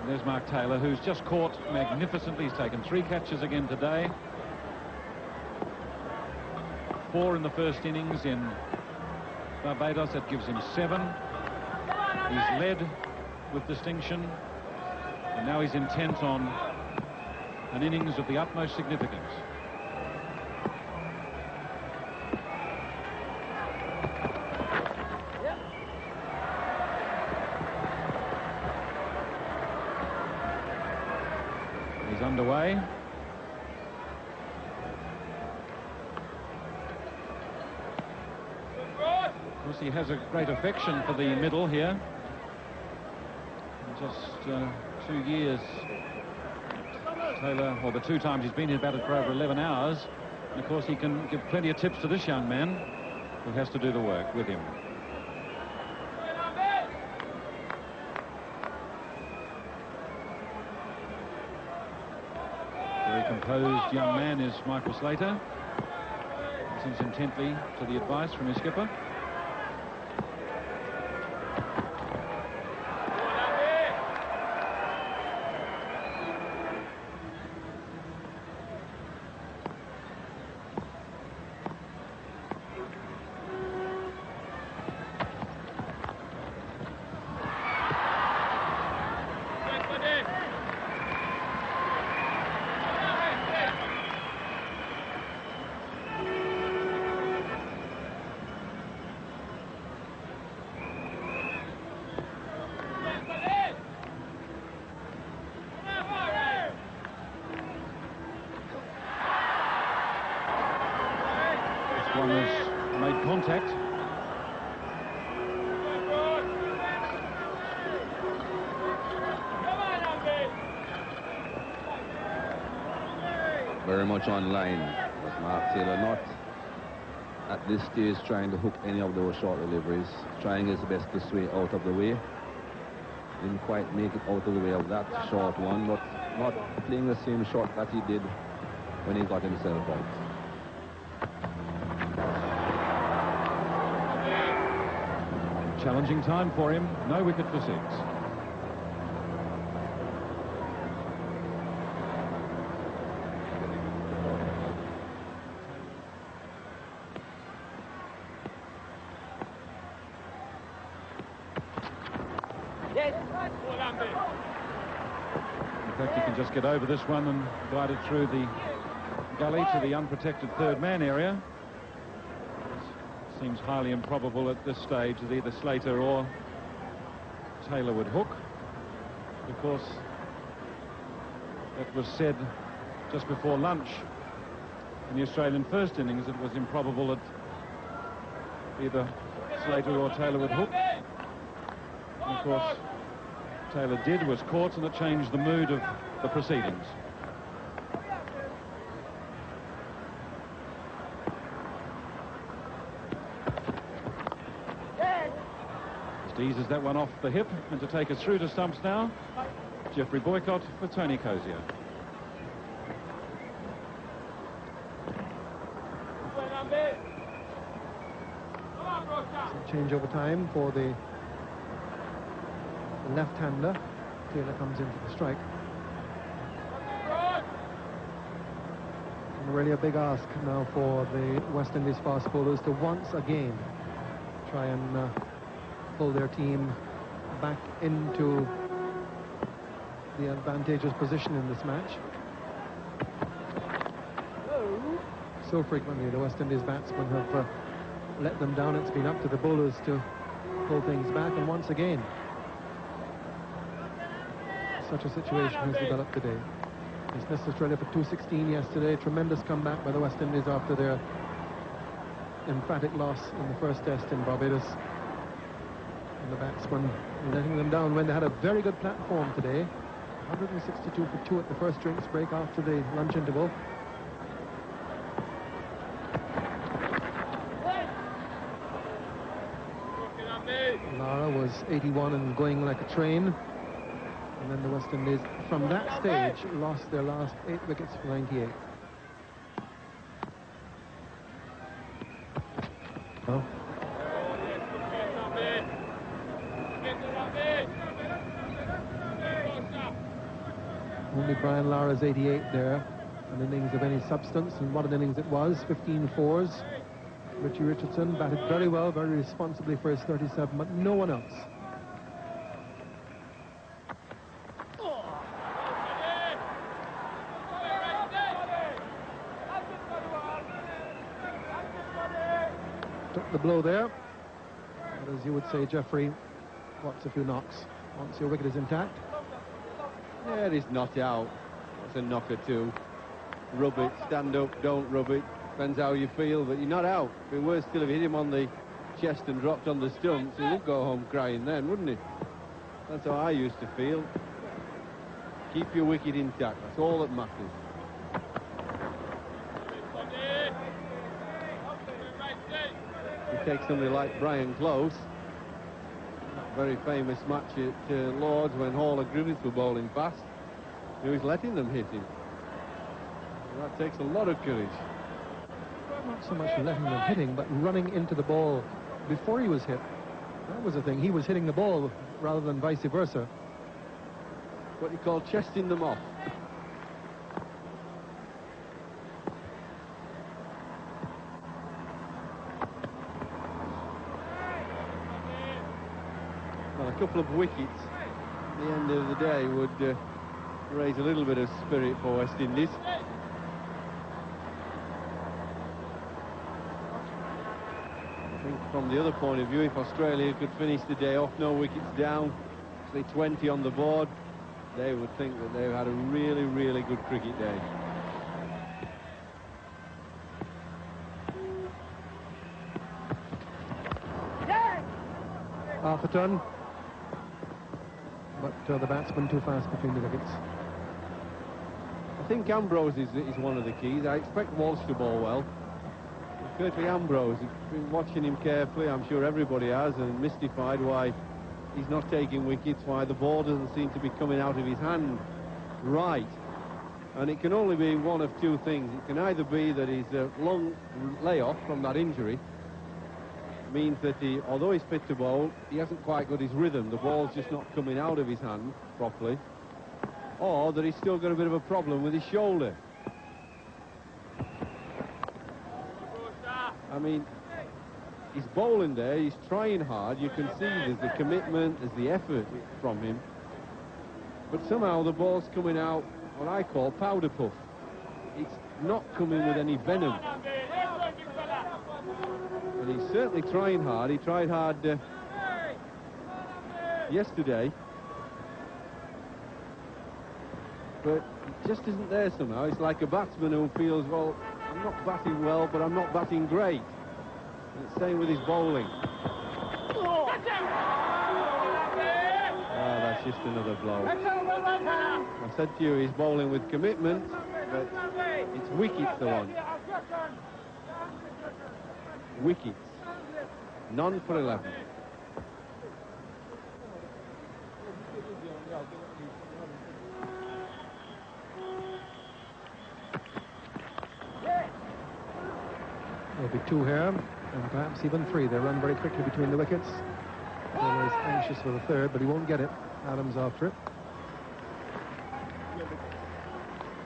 There's Mark Taylor, who's just caught magnificently. He's taken 3 catches again today. 4 in the first innings in Barbados. That gives him 7. He's led with distinction, and now he's intent on an innings of the utmost significance. He's underway. Of course, he has a great affection for the middle here. Just 2 years, Taylor, or the 2 times he's been here, batted for over 11 hours. And of course, he can give plenty of tips to this young man who has to do the work with him. Very composed young man is Michael Slater. Listens intently to the advice from his skipper. One has made contact. Very much on line, but Mark Taylor not at this stage trying to hook any of those short deliveries, trying his best to sway out of the way. Didn't quite make it out of the way of that short one, but not playing the same shot that he did when he got himself out. Challenging time for him. No wicket for 6. In fact, he can just get over this one and guide it through the gully to the unprotected 3rd man area. Seems highly improbable at this stage that either Slater or Taylor would hook. Of course, that was said just before lunch in the Australian first innings. It was improbable that either Slater or Taylor would hook. And of course, Taylor did, was caught, and it changed the mood of the proceedings. Eases that one off the hip, and to take us through to stumps now, Jeffrey Boycott for Tony Cozier. Change over time for the left-hander. Taylor comes in for the strike. And really a big ask now for the West Indies fast bowlers to once again try and pull their team back into the advantageous position in this match. So frequently the West Indies batsmen have let them down. It's been up to the bowlers to pull things back, and once again such a situation has developed today. Dismissed Australia for 216 yesterday. Tremendous comeback by the West Indies after their emphatic loss in the first test in Barbados. And the batsmen letting them down when they had a very good platform today. 162 for 2 at the first drinks break after the lunch interval. Lara was 81 and going like a train. And then the West Indies, from that stage, lost their last 8 wickets for 98. Oh. Only Brian Lara's 88 there, an innings of any substance, and what an innings it was. 15 fours. Richie Richardson batted very well, very responsibly for his 37, but no one else. Took the blow there. But as you would say, Jeffrey, what's a few knocks? Once your wicket is intact. Yeah, it is not out. That's a knock or two. Rub it, stand up, don't rub it. Depends how you feel, but you're not out. It'd be worse still if you hit him on the chest and dropped on the stumps. He would go home crying then, wouldn't he? That's how I used to feel. Keep your wicket intact. That's all that matters. You take somebody like Brian Close, that very famous match at Lords when Hall and Griffiths were bowling fast. He was letting them hit him. That takes a lot of courage. Not so much letting them hitting, but running into the ball before he was hit. That was the thing. He was hitting the ball rather than vice versa. What you call chesting them off. Well, a couple of wickets at the end of the day would raise a little bit of spirit for West Indies. I think from the other point of view, if Australia could finish the day off, no wickets down, say 20 on the board, they would think that they've had a really, really good cricket day. Half a ton. But the batsman too fast between the wickets. I think Ambrose is one of the keys. I expect Walsh to bowl well. Curtly Ambrose, I've been watching him carefully, I'm sure everybody has, and mystified why he's not taking wickets, why the ball doesn't seem to be coming out of his hand right. And it can only be one of two things. It can either be that his long layoff from that injury means that although he's fit to bowl, he hasn't quite got his rhythm. The ball's just not coming out of his hand properly. Or that he's still got a bit of a problem with his shoulder. I mean, he's bowling there, he's trying hard. You can see there's the commitment, there's the effort from him. But somehow the ball's coming out what I call powder puff. It's not coming with any venom. And he's certainly trying hard. He tried hard yesterday. But it just isn't there somehow. It's like a batsman who feels, well, I'm not batting well, but I'm not batting great. And it's same with his bowling. That's just another blow. I said to you, he's bowling with commitment, but it's wickets they want. Wickets. None for 11. There'll be two here, and perhaps even three. They run very quickly between the wickets. Taylor is anxious for the third, but he won't get it. Adams after it.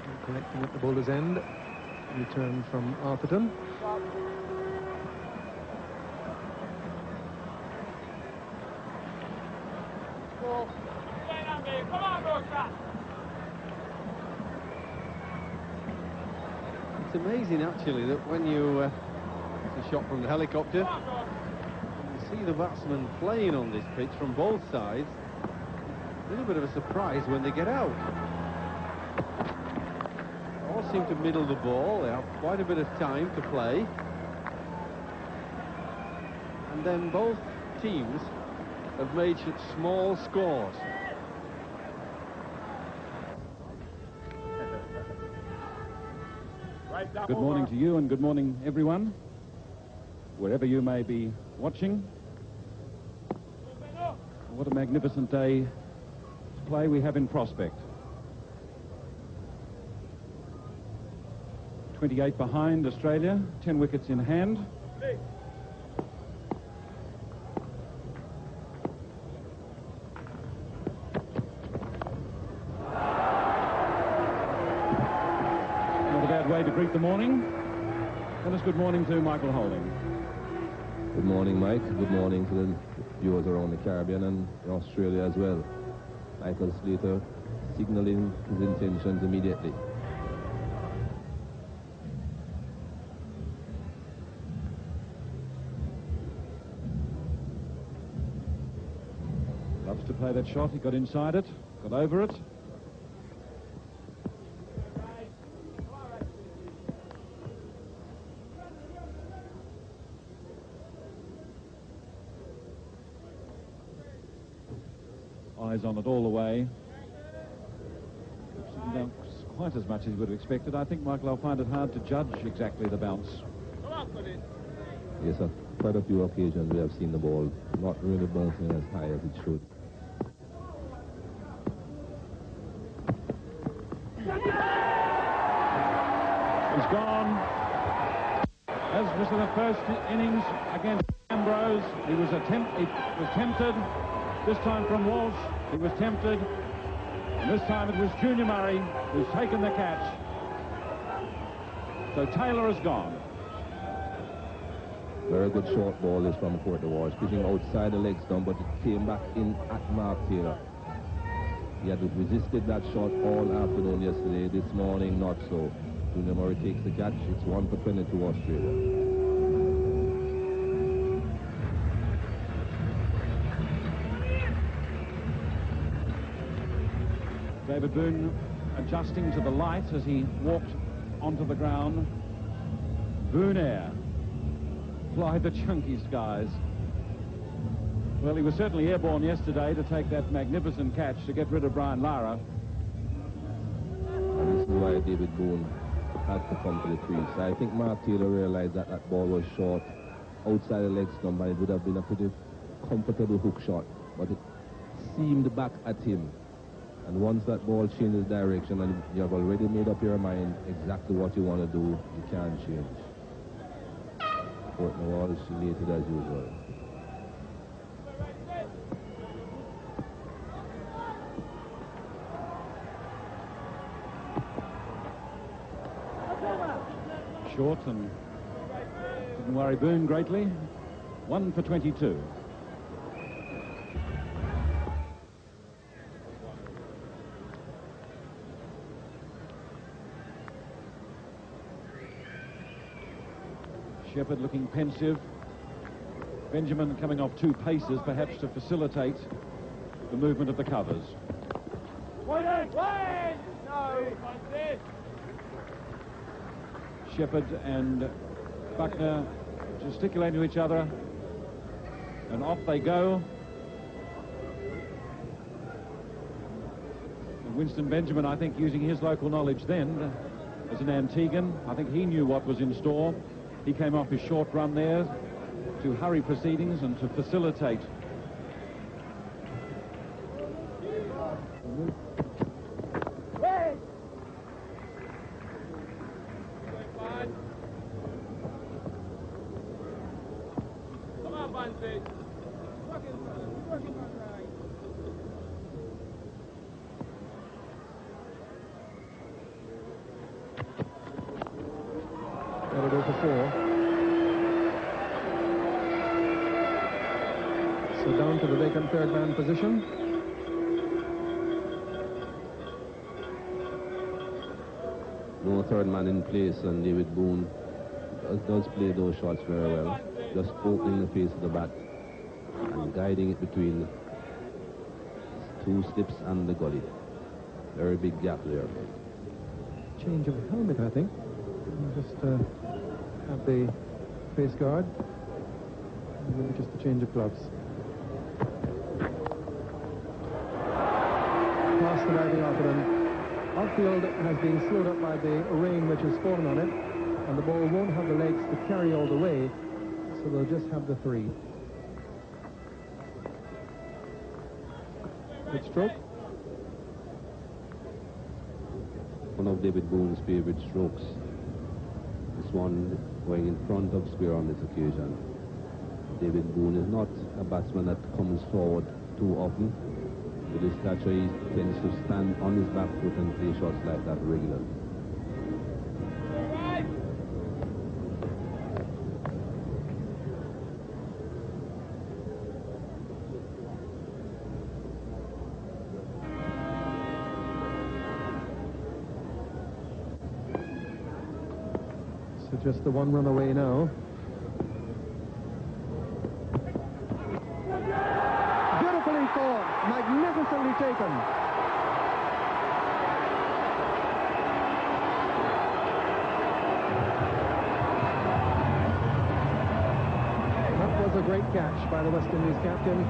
And collecting at the bowler's end. Return from Arthurton. It's amazing, actually, that when you... it's a shot from the helicopter. You see the batsmen playing on this pitch from both sides. A little bit of a surprise when they get out. They all seem to middle the ball. They have quite a bit of time to play. And then both teams have made such small scores. Good morning to you and good morning everyone, wherever you may be watching. What a magnificent day to play we have in prospect. 28 behind Australia, 10 wickets in hand. to greet the morning. And a good morning to Michael Holding. Good morning, Mike. Good morning to the viewers around the Caribbean and Australia as well. Michael Slater signaling his intentions immediately. Loves to play that shot. He got inside it, got over it. Eyes on it all the way. Not quite as much as you would have expected. I think, Michael, I'll find it hard to judge exactly the bounce. Yes, on quite a few occasions we have seen the ball not really bouncing as high as it should. He's gone. As was in the first innings against Ambrose, he was tempted. This time from Walsh, he was tempted. And this time it was Junior Murray who's taken the catch. So Taylor is gone. Very good short ball this from Court de Walsh, pitching outside the leg stump, but it came back in at Mark Taylor. He had resisted that shot all afternoon yesterday. This morning, not so. Junior Murray takes the catch. It's 1 for 22 Australia. David Boone adjusting to the light as he walked onto the ground. Boone Air. Fly the chunky skies. Well, he was certainly airborne yesterday to take that magnificent catch to get rid of Brian Lara. And this is why David Boone had to come to the crease. I think Mark Taylor realized that that ball was short outside the leg stump, and it would have been a pretty comfortable hook shot, but it seemed back at him. And once that ball changes direction and you have already made up your mind exactly what you want to do, you can't change. Court de Walsh elated as usual. Short and didn't worry Boone greatly. 1 for 22. Shepherd looking pensive. Benjamin coming off 2 paces, perhaps to facilitate the movement of the covers. Shepherd and Buckner gesticulating to each other, and off they go. And Winston Benjamin, I think, using his local knowledge then as an Antiguan, I think he knew what was in store. He came off his short run there to hurry proceedings and to facilitate. That'll do for 4. So down to the vacant third man position. No third man in place, and David Boone does play those shots very well. Just opening the face of the bat and guiding it between 2 slips and the gully. Very big gap there. Change of helmet, I think. Just have the face guard. And maybe just a change of gloves. Past the diving outfield. Outfield has been slowed up by the rain which has fallen on it, and the ball won't have the legs to carry all the way, so they'll just have the 3. Good stroke. One of David Boone's favorite strokes. This one going in front of square on this occasion. David Boone is not a batsman that comes forward too often. With his stature, he tends to stand on his back foot and play shots like that regularly. So just the one run away now. Beautifully caught, magnificently taken. That was a great catch by the West Indies captain.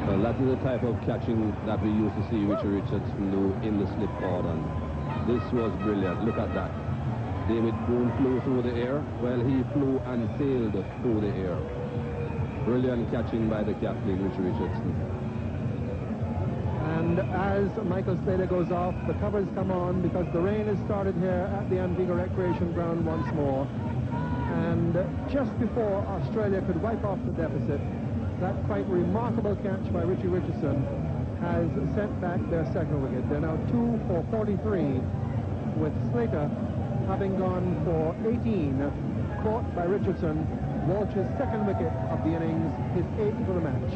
Well, that is the type of catching that we used to see Richard Richardson do in the slip cordon. This was brilliant. Look at that. David Boone flew through the air. Well, he flew and sailed through the air. Brilliant catching by the captain, Richard Richardson. And as Michael Slater goes off, the covers come on because the rain has started here at the Antigua Recreation Ground once more. And just before Australia could wipe off the deficit, that quite remarkable catch by Richie Richardson has sent back their second wicket. They're now 2 for 43, with Slater having gone for 18, caught by Richardson, Walsh's second wicket of the innings, his 8th for the match.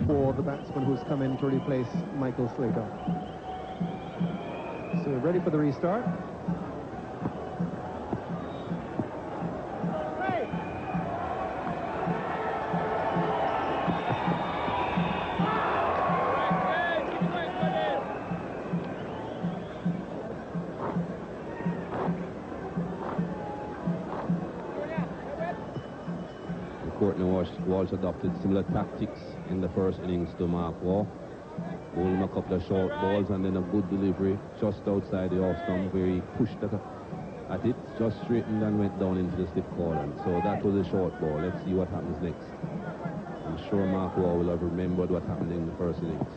For the batsman who's come in to replace Michael Slater. So ready for the restart. Walsh adopted similar tactics in the first innings to Mark Waugh. Bowled him a couple of short balls and then a good delivery just outside the off stump where he pushed at it, just straightened and went down into the slip cordon. So that was a short ball. Let's see what happens next. I'm sure Mark Waugh will have remembered what happened in the first innings.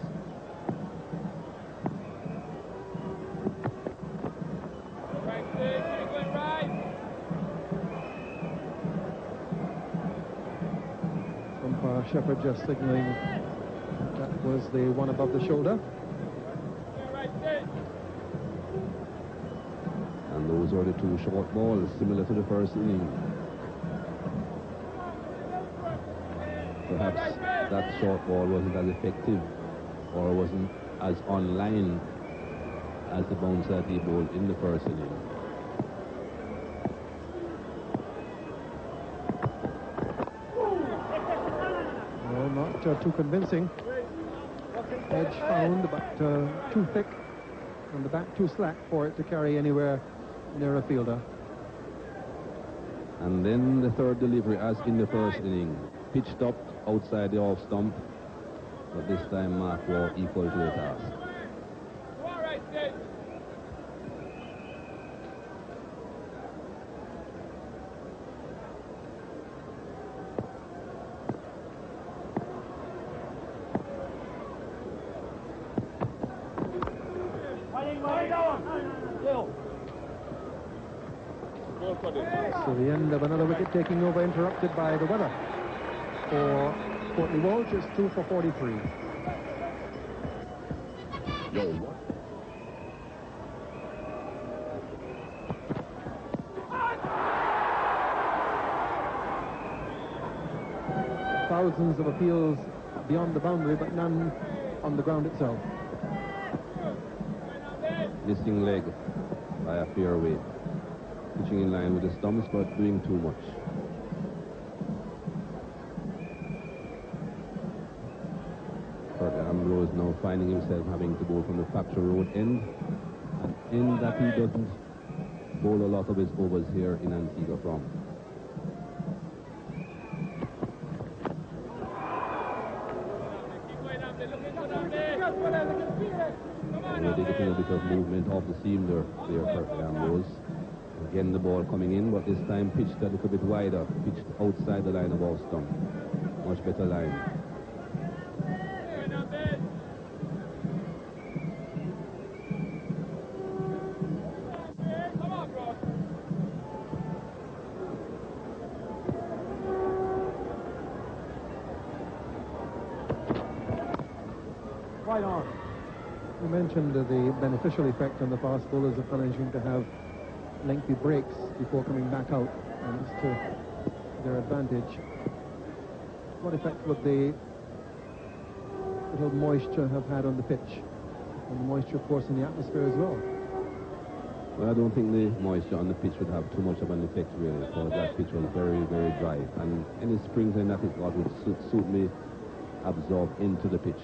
Shepherd just signaling that was the one above the shoulder. And those are the two short balls, similar to the first inning. Perhaps that short ball wasn't as effective or wasn't as on line as the bounce that he bowled in the first inning. Not too convincing. Edge found, but too thick, and the bat too slack for it to carry anywhere near a fielder. And then the third delivery, as in the first inning, pitched up outside the off stump, but this time Mark Waugh equal to the task. So the end of another wicket taking over, interrupted by the weather. For Courtney Walsh, it's 2 for 43. Thousands of appeals beyond the boundary, but none on the ground itself. Missing leg by a fair way. Pitching in line with the stumps, but doing too much. Kurt Ambrose now finding himself having to bowl from the Factory Road end, an end that he doesn't bowl a lot of his overs here in Antigua from. Already getting a bit of movement off the seam there Kurt Ambrose. Again, the ball coming in, but this time pitched a little bit wider, pitched outside the line of off stump. Much better line. Right on. You mentioned the beneficial effect on the fast bowlers of managing to have lengthy breaks before coming back out, and it's to their advantage. what effect would the little moisture have had on the pitch? And the moisture, of course, in the atmosphere as well. Well, I don't think the moisture on the pitch would have too much of an effect, really, because that pitch was very, very dry. And any sprinkling that it got would suitably absorb into the pitch.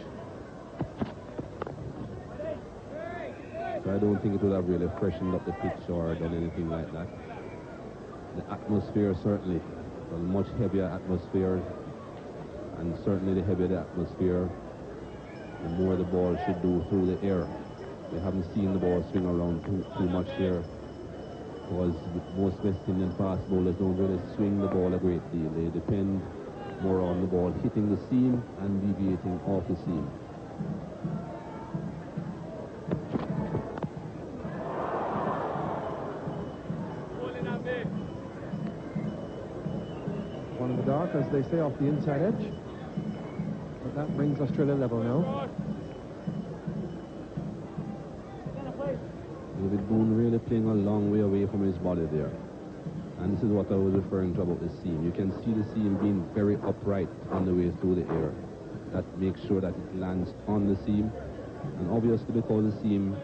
So I don't think it would have really freshened up the pitch or done anything like that. The atmosphere, certainly, a much heavier atmosphere, and certainly the heavier the atmosphere, the more the ball should do through the air. We haven't seen the ball swing around too much here, because most West Indian fast bowlers don't really swing the ball a great deal. They depend more on the ball hitting the seam and deviating off the seam. One in the dark, as they say, off the inside edge. But that brings Australia level now. David Boone really playing a long way away from his body there. And this is what I was referring to about the seam. You can see the seam being very upright on the way through the air. That makes sure that it lands on the seam. And obviously, because the seam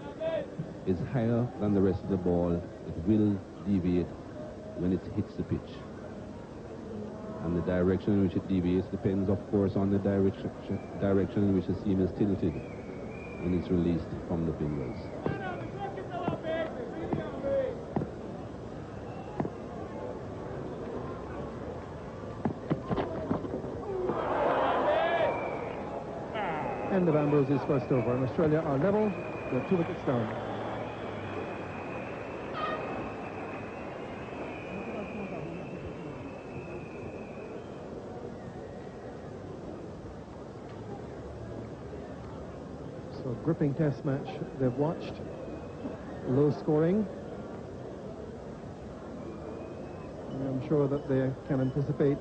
is higher than the rest of the ball, it will deviate when it hits the pitch. And the direction in which it deviates depends, of course, on the direction in which the seam is tilted when it's released from the fingers. End of Ambrose's first over, and Australia are level. They're 2 wickets down. So, gripping test match they've watched. Low scoring. And I'm sure that they can anticipate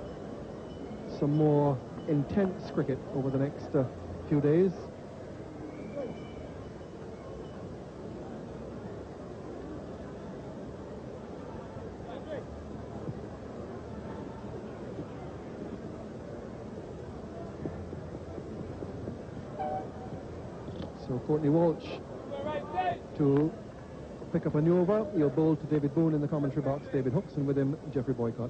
some more intense cricket over the next few days. So Courtney Walsh to pick up a new over. He'll bowl to David Boone in the commentary box, David Hooks, and with him Geoffrey Boycott.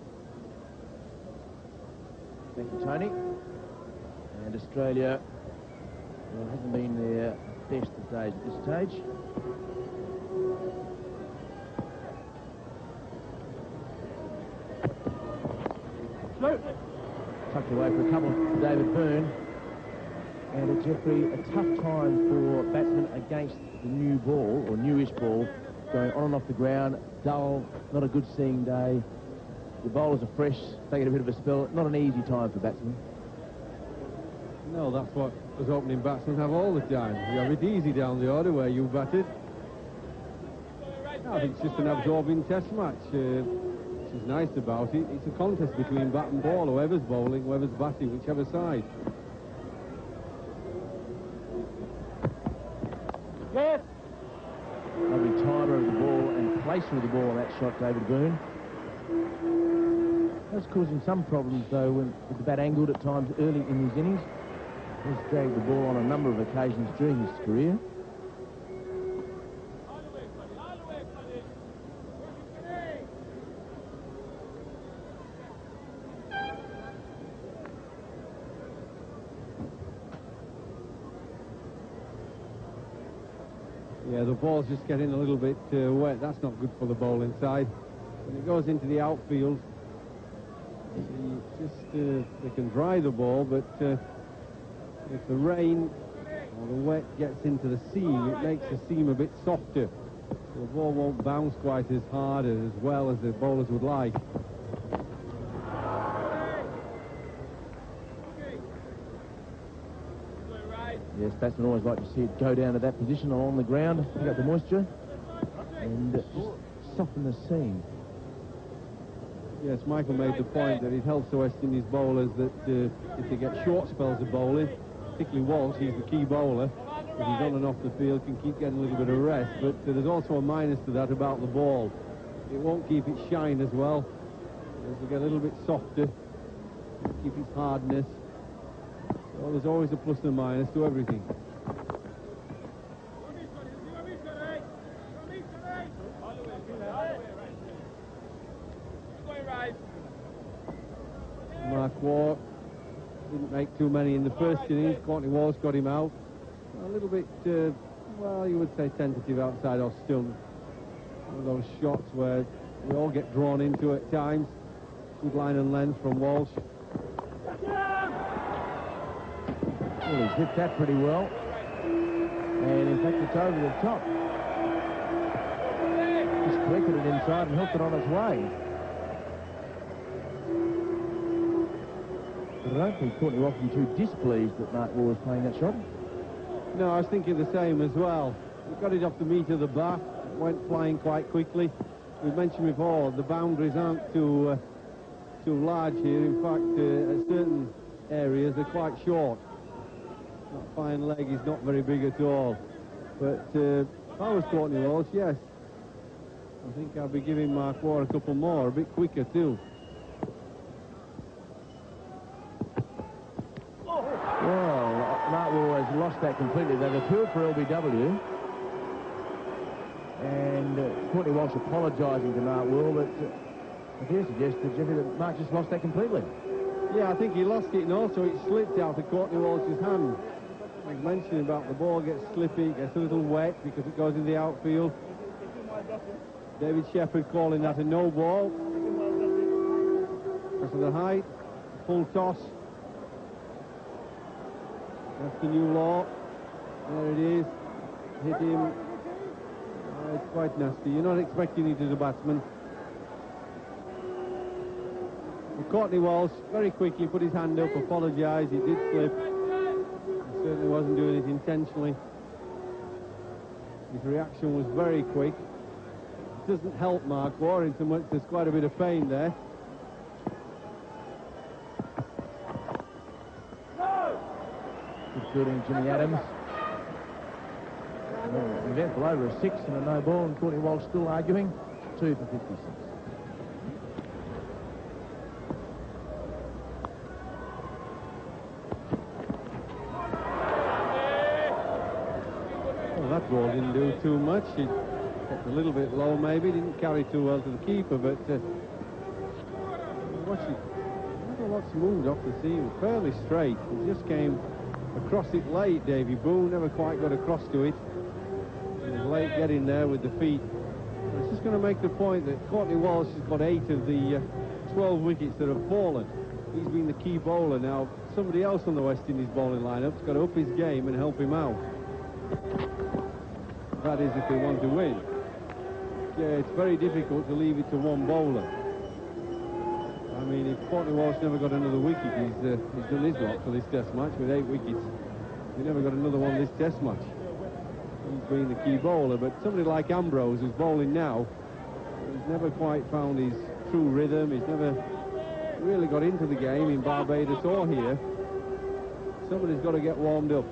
Thank you, Tony. And Australia, well, hasn't been their best of days at this stage. Tucked away for a couple of David Boone. And Geoffrey, a tough time for batsmen against the new ball, or newish ball, going on and off the ground, dull, not a good seeing day. The bowlers are fresh, they get a bit of a spell. Not an easy time for batsmen. No, that's what us opening batsmen have all the time. You have it easy down the order where you batted. I think it's just an absorbing test match, which is nice about it. It's a contest between bat and ball, whoever's bowling, whoever's batting, whichever side. Yes. Lovely timer of the ball and placer of the ball on that shot, David Boone. That's causing some problems, though, with the bat angled at times early in his innings. He's dragged the ball on a number of occasions during his career. Yeah, the ball's just getting a little bit wet. That's not good for the bowling side. When it goes into the outfield, they can dry the ball, but if the rain or the wet gets into the seam, it makes the seam a bit softer. So the ball won't bounce quite as hard as well as the bowlers would like. Yes, batsmen always like to see it go down to that position along the ground, pick up the moisture, and just soften the seam. Yes, Michael made the point that it helps the West Indies bowlers that if they get short spells of bowling, particularly Walsh, he's the key bowler, if he's on and off the field, can keep getting a little bit of rest. But there's also a minus to that about the ball. It won't keep its shine as well. It'll get a little bit softer, keep its hardness. Well, there's always a plus and a minus to everything. Mark Waugh didn't make too many in the first innings. Courtney Walsh got him out. A little bit, well, you would say tentative outside off stump. One of those shots where we all get drawn into at times. Good line and length from Walsh. Well, he's hit that pretty well. And in fact, it's over the top. Just flickered it inside and hooked it on its way. But I don't think Courtney Walsh was too displeased that Mark Waugh was playing that shot. No, I was thinking the same as well. He got it off the meat of the bat, went flying quite quickly. We've mentioned before, the boundaries aren't too large here. In fact, at certain areas, they're quite short. That fine leg is not very big at all. But if I was Courtney Walsh, yes, I think I'll be giving Mark Waugh a couple more, a bit quicker too. Well, Mark Waugh has lost that completely. They've appealed for LBW. And Courtney Walsh apologising to Mark Waugh, but I dare suggest that Jeffrey that Mark just lost that completely. Yeah, I think he lost it, and also it slipped out of Courtney Walsh's hand. I was mentioning about the ball gets slippy, gets a little wet because it goes in the outfield. David Shepherd calling that a no ball. Because of the height, full toss. That's the new law. There it is. Hit him. It's quite nasty. You're not expecting it as a batsman. But Courtney Walsh very quickly put his hand up, apologised. It did slip. He certainly wasn't doing it intentionally. His reaction was very quick. It doesn't help Mark Waugh in so much there's quite a bit of pain there. Good fielding, Jimmy Adams. An eventful over a 6 and a no ball, and Courtney Walsh still arguing. 2 for 56. Well, that ball didn't do too much. It kept a little bit low, maybe. Didn't carry too well to the keeper, but what's moved off the seam fairly straight. He just came across it late, Davy Boone. Never quite got across to it. He was late getting there with the feet. But it's just going to make the point that Courtney Walsh has got 8 of the 12 wickets that have fallen. He's been the key bowler. Now, somebody else on the West Indies bowling lineup has got to up his game and help him out. That is if they want to win. Yeah, it's very difficult to leave it to one bowler. I mean, if Courtney Walsh never got another wicket, he's done his lot for this test match with 8 wickets. He never got another one this test match. He's been the key bowler, but somebody like Ambrose, who's bowling now, he's never quite found his true rhythm. He's never really got into the game in Barbados or here. Somebody's got to get warmed up.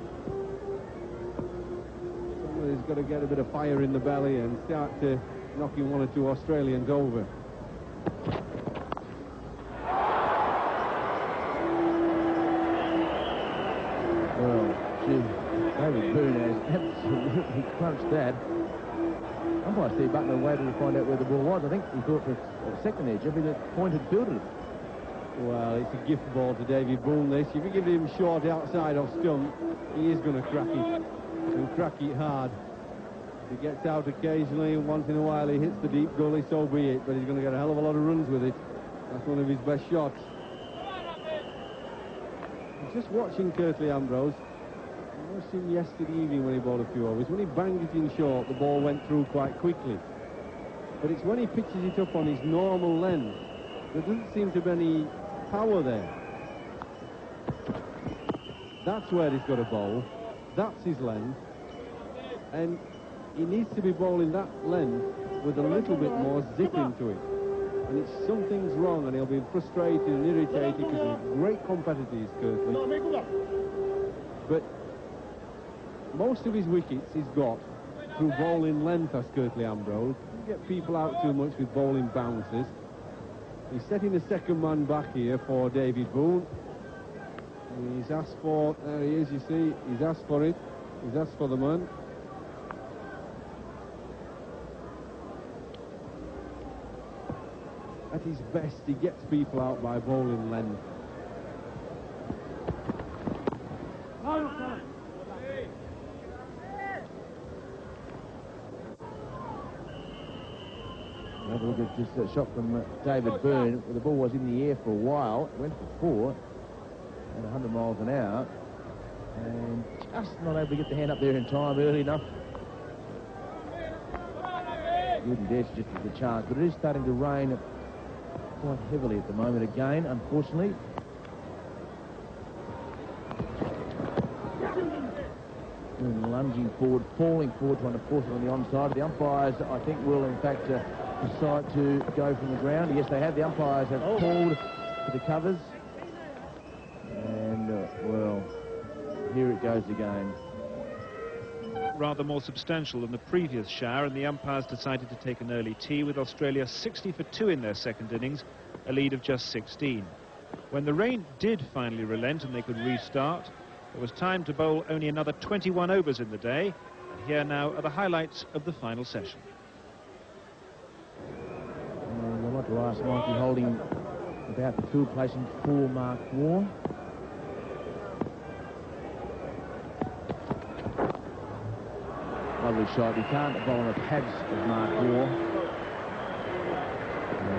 Somebody's got to get a bit of fire in the belly and start knocking 1 or 2 Australians over. Well, gee, David Boone has absolutely crunched that. Umpire Steve Butler waited to find out where the ball was. I think he thought for a second there, Jeffrey, that Point had fielded it. Well, it's a gift ball to David Boone, this. If you give him short outside off stump, he is going to crack it. He'll crack it hard. If he gets out occasionally, and once in a while he hits the deep gully, so be it. But he's going to get a hell of a lot of runs with it. That's one of his best shots. Just watching Curtly Ambrose. I watched him yesterday evening when he bowled a few overs. When he banged it in short, the ball went through quite quickly. But it's when he pitches it up on his normal length, there doesn't seem to be any power there. That's where he's got to bowl. That's his length. And he needs to be bowling that length with a little bit more zip into it. And it's something's wrong, and he'll be frustrated and irritated because he's a great competitor, he's Curtly. But most of his wickets he's got through bowling length, as Curtly Ambrose. Doesn't get people out too much with bowling bounces. He's setting the second man back here for David Boone. He's asked for, there he is, you see, he's asked for it. He's asked for the man. At his best, he gets people out by bowling length. Have a look at this shot from David Byrne. The ball was in the air for a while. It went for 4 at 100 miles an hour. And just not able to get the hand up there in time early enough. Wouldn't dare suggest there's a chance, but it is starting to rain quite heavily at the moment again, unfortunately. Lunging forward, falling forward, trying to force it on the onside. The umpires, I think, will in fact decide to go from the ground. Yes, they have. The umpires have called for the covers. And, well, here it goes again. Rather more substantial than the previous shower, and the umpires decided to take an early tee, with Australia 60 for 2 in their second innings, a lead of just 16. When the rain did finally relent and they could restart, there was time to bowl only another 21 overs in the day. And here now are the highlights of the final session. And I'd like to ask Mikey Holding about the field placing for Mark Waugh. Lovely shot. You can't bowl on the pads of Mark Waugh.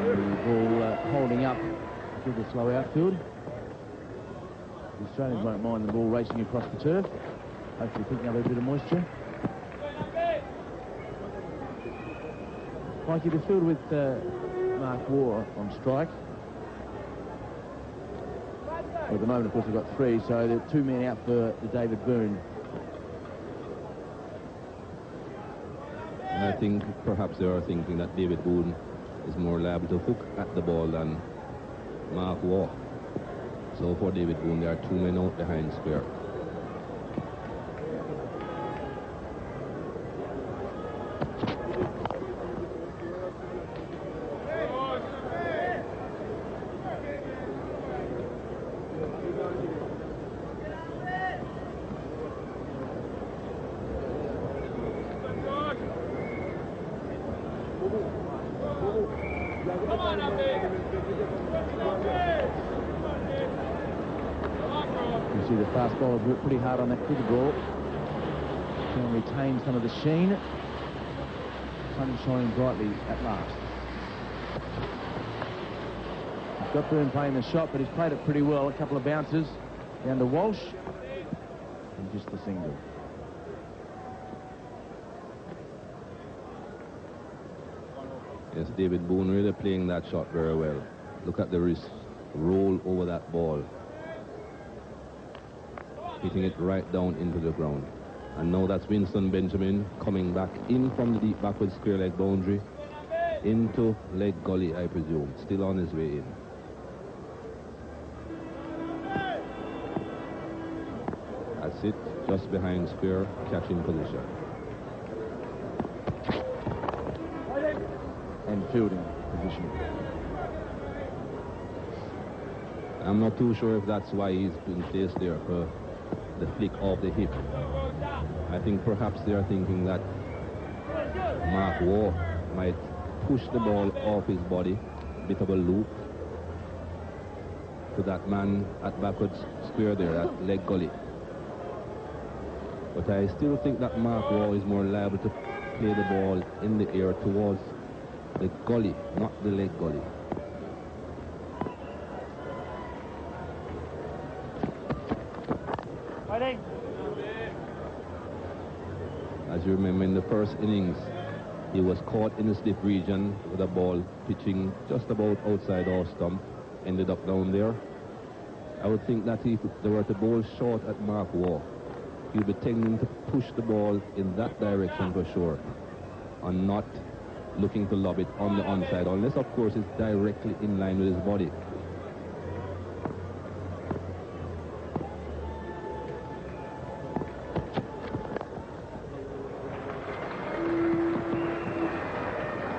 And the ball holding up to the slow outfield. The Australians won't mind the ball racing across the turf. Hopefully picking up a bit of moisture. Mikey, the field with Mark Waugh on strike. Well, at the moment, of course, we've got 3, so there are 2 men out for the David Byrne. And I think perhaps they are thinking that David Boone is more liable to hook at the ball than Mark Waugh. So for David Boone, there are 2 men out behind square. You see the fast bowlers work pretty hard on that cricket ball. Can retain some of the sheen. Sun shining brightly at last. He's got Byrne playing the shot, but he's played it pretty well. A couple of bounces down to Walsh. And just the single. Yes, David Boone really playing that shot very well. Look at the wrist roll over that ball. Hitting it right down into the ground. And now that's Winston Benjamin coming back in from the deep backward square leg boundary into leg gully, I presume. Still on his way in. That's it, just behind square, catching position. And fielding position. I'm not too sure if that's why he's been placed there for the flick of the hip. I think perhaps they are thinking that Mark Waugh might push the ball off his body, bit of a loop to that man at backwards square there, that leg gully. But I still think that Mark Waugh is more liable to play the ball in the air towards the gully, not the leg gully. As you remember, in the first innings, he was caught in the slip region with a ball pitching just about outside our stump, ended up down there. I would think that if they were to bowl short at Mark Waugh, he would be tending to push the ball in that direction for sure, and not looking to lob it on the onside, unless of course it's directly in line with his body.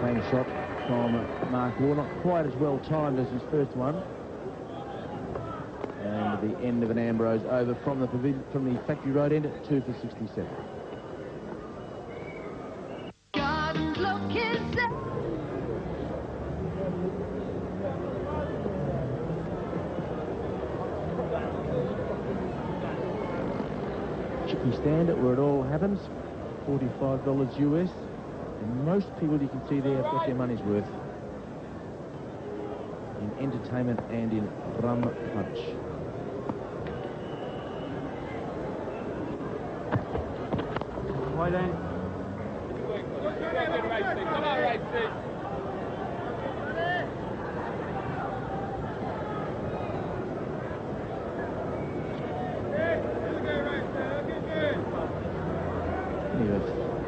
Playing shot from Mark Waugh, not quite as well timed as his first one. And the end of an Ambrose over from the factory road end at 2 for 67. Chippy Standard, where it all happens, $45 US. And most people you can see there have got their money's worth in entertainment and in rum punch. Why then?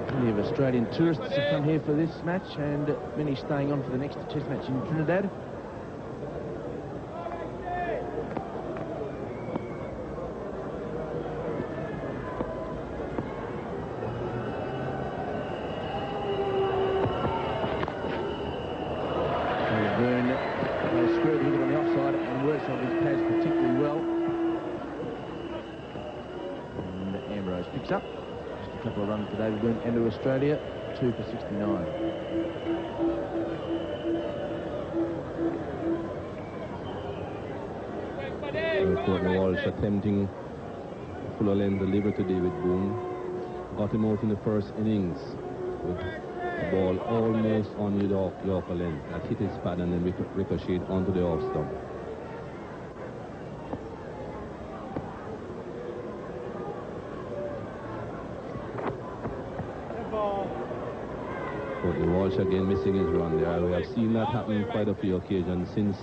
Plenty of Australian tourists have come here for this match, and many staying on for the next test match in Trinidad. Byrne plays square the on the offside and works on his pads particularly well. And Ambrose picks up. Just a couple of runs for David Byrne into Australia, 2 for 69. Courtney Walsh attempting full length delivery to David Boone. Got him out in the first innings with the ball almost on Yorker length. That hit his pad and then ricocheted onto the off stump. Courtney Walsh again missing his run there. We have seen that happen quite a few occasions since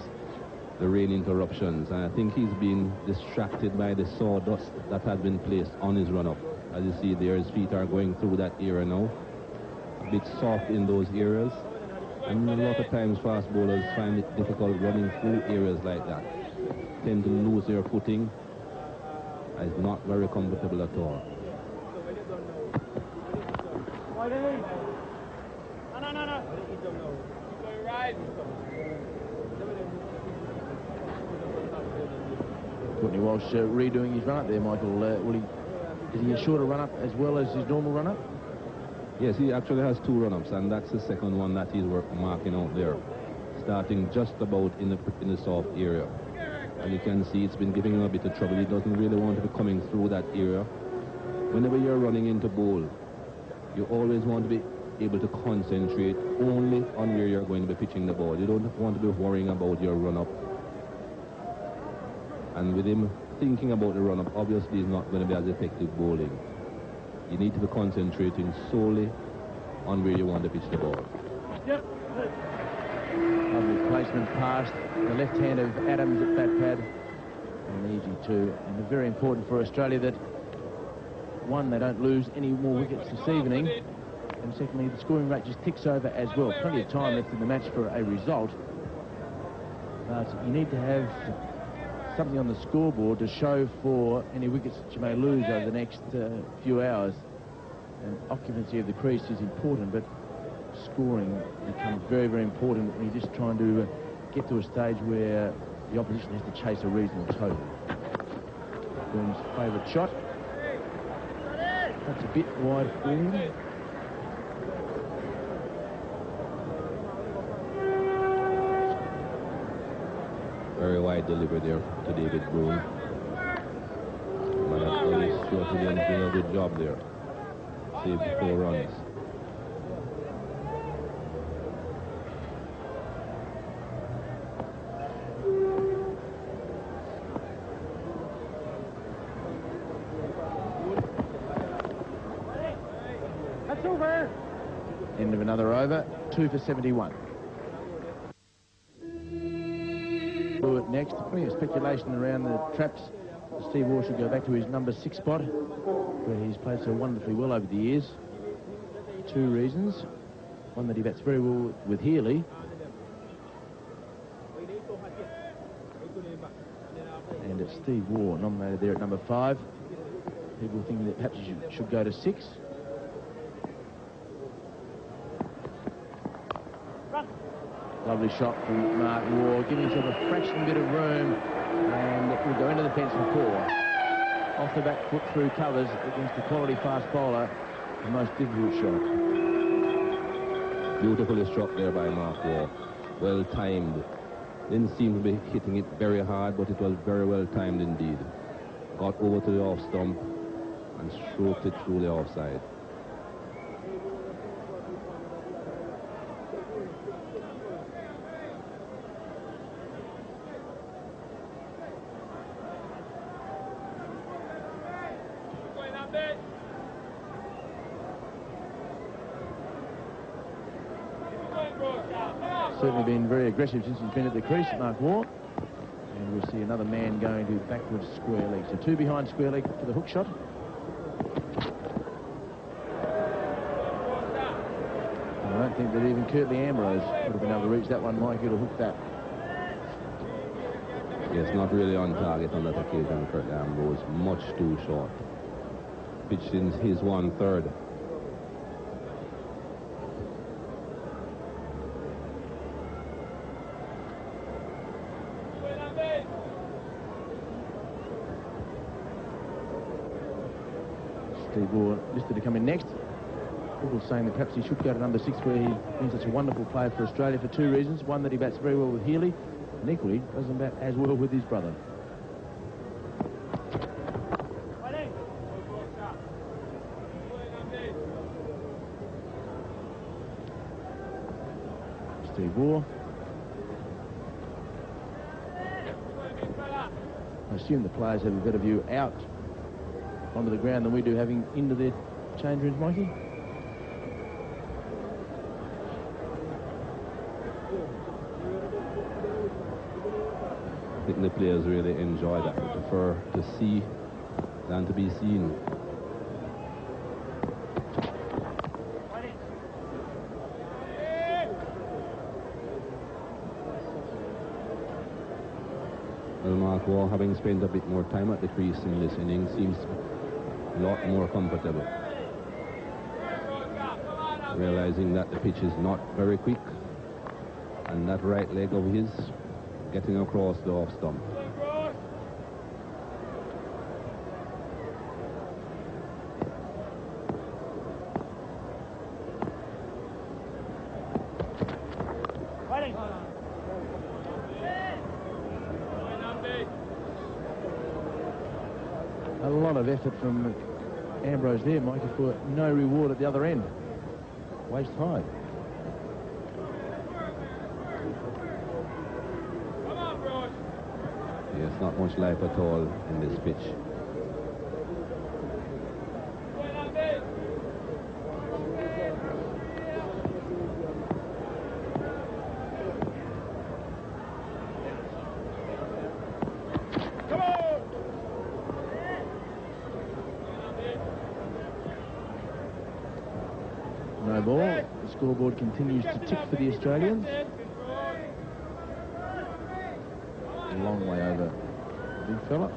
the rain interruptions, and I think he's been distracted by the sawdust that has been placed on his run-up. As you see there, his feet are going through that area now. A bit soft in those areas, and a lot of times fast bowlers find it difficult running through areas like that. Tend to lose their footing. It's not very comfortable at all. No. Courtney Walsh redoing his run-up there, Michael. Is he a shorter run-up as well as his normal run-up? Yes, he actually has two run-ups, and that's the second one that he's marking out there, starting just about in the soft area. And you can see it's been giving him a bit of trouble. He doesn't really want to be coming through that area. Whenever you're running into bowl, you always want to be able to concentrate only on where you're going to be pitching the ball. You don't want to be worrying about your run-up. And with him thinking about the run-up, obviously he's not going to be as effective bowling. You need to be concentrating solely on where you want to pitch the ball. Yep. Lovely placement past the left hand of Adams at bat pad. And easy too. And very important for Australia that, one, they don't lose any more wickets this evening. And secondly, the scoring rate just ticks over as well. Plenty of time left in the match for a result. But you need to have something on the scoreboard to show for any wickets that you may lose over the next few hours. And occupancy of the crease is important, but scoring becomes very, very important when you're just trying to get to a stage where the opposition has to chase a reasonable total. Byrne's favourite shot. That's a bit wide for him. Very wide delivery there to David Boone. Short again doing a good job there. Saved 4 runs. That's over. End of another over, 2 for 71. Next, plenty of speculation around the traps. Steve Waugh should go back to his number 6 spot, where he's played so wonderfully well over the years. 2 reasons. One, that he bats very well with Healy. And it's Steve Waugh nominated there at number 5. People thinking that perhaps he should go to 6. Lovely shot from Mark Waugh, giving himself a fraction bit of room. and will go into the fence for 4. Off the back foot through covers against a quality fast bowler, the most difficult shot. Beautifully struck there by Mark Waugh. Well timed. Didn't seem to be hitting it very hard, but it was very well timed indeed. Got over to the off stump and stroked it through the offside. Certainly been very aggressive since he's been at the crease, Mark Waugh. And we'll see another man going to backwards square leg. So 2 behind square leg for the hook shot. I don't think that even Curtly Ambrose would have been able to reach that one, Mikey, to hook that. Yes, not really on target on that occasion. Curtly Ambrose much too short. Pitched in his 1/3. Steve Waugh listed to come in next. People saying that perhaps he should go to number 6, where he's been such a wonderful player for Australia for 2 reasons. One, that he bats very well with Healy, and equally doesn't bat as well with his brother. Steve Waugh. I assume the players have a better view out onto the ground than we do, having into their change rooms, Mikey. I think the players really enjoy that. They prefer to see than to be seen. Well, Mark Waugh, having spent a bit more time at the crease in this inning, seems a lot more comfortable. Realizing that the pitch is not very quick, and that right leg of his getting across the off stump. A lot of effort from Ambrose there, Mikey, for no reward at the other end. Waist high. Yes, not much life at all in this pitch. No ball. The scoreboard continues to tick for the Australians. A long way over the big fella.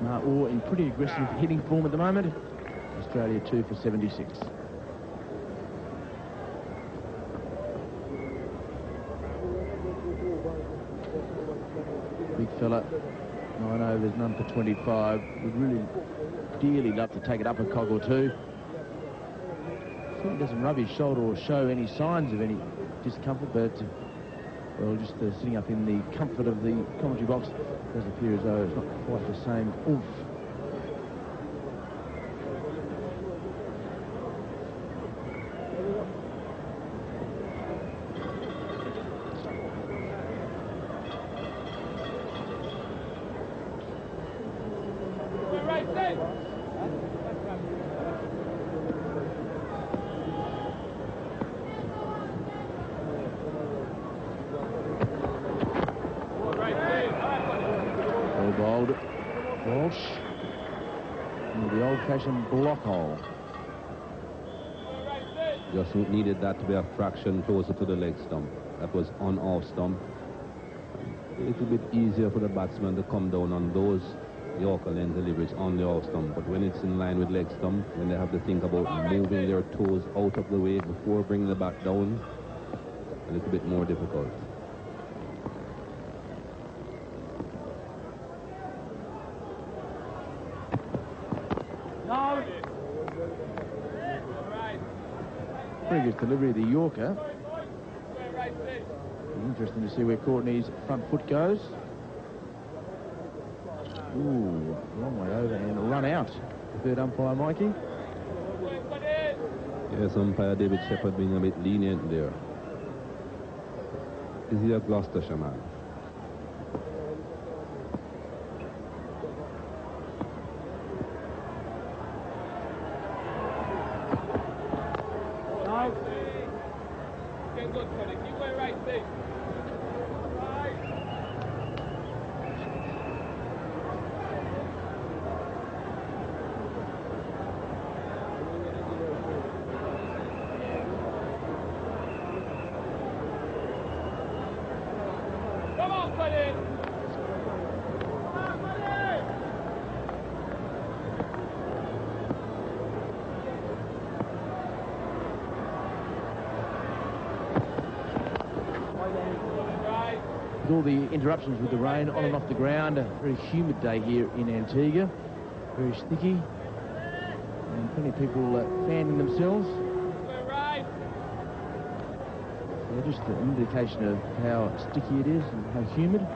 Mark Waugh in pretty aggressive hitting form at the moment. Australia 2 for 76. Big fella, 9 overs, none for 25. Would really dearly love to take it up a cog or two. He doesn't rub his shoulder or show any signs of any discomfort, but well, just sitting up in the comfort of the commentary box, it does appear as though it's not quite the same oomph. Bowled Walsh into the old-fashioned block hole. Just needed that to be a fraction closer to the leg stump. That was on off stump. A little bit easier for the batsman to come down on those Yorker length deliveries on the off stump. But when it's in line with leg stump, when they have to think about moving their toes out of the way before bringing the bat down, a little bit more difficult. Previous delivery of the Yorker. Interesting to see where Courtney's front foot goes. Ooh, long way over and a run out. The third umpire, Mikey. Yes, umpire David Shepherd being a bit lenient there. Is he a Gloucestershire man? All the interruptions with the rain on and off the ground, a very humid day here in Antigua, very sticky, and plenty of people fanning themselves. So just an indication of how sticky it is and how humid.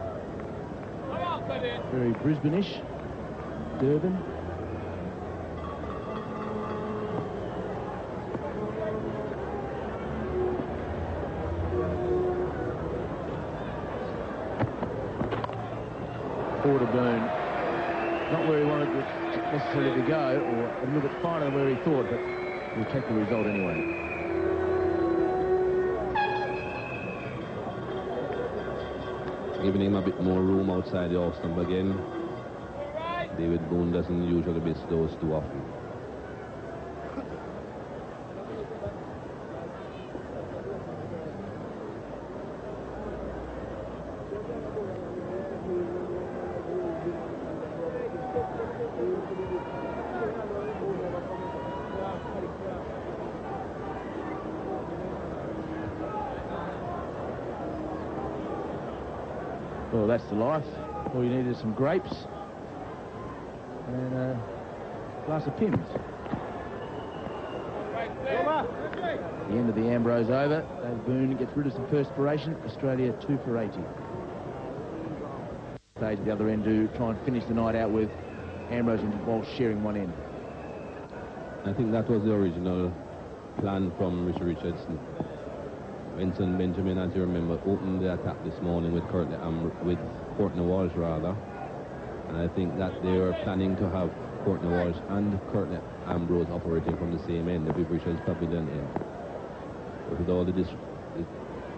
Very Brisbane-ish, Durban. Boone, not where he wanted it necessarily to go, or a little bit finer than where he thought, but we'll take the result anyway. Giving him a bit more room outside the off stump again. David Boone doesn't usually miss those too often. Well, that's the life. All you need is some grapes and a glass of Pimm's. The end of the Ambrose over. Dave Boone gets rid of some perspiration. Australia 2 for 80. Stage at the other end to try and finish the night out with Ambrose and Walsh sharing one end. I think that was the original plan from Richard Richardson. Vincent Benjamin, as you remember, opened the attack this morning with Courtney Walsh, rather. And I think that they were planning to have Courtney Walsh and Courtney Ambrose operating from the same end, the Viv Richards Pavilion end. But with all the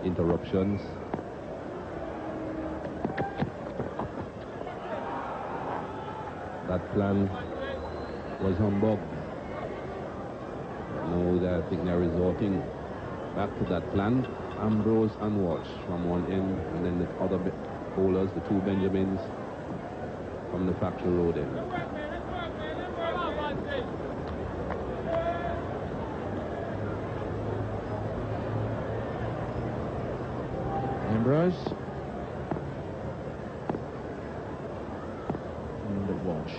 interruptions, that plan was humbug. Now I think they're resorting back to that plan. Ambrose and Walsh from one end, and then the other bowlers, the two Benjamins, from the Factory Road end. Ambrose and Walsh.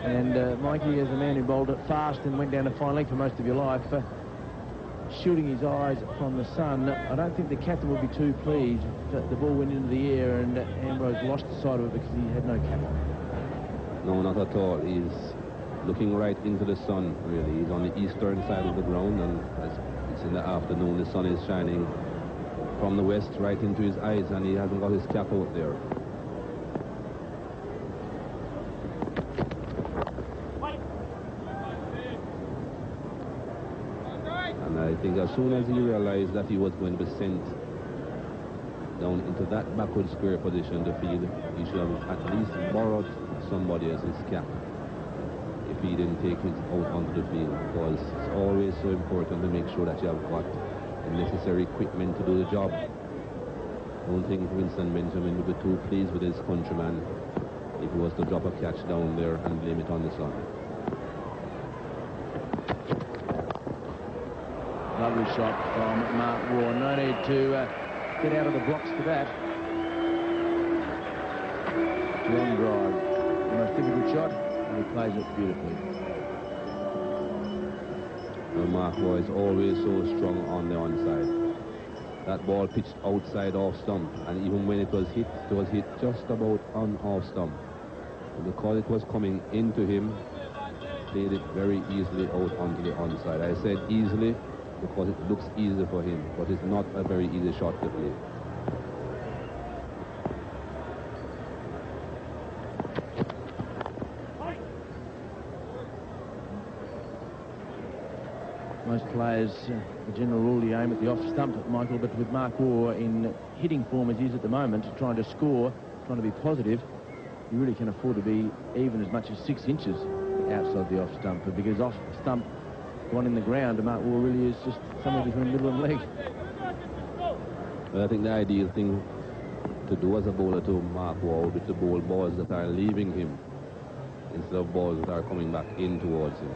And Mikey, as a man who bowled it fast and went down to fine leg for most of your life, shielding his eyes from the sun, I don't think the captain would be too pleased that the ball went into the air and Ambrose lost the sight of it because he had no cap on. No, not at all. He's looking right into the sun, really. He's on the eastern side of the ground, and as it's in the afternoon, the sun is shining from the west right into his eyes, and he hasn't got his cap out there. And I think as soon as he realized that he was going to be sent down into that backward square position to field, he should have at least borrowed somebody else's cap if he didn't take it out onto the field, because it's always so important to make sure that you have got the necessary equipment to do the job. I don't think Winston Benjamin would be too pleased with his countryman if he was to drop a catch down there and blame it on the sun. Lovely shot from Mark Waugh. No need to get out of the blocks for that. Long drive. The most difficult shot, and he plays it beautifully. Well, Mark Waugh is always so strong on the onside. That ball pitched outside off stump, and even when it was hit just about on off stump. And because it was coming into him, played it very easily out onto the onside. I said easily because it looks easy for him, but it's not a very easy shot to play. Most players, the general rule, you aim at the off stump, Michael, but with Mark Waugh in hitting form as he is at the moment, trying to score, trying to be positive, you really can afford to be even as much as 6 inches outside the off stump, because off stump, one in the ground, and Mark Waugh really is just somewhere between middle and leg. Well, I think the ideal thing to do as a bowler to Mark Waugh would be to bowl balls that are leaving him instead of balls that are coming back in towards him.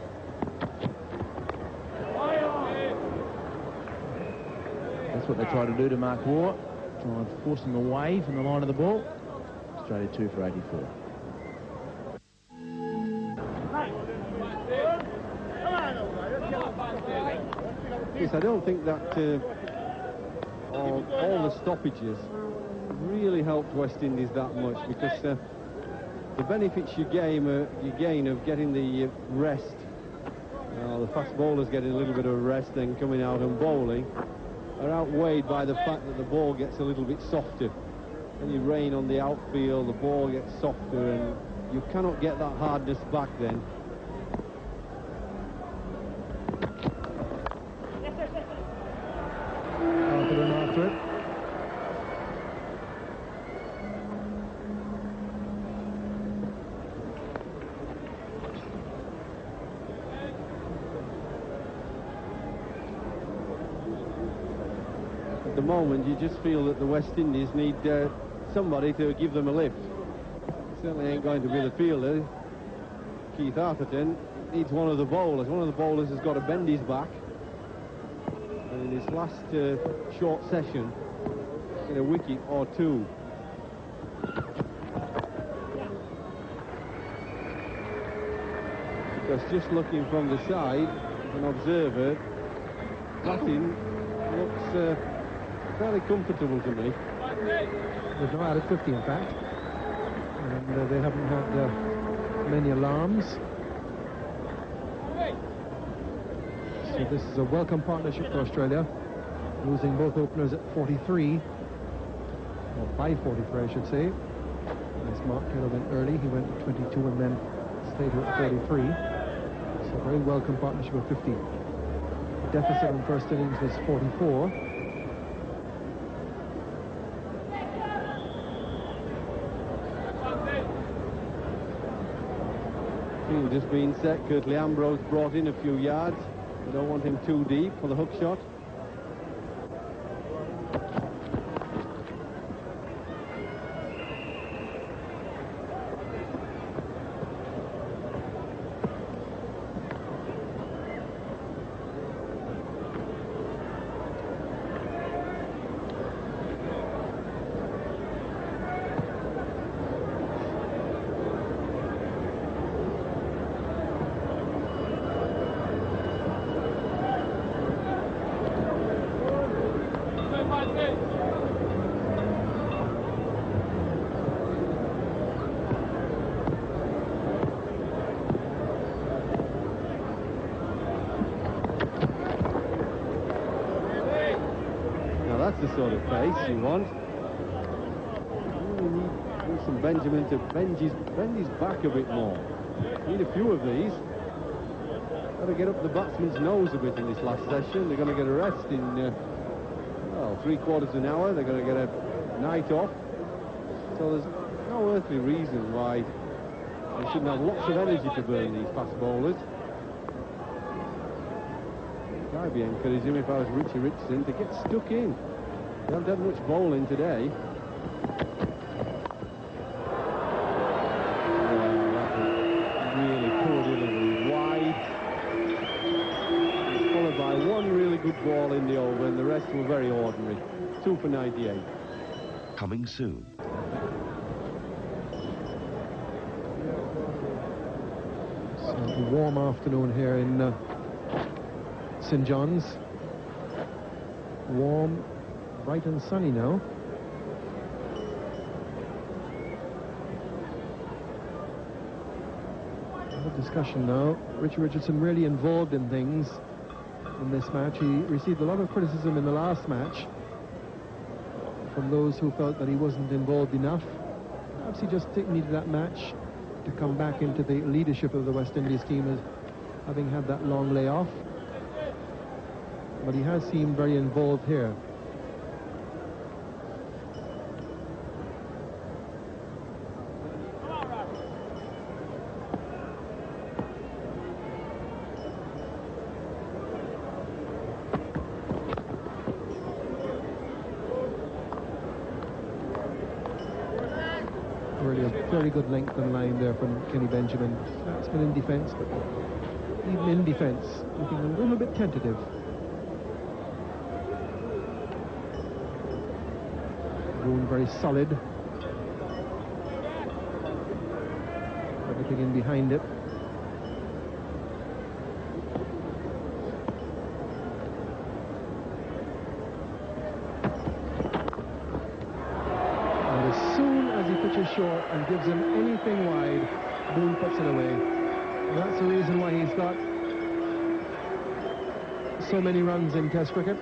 That's what they try to do to Mark Waugh, try and force him away from the line of the ball. Australia 2 for 84. Yes, I don't think that all the stoppages really helped West Indies that much, because the benefits you gain of getting the rest, the fast bowlers getting a little bit of a rest, then coming out and bowling, are outweighed by the fact that the ball gets a little bit softer. When you rain on the outfield, the ball gets softer, and you cannot get that hardness back then. After it. At the moment, you just feel that the West Indies need somebody to give them a lift. Certainly ain't going to be the fielder. Keith Atherton needs one of the bowlers. One of the bowlers has got to bend his back. And in his last short session, in a wicket or two. Because just looking from the side, as an observer, batting looks fairly comfortable to me. They've now added 50, in fact. And they haven't had many alarms. So this is a welcome partnership for Australia, losing both openers at 43, or 5:43, I should say. As Mark Taylor went early, he went to 22 and then stayed here at 43. So a very welcome partnership of 50. The deficit in first innings was 44. Field just been set. Curtly Ambrose brought in a few yards. You don't want him too deep for the hook shot. That's the sort of pace you want. You need some Benjamin to bend his back a bit more. Need a few of these. Got to get up the batsman's nose a bit in this last session. They're going to get a rest in, well, 3/4 of an hour. They're going to get a night off. So there's no earthly reason why They shouldn't have lots of energy to burn, these fast bowlers. I'd be encouraging him if I was Richie Richardson to get stuck in. They haven't had much bowling today. Really poor delivery, wide. It's followed by one really good ball in the over, and the rest were very ordinary. 2 for 98. Coming soon. So a warm afternoon here in St. John's. Warm, bright and sunny now. Discussion now. Richie Richardson really involved in things in this match. He received a lot of criticism in the last match from those who felt that he wasn't involved enough. Perhaps he just needed that match to come back into the leadership of the West Indies team, as having had that long layoff. But he has seemed very involved here. Very good length and line there from Kenny Benjamin. That's been in defence, but even in defence, looking a little bit tentative. Boone very solid. Everything in behind it. Short and gives him anything wide, Boone puts it away. And that's the reason why he's got so many runs in Test cricket.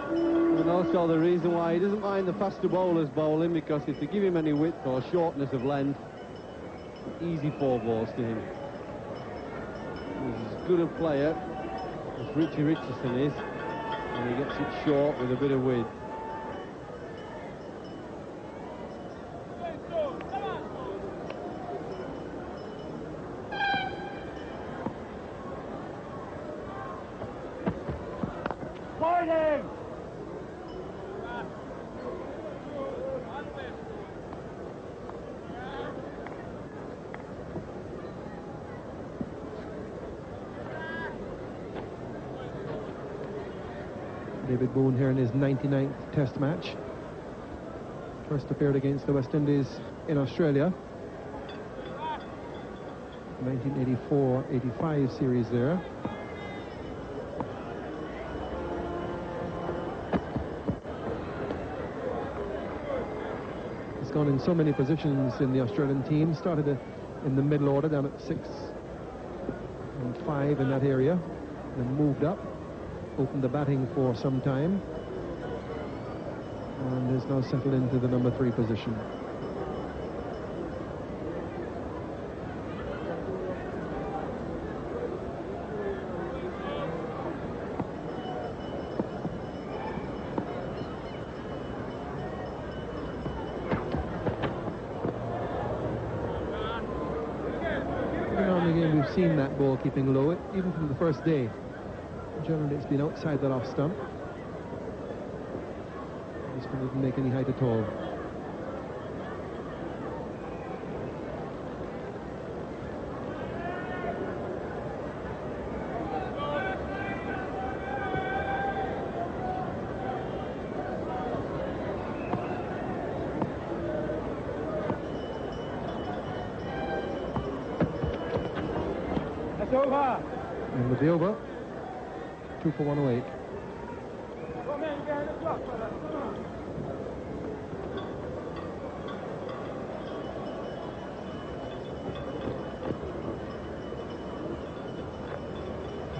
And also the reason why he doesn't mind the faster bowlers bowling, because if they give him any width or shortness of length, easy 4 balls to him. He's as good a player as Richie Richardson is, and he gets it short with a bit of width. David Boone here in his 99th Test match. First appeared against the West Indies in Australia. 1984-85 series there. He's gone in so many positions in the Australian team. Started in the middle order down at 6 and 5 in that area. Then moved up. Opened the batting for some time and is now settled into the number 3 position. Now and again we've seen that ball keeping low, even from the first day. Generally it's been outside that off stump. This one didn't make any height at all. That's over. And with the over, 2 for 108.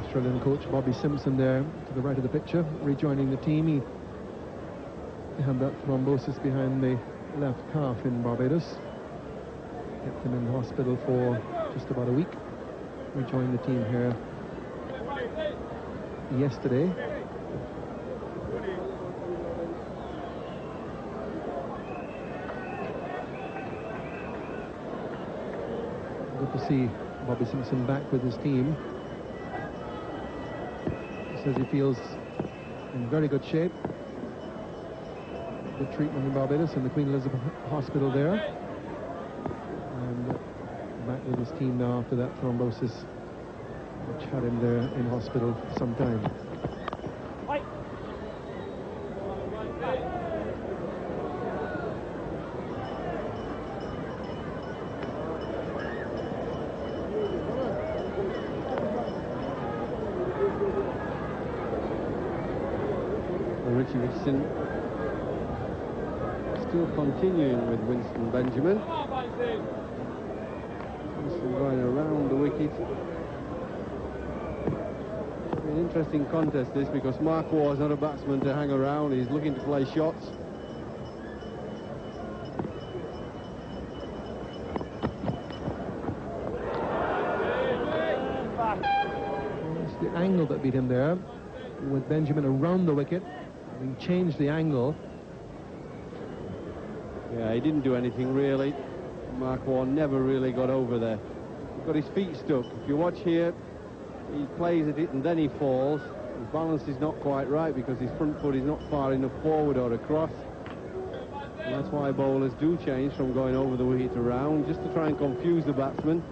Australian coach Bobby Simpson there to the right of the picture, rejoining the team. He had that thrombosis behind the left calf in Barbados. Kept him in hospital for just about a week. Rejoined the team here yesterday. Good to see Bobby Simpson back with his team. He says he feels in very good shape. Good treatment in Barbados in the Queen Elizabeth Hospital there. And back with his team now after that thrombosis, which had him there in hospital for some time. Richie Richardson still continuing with Winston Benjamin. Winston going around the wicket. It'll be an interesting contest this, because Mark Waugh's not a batsman to hang around. He's looking to play shots. It's the angle that beat him there, with Benjamin around the wicket, having changed the angle. Yeah, he didn't do anything really. Mark Waugh never really got over there. He got his feet stuck. If you watch here, he plays at it and then he falls. His balance is not quite right because his front foot is not far enough forward or across. And that's why bowlers do change from going over the wicket around, just to try and confuse the batsman.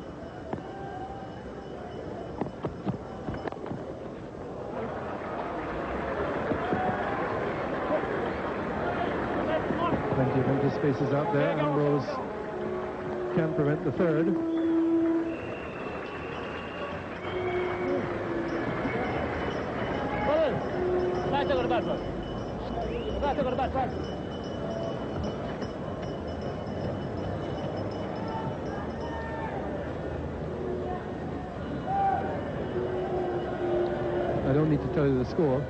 Plenty of empty spaces out there. Ambrose can't prevent the third. I don't need to tell you the score.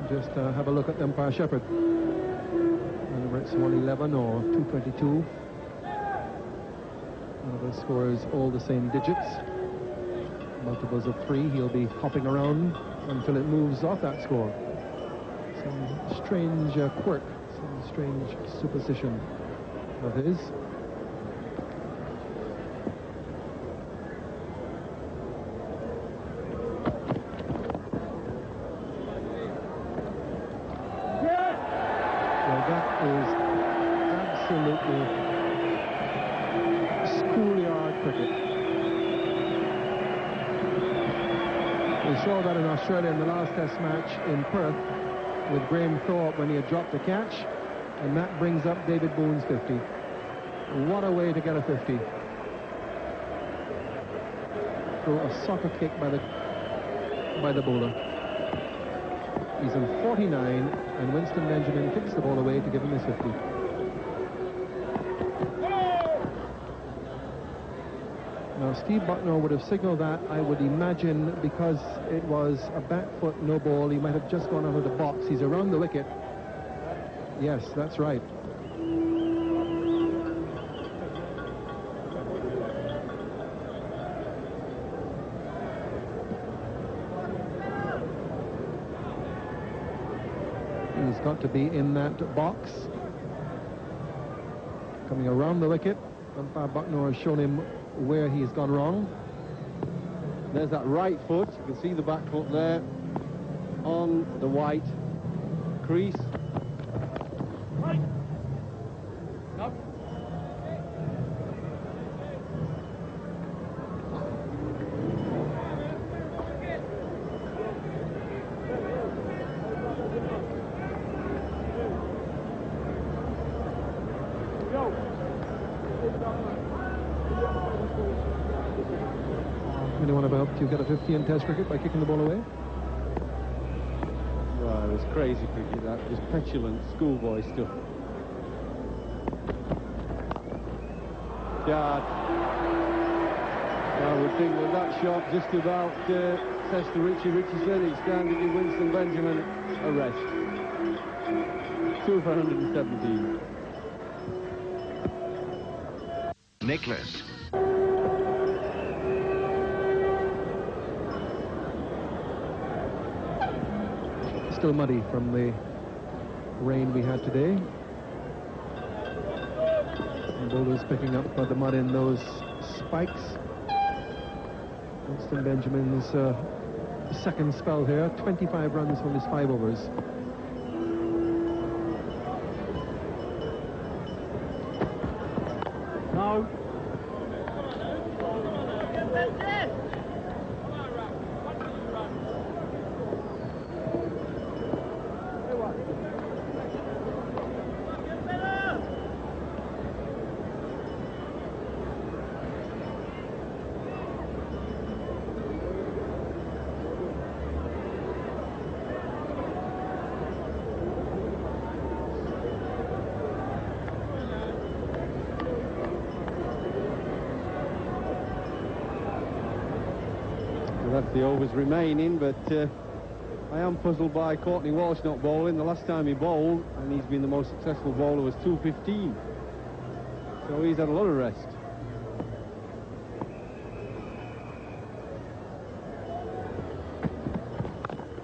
Just have a look at the umpire shepherd. Whether it's 111 or 222. One of those scores all the same digits. Multiples of 3. He'll be hopping around until it moves off that score. Some strange quirk, some strange superstition of his. Well, that is absolutely schoolyard cricket. We saw that in Australia in the last Test match in Perth with Graham Thorpe when he had dropped a catch, and that brings up David Boone's 50. What a way to get a 50. Throw a soccer kick by the bowler. He's on 49, and Winston Benjamin kicks the ball away to give him his 50. Now, Steve Bucknor would have signalled that, I would imagine, because it was a back foot no ball. He might have just gone out of the box. He's around the wicket. Yes, that's right. He's got to be in that box. Coming around the wicket. Umpire Bucknor has shown him where he's gone wrong. There's that right foot. You can see the back foot there on the white crease. Right. Up. Anyone have helped you get a 50 in Test cricket by kicking the ball away? Well, it was crazy cricket, that. Just petulant schoolboy stuff. Yeah, I would think that shot just about says to Richie Richardson, he's going to give Winston Benjamin a rest. 2 for 117. Nicholas. Still muddy from the rain we had today. And bowlers picking up the mud in those spikes. Winston Benjamin's second spell here, 25 runs from his 5 overs. No. That's the overs remaining, but I am puzzled by Courtney Walsh not bowling. The last time he bowled, and he's been the most successful bowler, was 215. So he's had a lot of rest.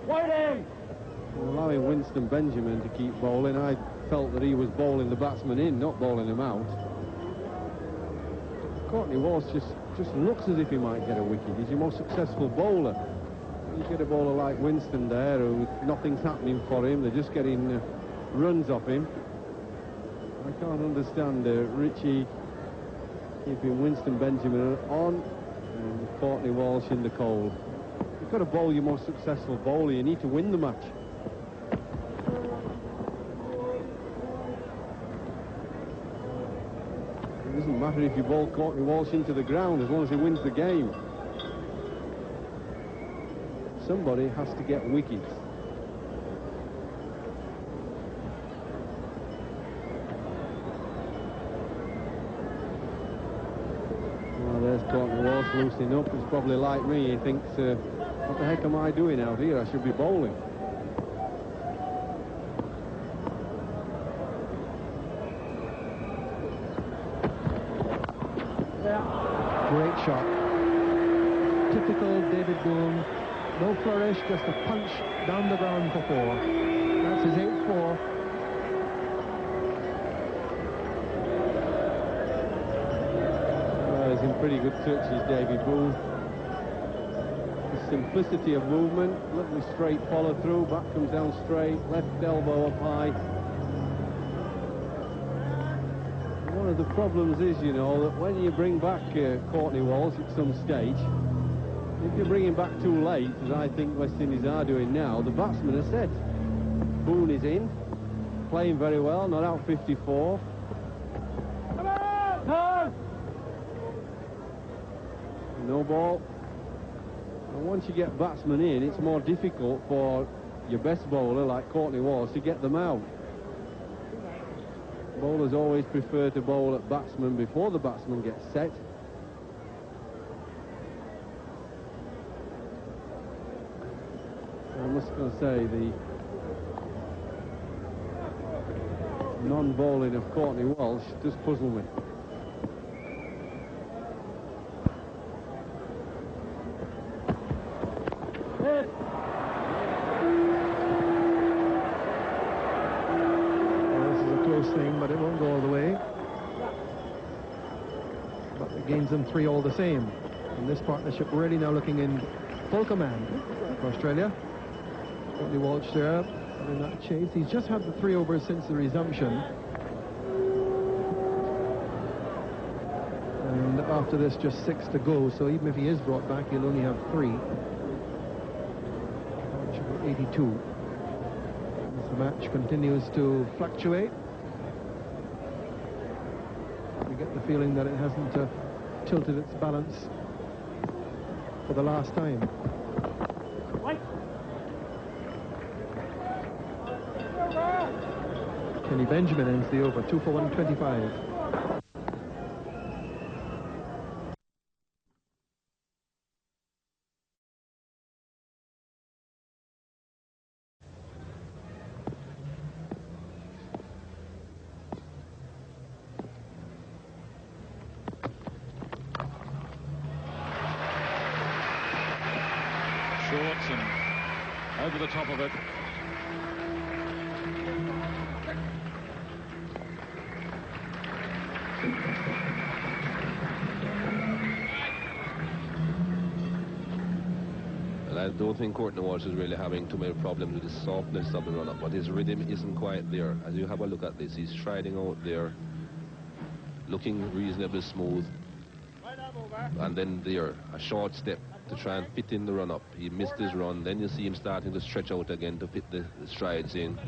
Waiting! Allowing Winston Benjamin to keep bowling, I felt that he was bowling the batsman in, not bowling him out. Courtney Walsh just looks as if he might get a wicket. He's your most successful bowler. You get a bowler like Winston there, who nothing's happening for him. They're just getting runs off him. I can't understand Richie keeping Winston Benjamin on and Courtney Walsh in the cold. You've got to bowl your most successful bowler. You need to win the match. It doesn't matter if you bowl Courtney Walsh into the ground as long as he wins the game. Somebody has to get wickets. Well, there's Courtney Walsh loosening up. He's probably like me. He thinks, what the heck am I doing out here? I should be bowling. Great shot. Typical David Boone. No flourish, just a punch down the ground for 4. That's his 8-4. He's in pretty good touches, David Boone. The simplicity of movement, lovely straight follow through, back comes down straight, left elbow up high. One of the problems is, you know, that when you bring back Courtney Walsh at some stage, if you bring him back too late, as I think West Indies are doing now, the batsmen are set. Boone is in, playing very well, not out 54. No ball. And once you get batsmen in, it's more difficult for your best bowler, like Courtney Walsh, to get them out. Bowlers always prefer to bowl at batsmen before the batsman gets set. I must say, the non-bowling of Courtney Walsh does puzzle me. But it won't go all the way. But it gains them 3 all the same. And this partnership really now looking in full command for Australia. Courtney Walsh there in that chase. He's just had the 3 overs since the resumption. And after this, just 6 to go. So even if he is brought back, he'll only have 3. Which will be 82. As the match continues to fluctuate, get the feeling that it hasn't tilted its balance for the last time. Kenny Benjamin ends the over, 2 for 125. Shorts and over the top of it. I don't think Courtney Walsh is really having too many problems with the softness of the run-up, but his rhythm isn't quite there. As you have a look at this, he's striding out there, looking reasonably smooth, and then there, a short step to try and fit in the run-up. He missed his run, then you see him starting to stretch out again to fit the strides in.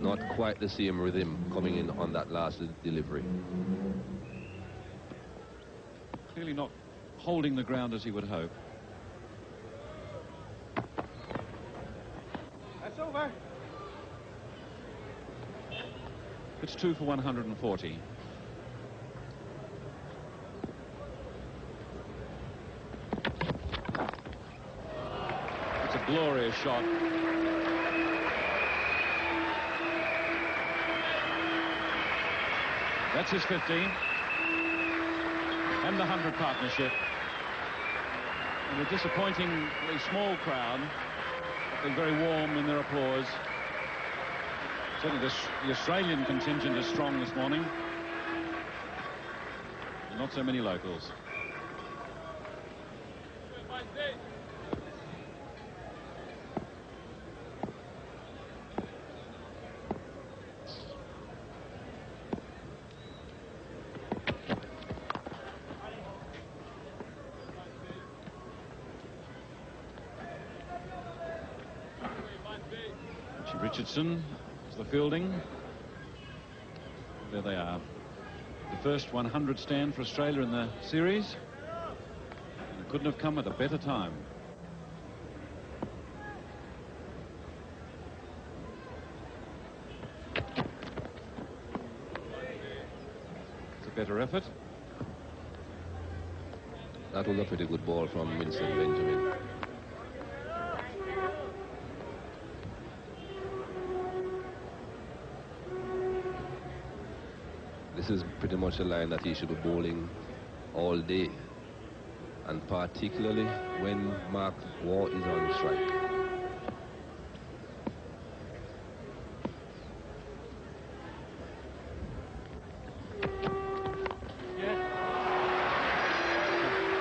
Not quite the same rhythm coming in on that last delivery. Clearly not holding the ground as he would hope. That's over. It's 2 for 140. It's a glorious shot. That's his 15. And the 100 partnership. And a disappointingly small crowd. They're very warm in their applause. Certainly the Australian contingent is strong this morning. Not so many locals. Richardson is the fielding. There they are. The first 100 stand for Australia in the series. And it couldn't have come at a better time. It's a better effort. That was a pretty good ball from Winston Benjamin. This is pretty much a line that he should be bowling all day, and particularly when Mark Waugh is on strike.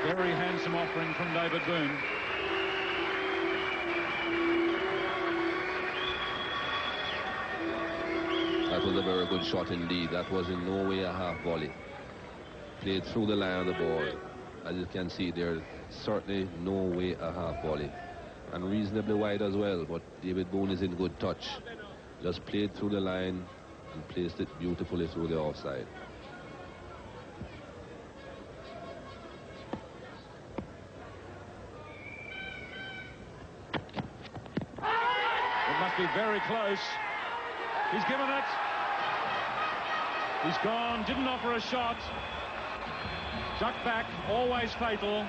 Very handsome offering from David Boone. That was a very good shot indeed. That was in no way a half volley. Played through the line of the ball. As you can see, there's certainly no way a half volley. And reasonably wide as well, but David Boone is in good touch. Just played through the line and placed it beautifully through the offside. It must be very close. He's given it. He's gone, didn't offer a shot. Ducked back, always fatal.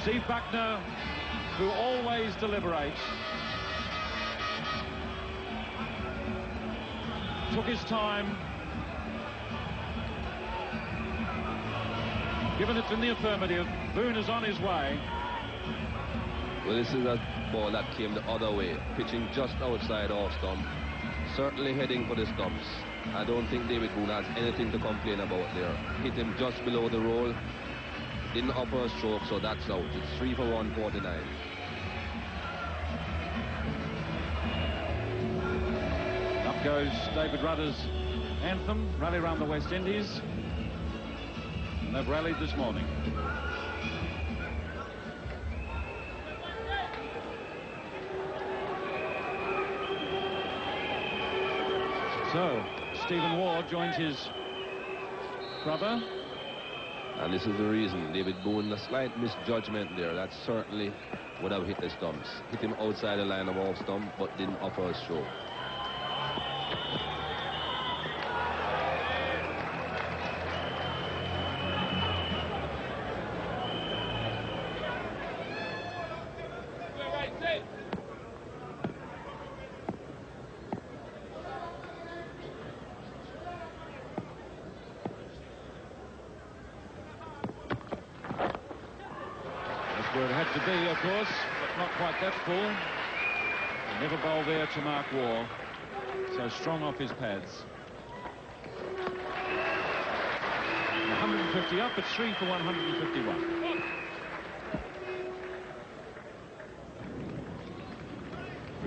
Steve Buckner, who always deliberates, took his time. Given it in the affirmative. Boone is on his way. Well, this is a ball that came the other way, pitching just outside off stump, certainly heading for the stumps. I don't think David Boone has anything to complain about there. Hit him just below the roll, didn't offer a stroke, so that's out. It's 3 for 149. Up goes David Rudder's anthem, Rally Around the West Indies. And they've rallied this morning. So, Stephen Ward joins his brother. And this is the reason. David Boone, a slight misjudgment there. That certainly would have hit the stumps. Hit him outside the line of off stump, but didn't offer a stroke. Where it had to be, of course, but not quite that full. Never bowl there to Mark Waugh. So strong off his pads. 150 up, it's 3 for 151.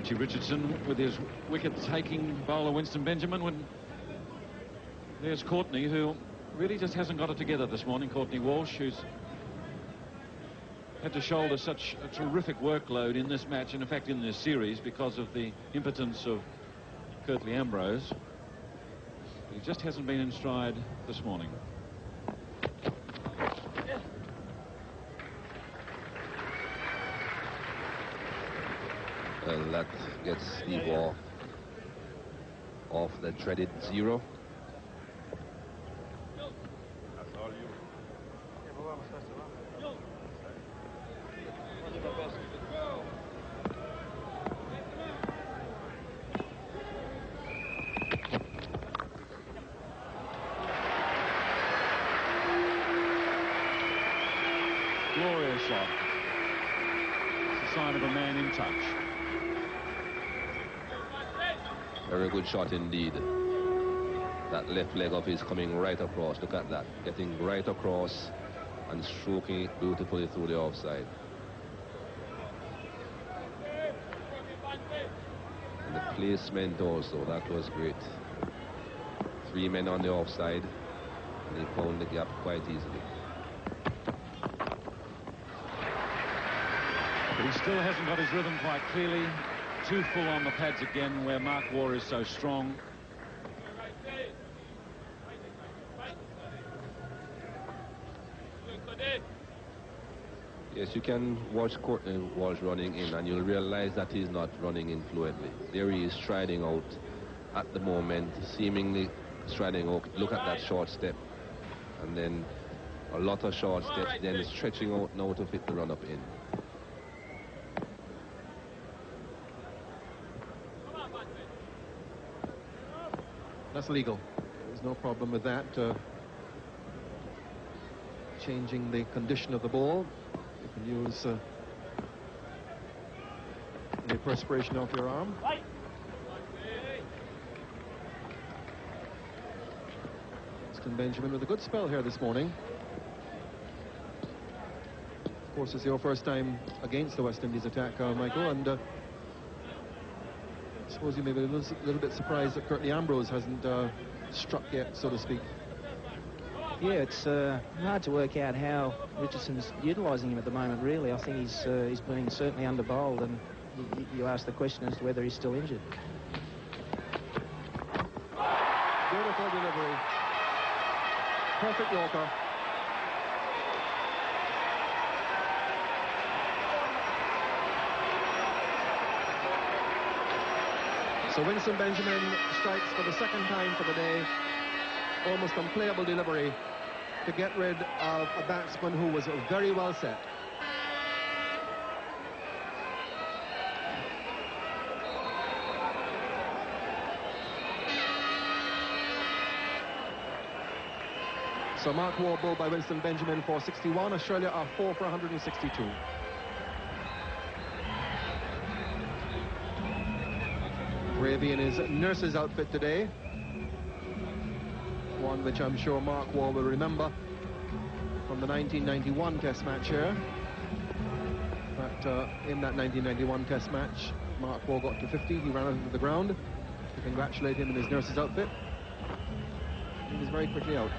Richie Richardson with his wicket-taking bowler Winston Benjamin. When there's Courtney, who really just hasn't got it together this morning. Courtney Walsh, who's had to shoulder such a terrific workload in this match, and in fact in this series, because of the impotence of Curtly Ambrose. He just hasn't been in stride this morning. Well, that gets Steve Waugh off the dreaded 0. Glorious shot. It's a sign of a man in touch. Very good shot indeed. That left leg of his coming right across. Look at that. Getting right across and stroking it beautifully through the offside. And the placement also, that was great. 3 men on the offside, and he found the gap quite easily. But he still hasn't got his rhythm quite clearly. Too full on the pads again, where Mark Waugh is so strong. Yes, you can watch Courtney Walsh running in, and you'll realize that he's not running in fluently. There he is striding out at the moment, seemingly striding out. Look at that short step, and then a lot of short steps, then stretching out now to fit the run-up in. That's legal. There's no problem with that. Changing the condition of the ball. You can use the perspiration off your arm. Winston Benjamin with a good spell here this morning. Of course, it's your first time against the West Indies attack, Michael, and I suppose you may be a little bit surprised that Curtly Ambrose hasn't struck yet, so to speak. Yeah, it's hard to work out how Richardson's utilising him at the moment, really. I think he's being certainly under-bowled, and you ask the question as to whether he's still injured. Beautiful delivery. Perfect Yorker. So Winston Benjamin strikes for the second time for the day. Almost unplayable delivery to get rid of a batsman who was very well set. So Mark Waugh bowled by Winston Benjamin for 61. Australia are 4 for 162. Gravy in his nurse's outfit today. One which I'm sure Mark Waugh will remember from the 1991 Test match here. But in that 1991 Test match, Mark Waugh got to 50. He ran onto the ground to congratulate him in his nurse's outfit. He was very quickly out.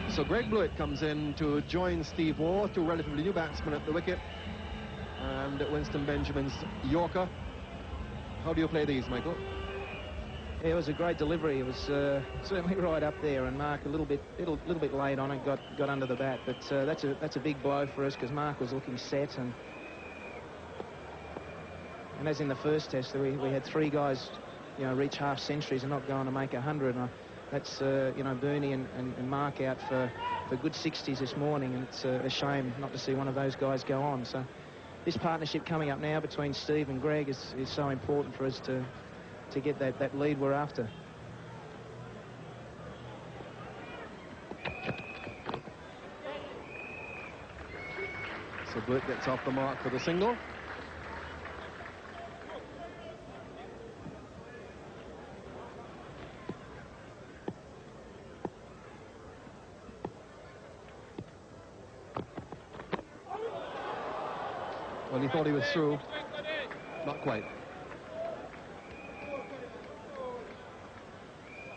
So Greg Blewett comes in to join Steve Waugh, two relatively new batsmen at the wicket, and Winston Benjamin's Yorker. How do you play these, Michael? Yeah, it was a great delivery. It was certainly right up there, and Mark a little bit late on it, got under the bat. But that's a big blow for us because Mark was looking set, and as in the first test, we had 3 guys, reach half centuries and not going to make 100. And that's Bernie and Mark out for good 60s this morning, and it's a shame not to see one of those guys go on. So this partnership coming up now between Steve and Greg is so important for us to get that lead we're after. So Blewett gets off the mark for the single. Well, he thought he was through. Not quite.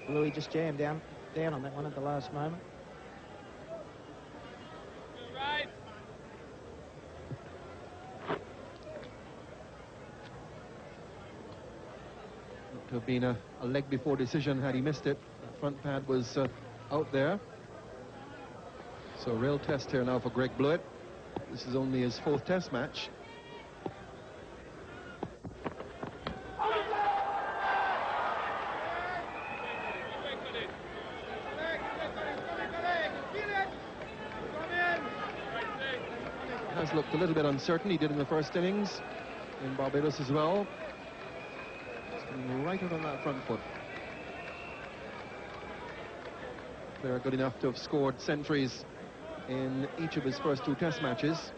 Louis just jammed down on that one at the last moment. To have been a leg before decision had he missed it. The front pad was out there. So real test here now for Greg Blewett. This is only his 4th test match. Has looked a little bit uncertain. He did in the first innings in Barbados as well. Right out on that front foot. They're good enough to have scored centuries in each of his first 2 test matches.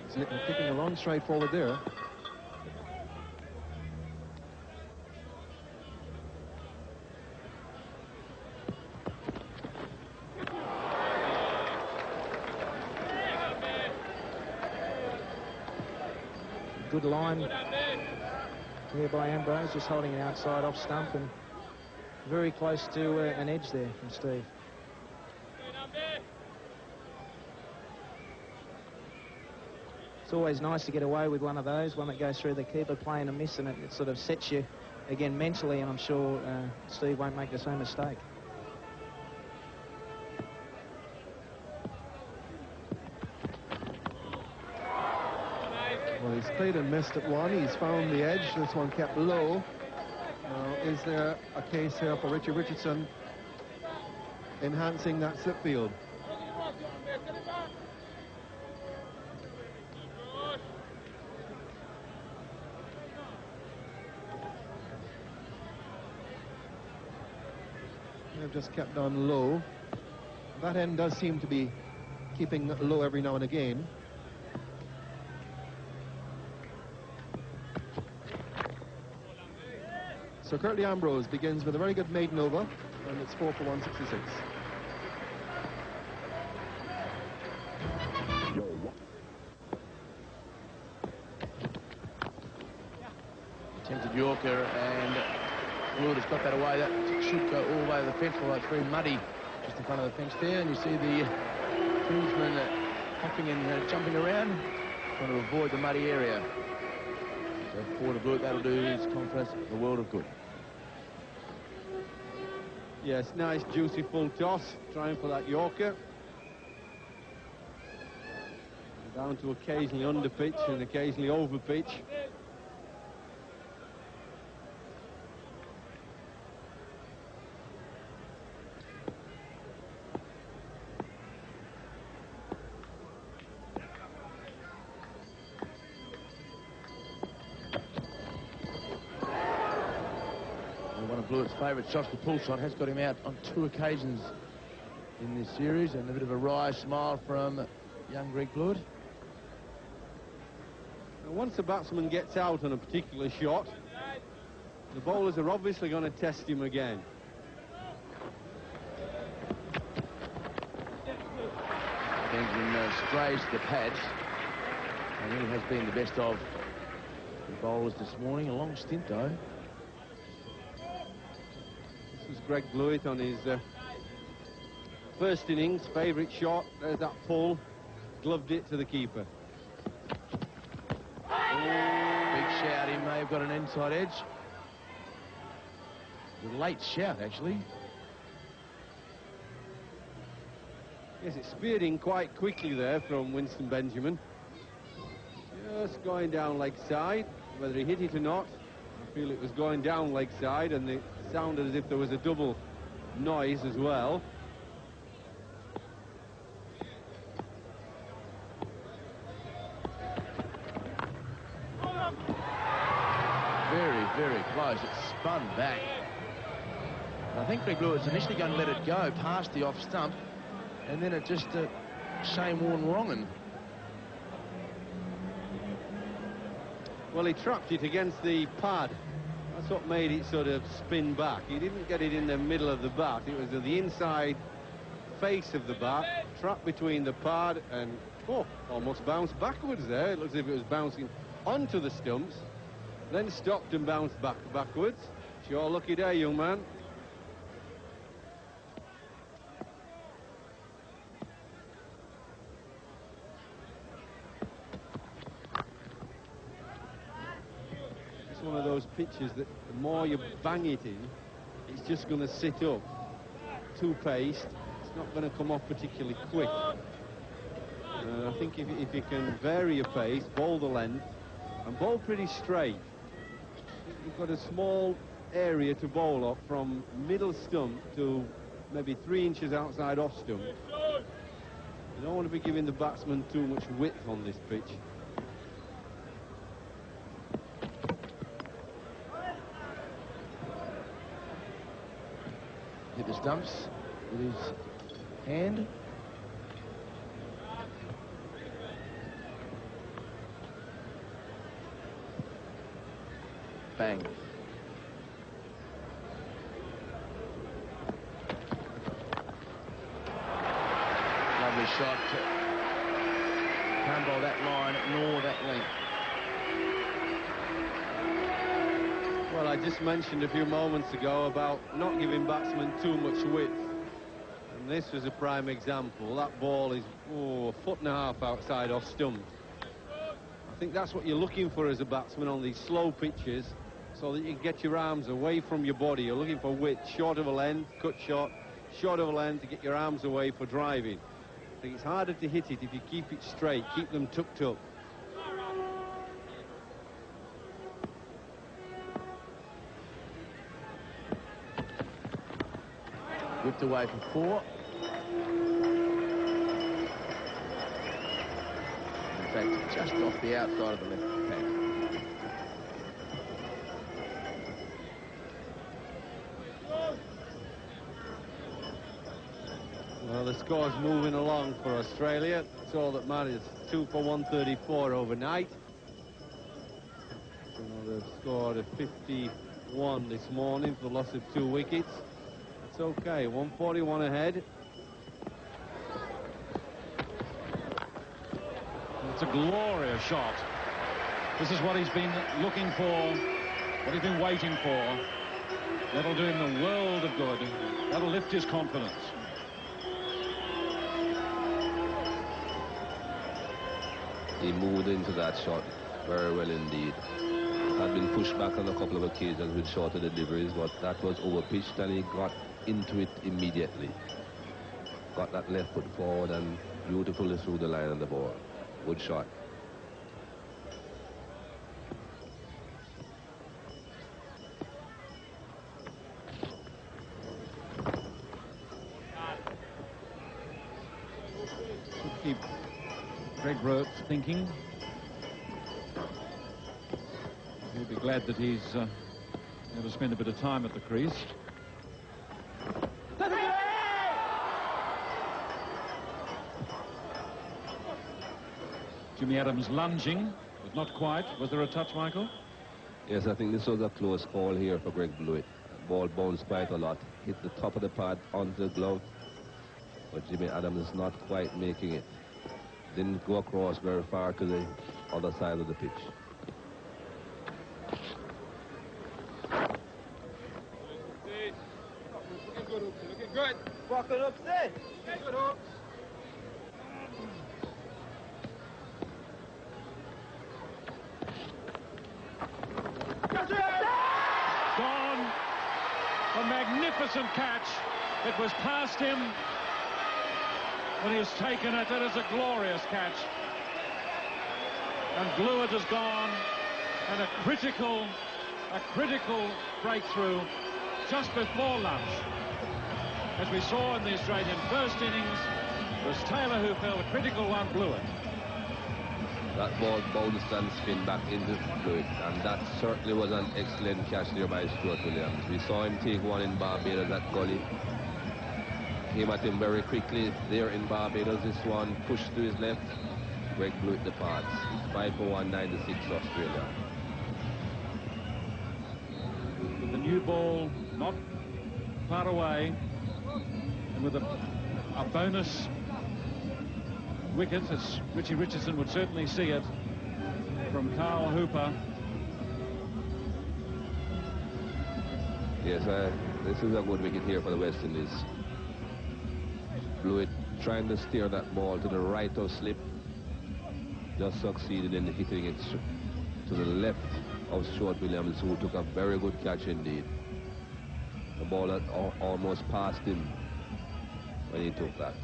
He's taking a long stride forward there. Good line here by Ambrose, just holding it outside off stump and very close to an edge there from Steve. It's always nice to get away with one of those, one that goes through the keeper playing a miss, and it sort of sets you again mentally, and I'm sure Steve won't make the same mistake. Well, he's played and missed at one. He's found the edge. This one kept low. Now, is there a case here for Richie Richardson enhancing that slip field? They've just kept on low. That end does seem to be keeping low every now and again. So Curtly Ambrose begins with a very good maiden over, and it's 4 for 166. Attempted Yorker, and Wood has got that away. That should go all the way to the fence, although it's very muddy just in front of the fence there. And you see the fieldsmen hopping and jumping around, trying to avoid the muddy area. So for the Blewett, that'll do his confidence the world of good. Yes, nice, juicy, full toss, trying for that Yorker. Down to occasionally under pitch and occasionally over pitch. One of Blewett's favourite shots, the pull shot, has got him out on 2 occasions in this series, and a bit of a wry smile from young Greg Blewett. Once the batsman gets out on a particular shot, the bowlers are obviously going to test him again. Benjamin strays to the pads, and he has been the best of the bowlers this morning. A long stint, though. This is Greg Blewett on his first innings, favourite shot. There's that pull, gloved it to the keeper. Big shout, he may have got an inside edge. A late shout, actually. Yes, it speared in quite quickly there from Winston Benjamin. Just going down leg side. Whether he hit it or not, I feel it was going down leg side, and it sounded as if there was a double noise as well. Very, very close. It spun back. I think Greg Blewett was initially going to let it go past the off stump, and then it just Shane Warne wronging. Well, he trapped it against the pad. That's what made it sort of spin back. He didn't get it in the middle of the bat. It was the inside face of the bat, trapped between the pad and, oh, almost bounced backwards there. It looks as if it was bouncing onto the stumps, then stopped and bounced backwards. Sure lucky day, young man. It's one of those pitches that the more you bang it in, it's just going to sit up. Too paced, it's not going to come off particularly quick. I think if you can vary your pace, bowl the length, and bowl pretty straight, you've got a small area to bowl up from middle stump to maybe 3 inches outside off stump. You don't want to be giving the batsman too much width on this pitch. Hit the stumps with his hand. Bang. Lovely shot. Can't bowl that line nor that length. Well, I just mentioned a few moments ago about not giving batsmen too much width. And this was a prime example. That ball is a foot and a half outside off stump. I think that's what you're looking for as a batsman on these slow pitches, so that you can get your arms away from your body. You're looking for width, short of a length, cut shot, short of a length to get your arms away for driving. I think it's harder to hit it if you keep it straight, keep them tucked up. Whipped away for 4. In fact, just off the outside of the left pad. Well, the score's moving along for Australia. That's all that matters. 2 for 134 overnight. So they've scored a 51 this morning for the loss of 2 wickets. It's okay, 141 ahead. It's a glorious shot. This is what he's been looking for, what he's been waiting for. That'll do him a world of good. That'll lift his confidence. He moved into that shot very well indeed. Had been pushed back on a couple of occasions with shorter deliveries, but that was overpitched and he got into it immediately. Got that left foot forward and beautifully through the line of the ball. Good shot. Keep Greg Roach thinking. He'll be glad that he's able to spend a bit of time at the crease. Jimmy Adams lunging, but not quite. Was there a touch, Michael? Yes, I think this was a close call here for Greg Blewett. Ball bounced quite a lot. Hit the top of the pad onto the glove. But Jimmy Adams is not quite making it. Didn't go across very far to the other side of the pitch. Looking good. Walking upstairs. Good hooks. Gone. A magnificent catch. It was past him. When he has taken it, it is a glorious catch. And Blewett has gone. And a critical breakthrough just before lunch. As we saw in the Australian first innings, it was Taylor who fell, a critical one, Blewett. That ball bounced and spin back into Blewett, and that certainly was an excellent catch there by Stuart Williams. We saw him take one in Barbados at gully. Came at him very quickly there in Barbados. This one pushed to his left. Greg Blewett departs. 5 for 196 Australia. With the new ball not far away, and with a bonus wicket, as Richie Richardson would certainly see it, from Carl Hooper. Yes, this is a good wicket here for the West Indies. Blew it, trying to steer that ball to the right of slip. Just succeeded in hitting it to the left of Stuart Williams, who took a very good catch indeed. The ball had almost passed him when he took that.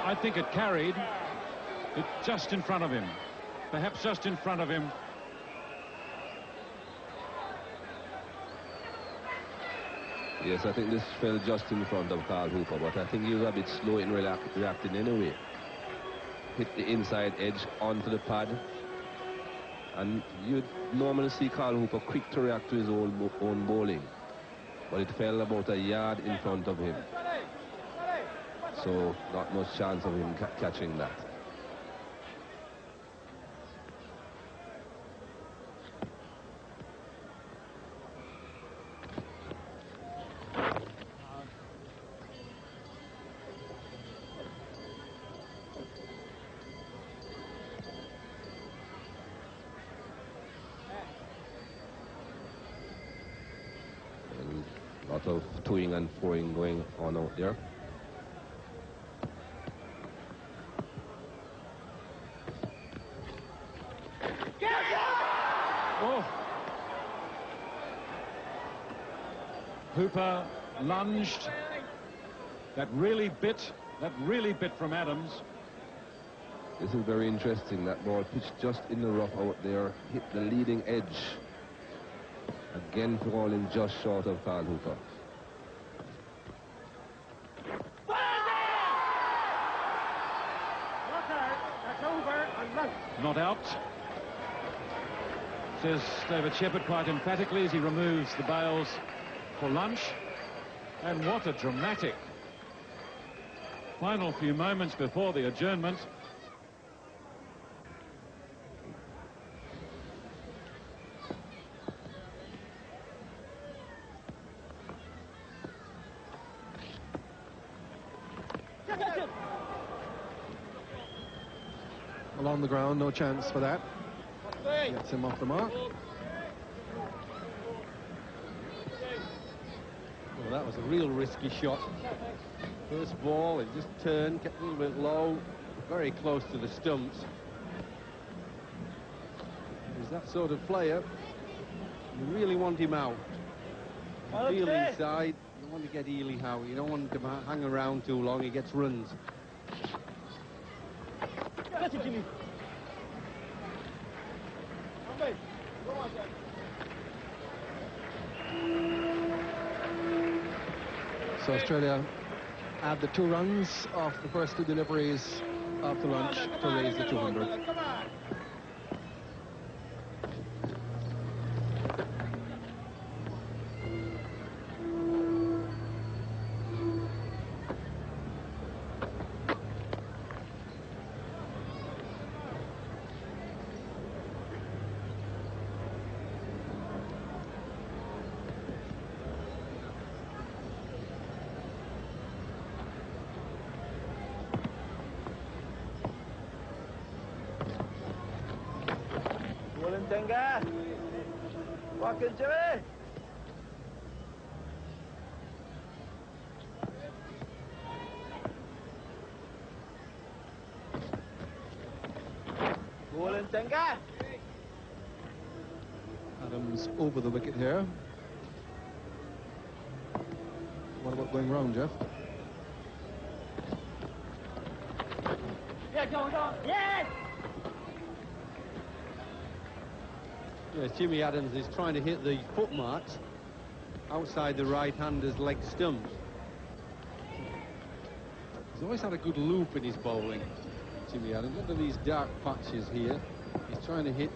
I think it carried. It just in front of him. Perhaps just in front of him. Yes, I think this fell just in front of Carl Hooper, but I think he was a bit slow in reacting anyway. Hit the inside edge onto the pad. And you'd normally see Carl Hooper quick to react to his own bowling. But it fell about a yard in front of him. So not much chance of him catching that. And a lot of toing and froing going on out there. Hooper lunged. That really bit from Adams. This is very interesting. That ball pitched just in the rough out there, hit the leading edge. Again falling just short of Carl Hooper. Not out, says David Shepherd quite emphatically as he removes the bails for lunch. And what a dramatic final few moments before the adjournment. Along the ground, no chance for that. Gets him off the mark. Well, that was a real risky shot. First ball, it just turned, kept a little bit low, very close to the stumps. He's that sort of player. You really want him out. Feel inside, you want to get Ely out. You don't want him to hang around too long, he gets runs. So Australia add the 2 runs off the first 2 deliveries after lunch to raise the 200. Tenga, walking to it. Tenga. Adams over the wicket here. What about going round, Jeff? Yeah, go. Yes. Yes, Jimmy Adams is trying to hit the footmarks outside the right-hander's leg stumps. He's always had a good loop in his bowling, Jimmy Adams. Look at these dark patches here. He's trying to hit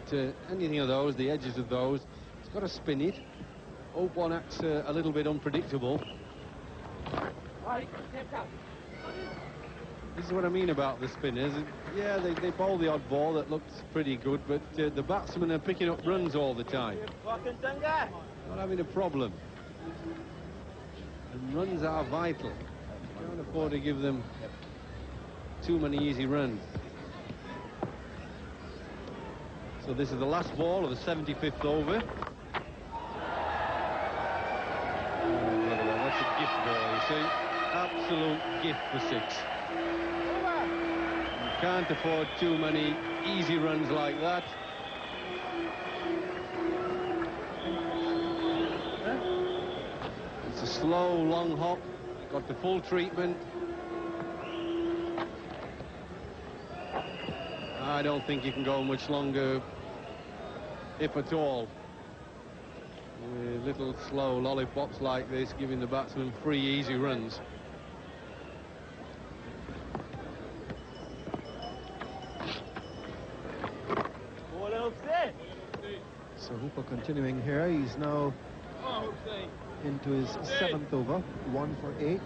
anything of those, the edges of those. He's got to spin it. Hope one acts a little bit unpredictable. This is what I mean about the spinners. Yeah, they bowl the odd ball that looks pretty good, but the batsmen are picking up runs all the time. Not having a problem. And runs are vital. You can't afford to give them too many easy runs. So this is the last ball of the 75th over. Look at that, that's a gift ball, you see. Absolute gift for 6. You can't afford too many easy runs like that. It's a slow, long hop. Got the full treatment. I don't think you can go much longer, if at all, with little slow lollipops like this, giving the batsman free, easy runs. So Hooper continuing here. He's now into his 7th over, 1 for 8.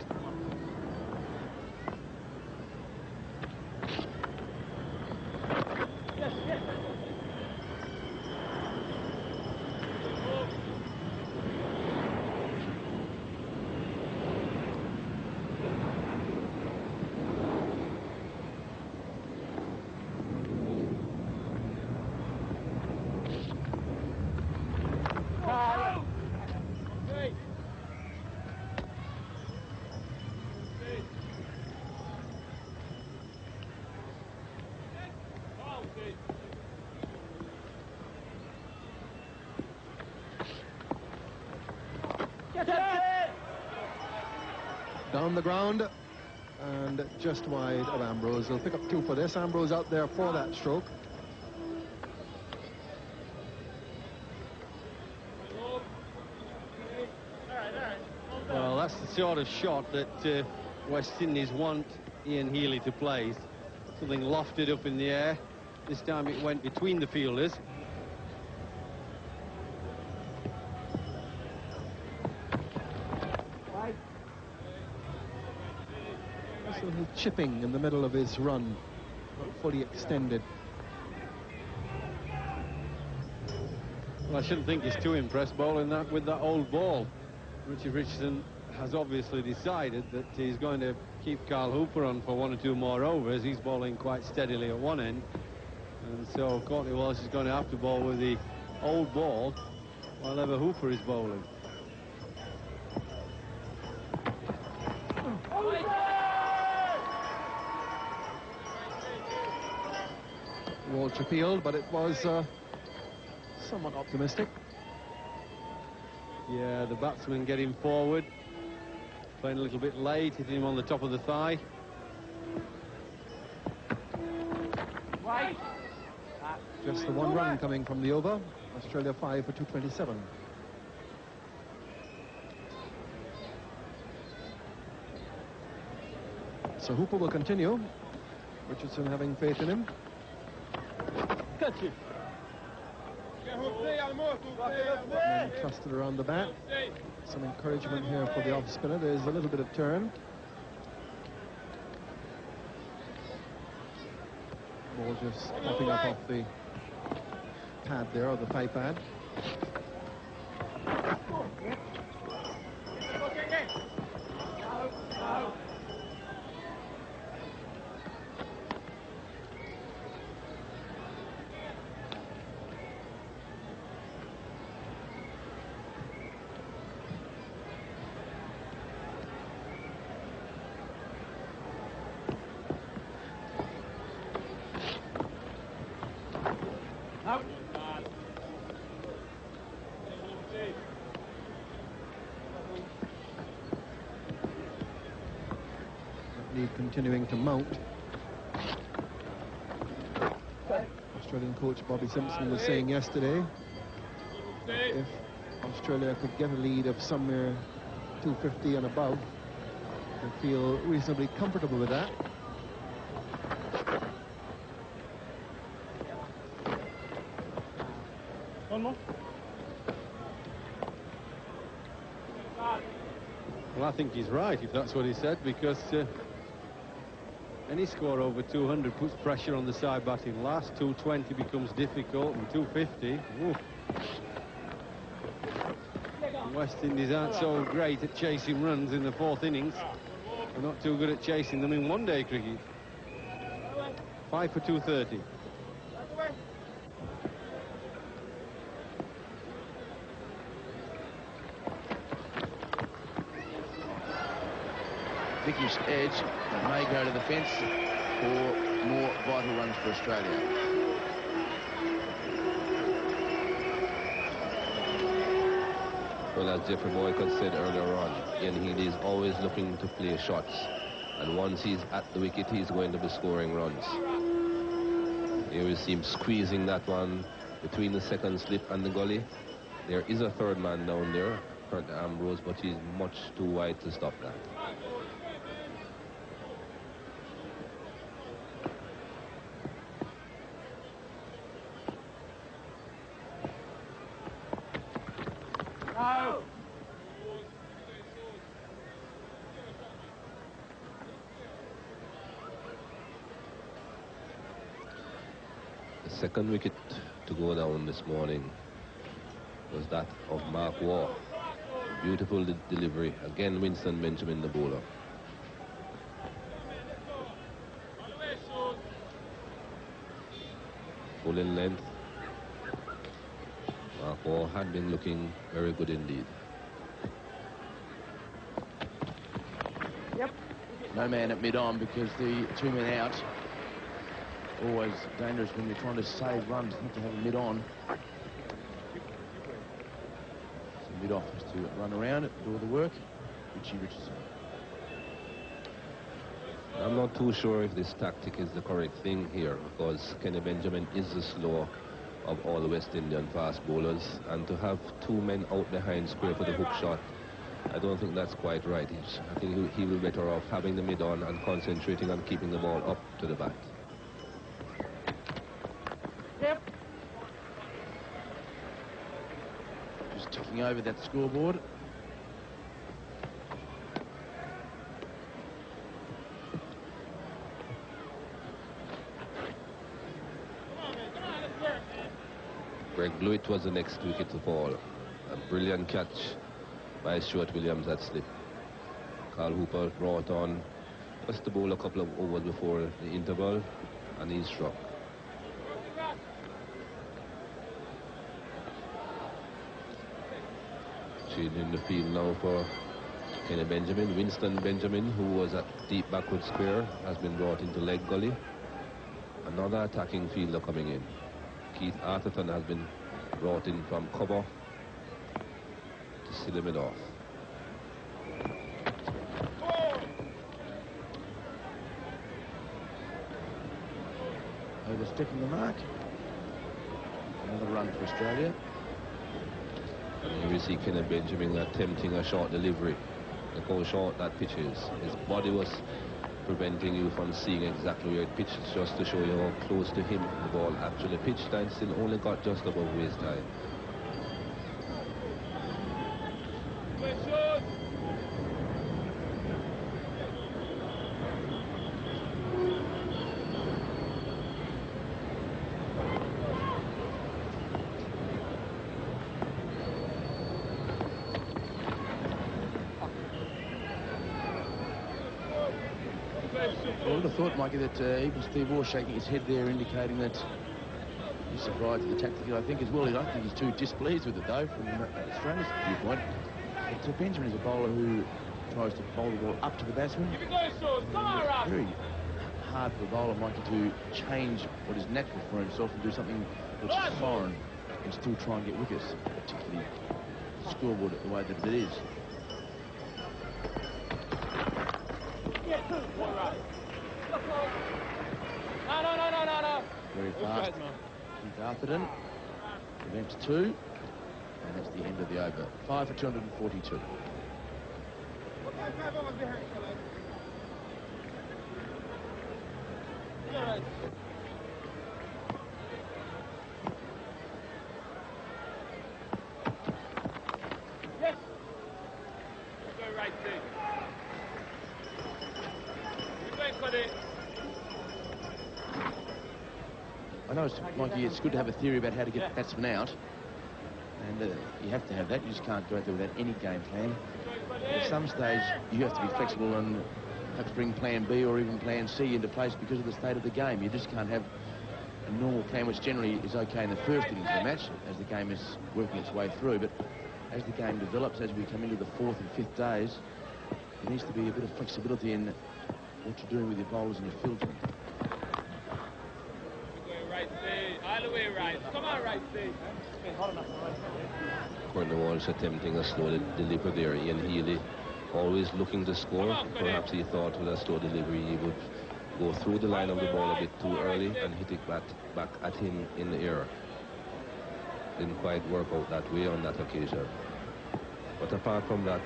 Down the ground and just wide of Ambrose. He'll pick up 2 for this. Ambrose out there for that stroke. Well, that's the sort of shot that West Indies want Ian Healy to play. Something lofted up in the air. This time it went between the fielders. Just a little chipping in the middle of his run, not fully extended. Well, I shouldn't think he's too impressed bowling that with that old ball. Richie Richardson has obviously decided that he's going to keep Carl Hooper on for 1 or 2 more overs. He's bowling quite steadily at one end, and so Courtney Walsh is going to have to bowl with the old ball while ever Hooper is bowling. Walsh appealed, but it was somewhat optimistic. Yeah, the batsman getting forward, playing a little bit late, hitting him on the top of the thigh. Just the 1 run coming from the over. Australia 5 for 227. So Hooper will continue. Richardson having faith in him. And trusted around the bat. Some encouragement here for the off spinner. There's a little bit of turn. Ball just popping up off the pad there, or the thigh pad. Lead continuing to mount. Australian coach Bobby Simpson was saying yesterday, if Australia could get a lead of somewhere 250 and above, they feel reasonably comfortable with that. One more. Well, I think he's right, if that's what he said, because any score over 200 puts pressure on the side batting last. 220 becomes difficult, and 250, oof. West Indies aren't so great at chasing runs in the fourth innings. They're not too good at chasing them in one-day cricket. 5 for 230. Vicky's edge may go to the fence for more vital runs for Australia. Well, as Jeffrey Boycott said earlier on, Ian Healy is always looking to play shots. And once he's at the wicket, he's going to be scoring runs. Here we see him squeezing that one between the second slip and the gully. There is a third man down there, Kurt Ambrose, but he's much too wide to stop that. The second wicket to go down this morning was that of Mark Waugh. Beautiful delivery. Again, Winston Benjamin, the bowler. Full in length. Mark Waugh had been looking very good indeed. Yep. No man at mid-on because the two men out. Always dangerous when you're trying to save runs, not to have a mid-on. So mid-off has to run around it, do all the work. Richardson. I'm not too sure if this tactic is the correct thing here, because Kenny Benjamin is the slower of all the West Indian fast bowlers, and to have two men out behind square for the hook shot, I don't think that's quite right. I think he will be better off having the mid-on and concentrating on keeping the ball up to the bat. Yep. Just ticking over that scoreboard. Greg Blewett was the next wicket to fall. A brilliant catch by Stuart Williams at slip. Carl Hooper brought on just to bowl a couple of overs before the interval, and he struck. In the field now for Kenny Benjamin. Winston Benjamin, who was at deep backward square, has been brought into leg gully. Another attacking fielder coming in. Keith Arthurton has been brought in from cover to seal it off. Overstepping the mark. Another run for Australia. And here we see Kenny Benjamin attempting a short delivery. Look how short that pitch is. His body was preventing you from seeing exactly where it pitched, just to show you how close to him the ball actually pitched, and still only got just above waist high. I would have thought, Mikey, that even Steve Waugh shaking his head there, indicating that he's surprised at the tactic. I think as well, I don't think he's too displeased with it, though, from Australia's viewpoint. But Benjamin is a bowler who tries to bowl the ball up to the batsman. It's very hard for a bowler, Mikey, to change what is natural for himself and do something which is foreign and still try and get wickets, particularly scoreboard the way that it is. No. Very fast. Keith Arthurton prevents two, and that's the end of the over. 5 for 242. Yes. Go right thing. You wait for it. I know, Mikey, it's good to have a theory about how to get batsmen out. And you have to have that. You just can't go out there without any game plan. At some stage, you have to be flexible and perhaps bring plan B or even plan C into place because of the state of the game. You just can't have a normal plan, which generally is okay in the first innings of the match as the game is working its way through. But as the game develops, as we come into the 4th and 5th days, there needs to be a bit of flexibility in what you're doing with your bowlers and your field team. All the way right. Come on, right, Steve. Cornwall's attempting a slow delivery there. Ian Healy always looking to score. Perhaps he thought with a slow delivery he would go through the line of the ball a bit too early and hit it back at him in the air. Didn't quite work out that way on that occasion. But apart from that,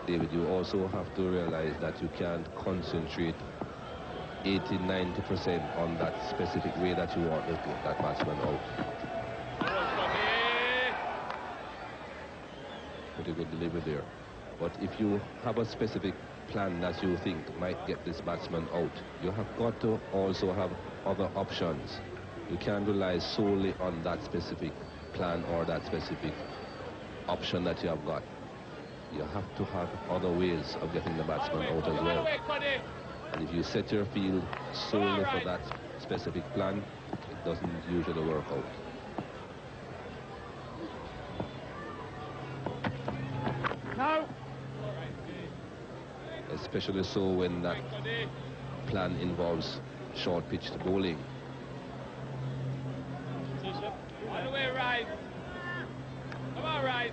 David, you also have to realize that you can't concentrate 80–90% on that specific way that you want to get that batsman out. Pretty good delivery there. But if you have a specific plan that you think might get this batsman out, you have got to also have other options. You can't rely solely on that specific plan or that specific option that you have got. You have to have other ways of getting the batsman out as well. And if you set your field solely for that specific plan, it doesn't usually work out. No. Especially so when that plan involves short pitched bowling. All the way right. Come on, right.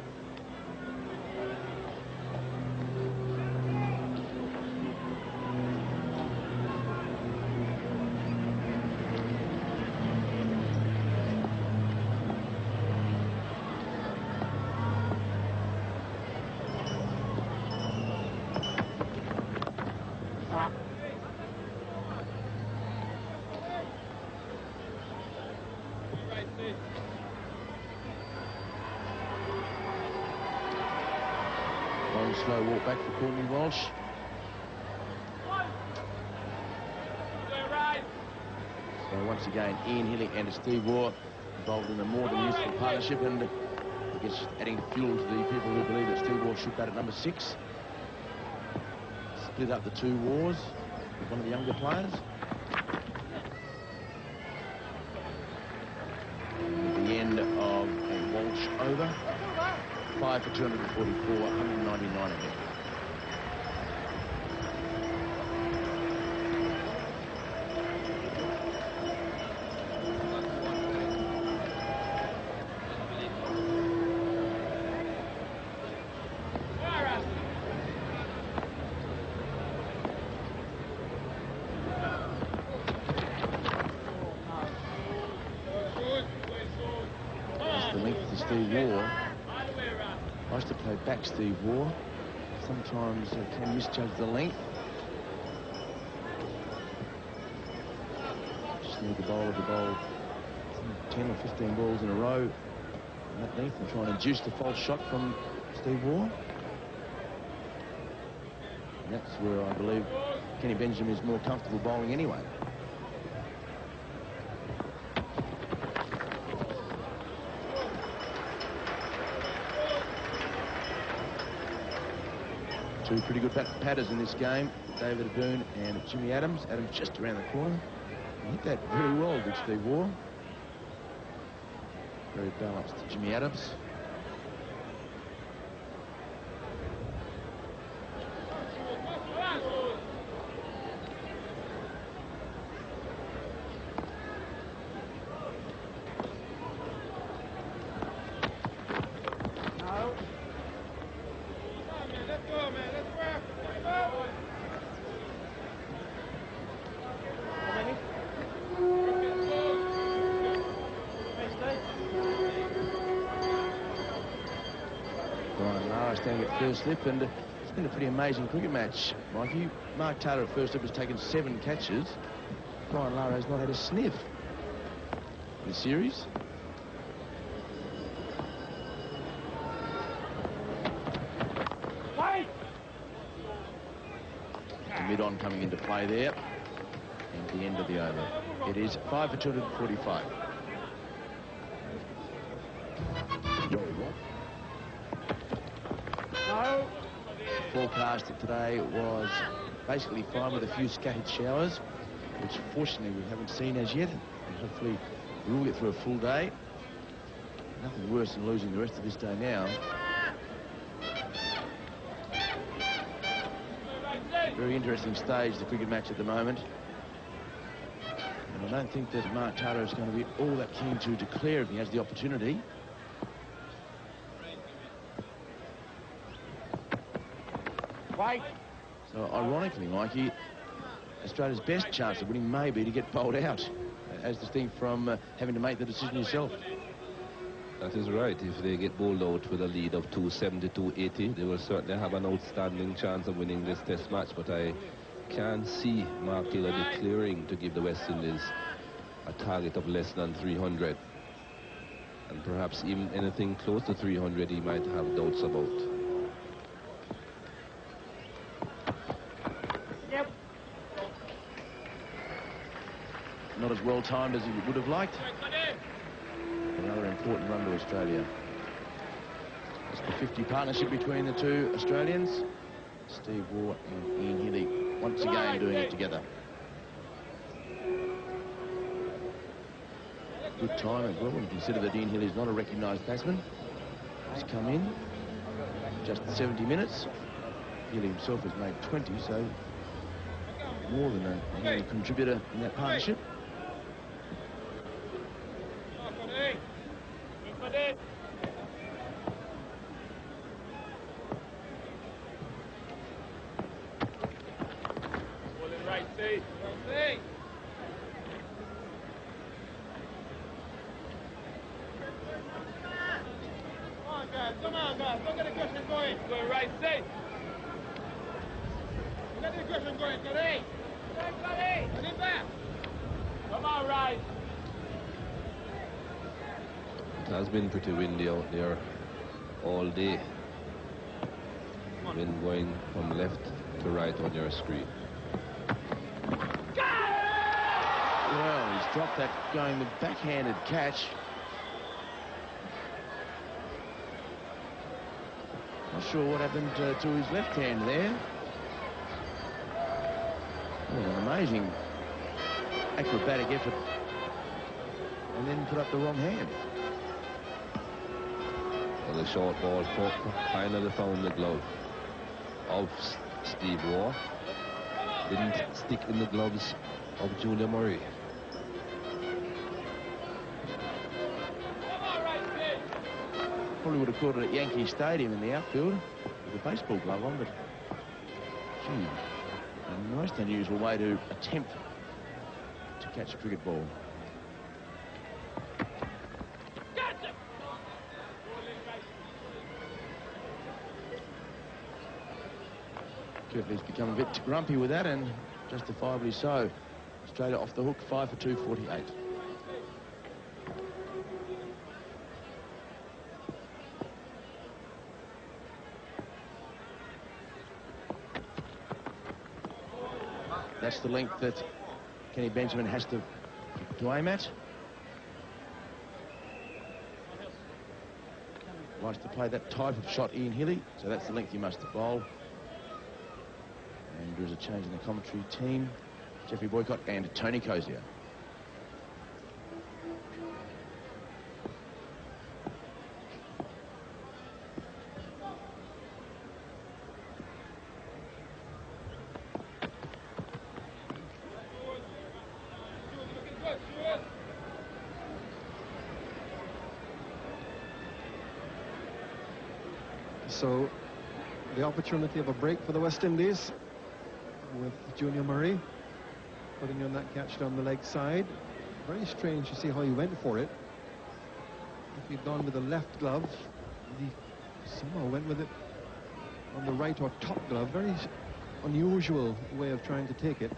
Long slow walk back for Courtney Walsh. So once again, Ian Healy and Steve Waugh involved in a more than useful partnership, and I guess adding fuel to the people who believe that Steve Waugh should bat at number 6. Split up the two wars with one of the younger players. At the end of a Walsh over, 5 for 244, 199 ahead. Likes to play back Steve Waugh. Sometimes can misjudge the length. Just need the bowler to bowl 10 or 15 balls in a row in that length and try and induce the false shot from Steve Waugh. And that's where I believe Kenny Benjamin is more comfortable bowling anyway. Two pretty good batters in this game, David Boone and Jimmy Adams. Adams just around the corner. He hit that very well, did Steve Waugh. Very balanced Jimmy Adams. First slip, and it's been a pretty amazing cricket match, Mikey. Mark Taylor at first slip has taken 7 catches. Brian Lara has not had a sniff in the series. The mid-on coming into play there, and the end of the over. It is 5 for 245. You're watching Forecast today was basically fine with a few scattered showers, which fortunately we haven't seen as yet. And hopefully we will get through a full day. Nothing worse than losing the rest of this day now. Very interesting stage, the cricket match at the moment. And I don't think that Mark Taylor is going to be all that keen to declare if he has the opportunity. So ironically, Mikey, Australia's best chance of winning may be to get bowled out, as distinct from having to make the decision yourself. That is right. If they get bowled out with a lead of 270-280, they will certainly have an outstanding chance of winning this test match. But I can see Mark Taylor declaring to give the West Indies a target of less than 300. And perhaps even anything close to 300 he might have doubts about. Not as well timed as he would have liked. Another important run to Australia. It's the 50 partnership between the two Australians. Steve Waugh and Ian Healy once again doing it together. Good time as well when you consider that Ian Healy is not a recognised batsman. He's come in just 70 minutes. Healy himself has made 20, so more than a contributor in that partnership. Come on, guys. Don't get the cushion going. Going right, safe. Get the cushion going, Corey. Get it back. Come on, right. It has been pretty windy out there all day. Wind going from left to right on your screen. Well, he's dropped that going the backhanded catch. Not sure what happened to his left hand there. Oh, an amazing acrobatic effort. And then put up the wrong hand. Well, the short ball finally found the glove of Steve Waugh. Didn't stick in the gloves of Julia Murray. Probably would have caught it at Yankee Stadium in the outfield with a baseball glove on, but gee, a most unusual way to attempt to catch a cricket ball. Kirtley's become a bit grumpy with that, and justifiably so. Australia off the hook, 5 for 248. That's the length that Kenny Benjamin has to aim at. Likes to play that type of shot, Ian Healy, so that's the length he must bowl. And there's a change in the commentary team. Jeffrey Boycott and Tony Cozier. So the opportunity of a break for the West Indies with Junior Murray putting on that catch down the leg side. Very strange to see how he went for it. If he'd gone with the left glove, he somehow went with it on the right or top glove. Very unusual way of trying to take it.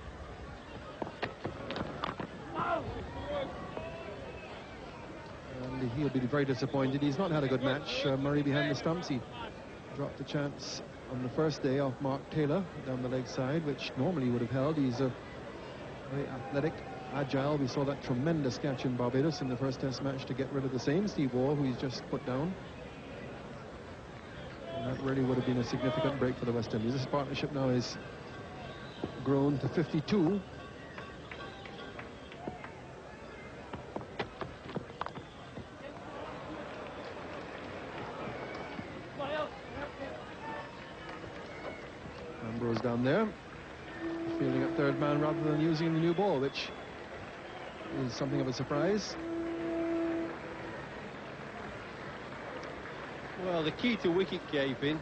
And he'll be very disappointed. He's not had a good match. Murray behind the stumps. He dropped the chance on the first day of Mark Taylor down the leg side, which normally would have held. He's a very athletic, agile. We saw that tremendous catch in Barbados in the first test match to get rid of the same Steve Waugh, who he's just put down. And that really would have been a significant break for the West Indies. This partnership now is grown to 52. Ambrose down there, fielding at third man rather than using the new ball, which is something of a surprise. Well, the key to wicket keeping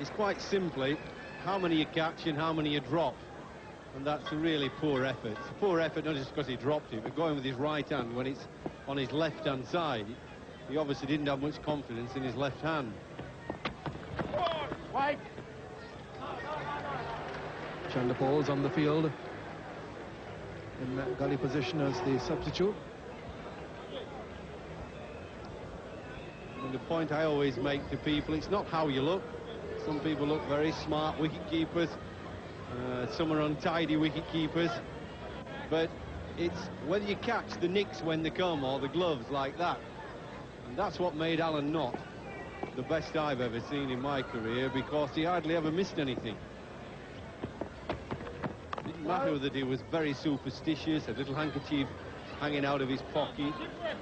is quite simply how many you catch and how many you drop. And that's a really poor effort. It's a poor effort not just because he dropped it, but going with his right hand when it's on his left-hand side. He obviously didn't have much confidence in his left hand. Wait. Chanderpaul's on the field in that gully position as the substitute. And the point I always make to people, it's not how you look. Some people look very smart wicket keepers. Some are untidy wicket keepers. But it's whether you catch the nicks when they come or the gloves like that. And that's what made Alan Knott the best I've ever seen in my career, because he hardly ever missed anything. Didn't matter that he was very superstitious, a little handkerchief hanging out of his pocket,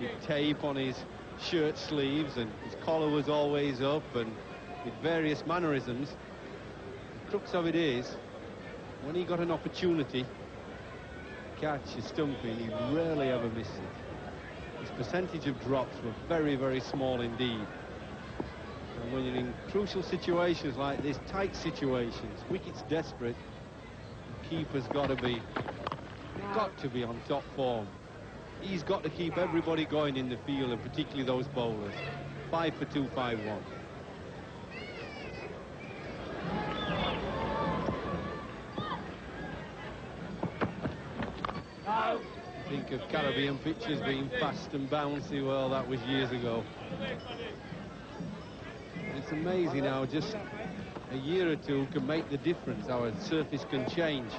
with tape on his shirt sleeves, and his collar was always up, and with various mannerisms. The crux of it is, when he got an opportunity to catch a stumping, he rarely ever missed it. His percentage of drops were very, very small indeed. And when you're in crucial situations like this, tight situations, wickets desperate, the keeper's got to be on top form. He's got to keep everybody going in the field, and particularly those bowlers. 5 for 2, 5-1. Think of Caribbean pitches being fast and bouncy. Well, that was years ago. It's amazing how just a year or two can make the difference. Our surface can change.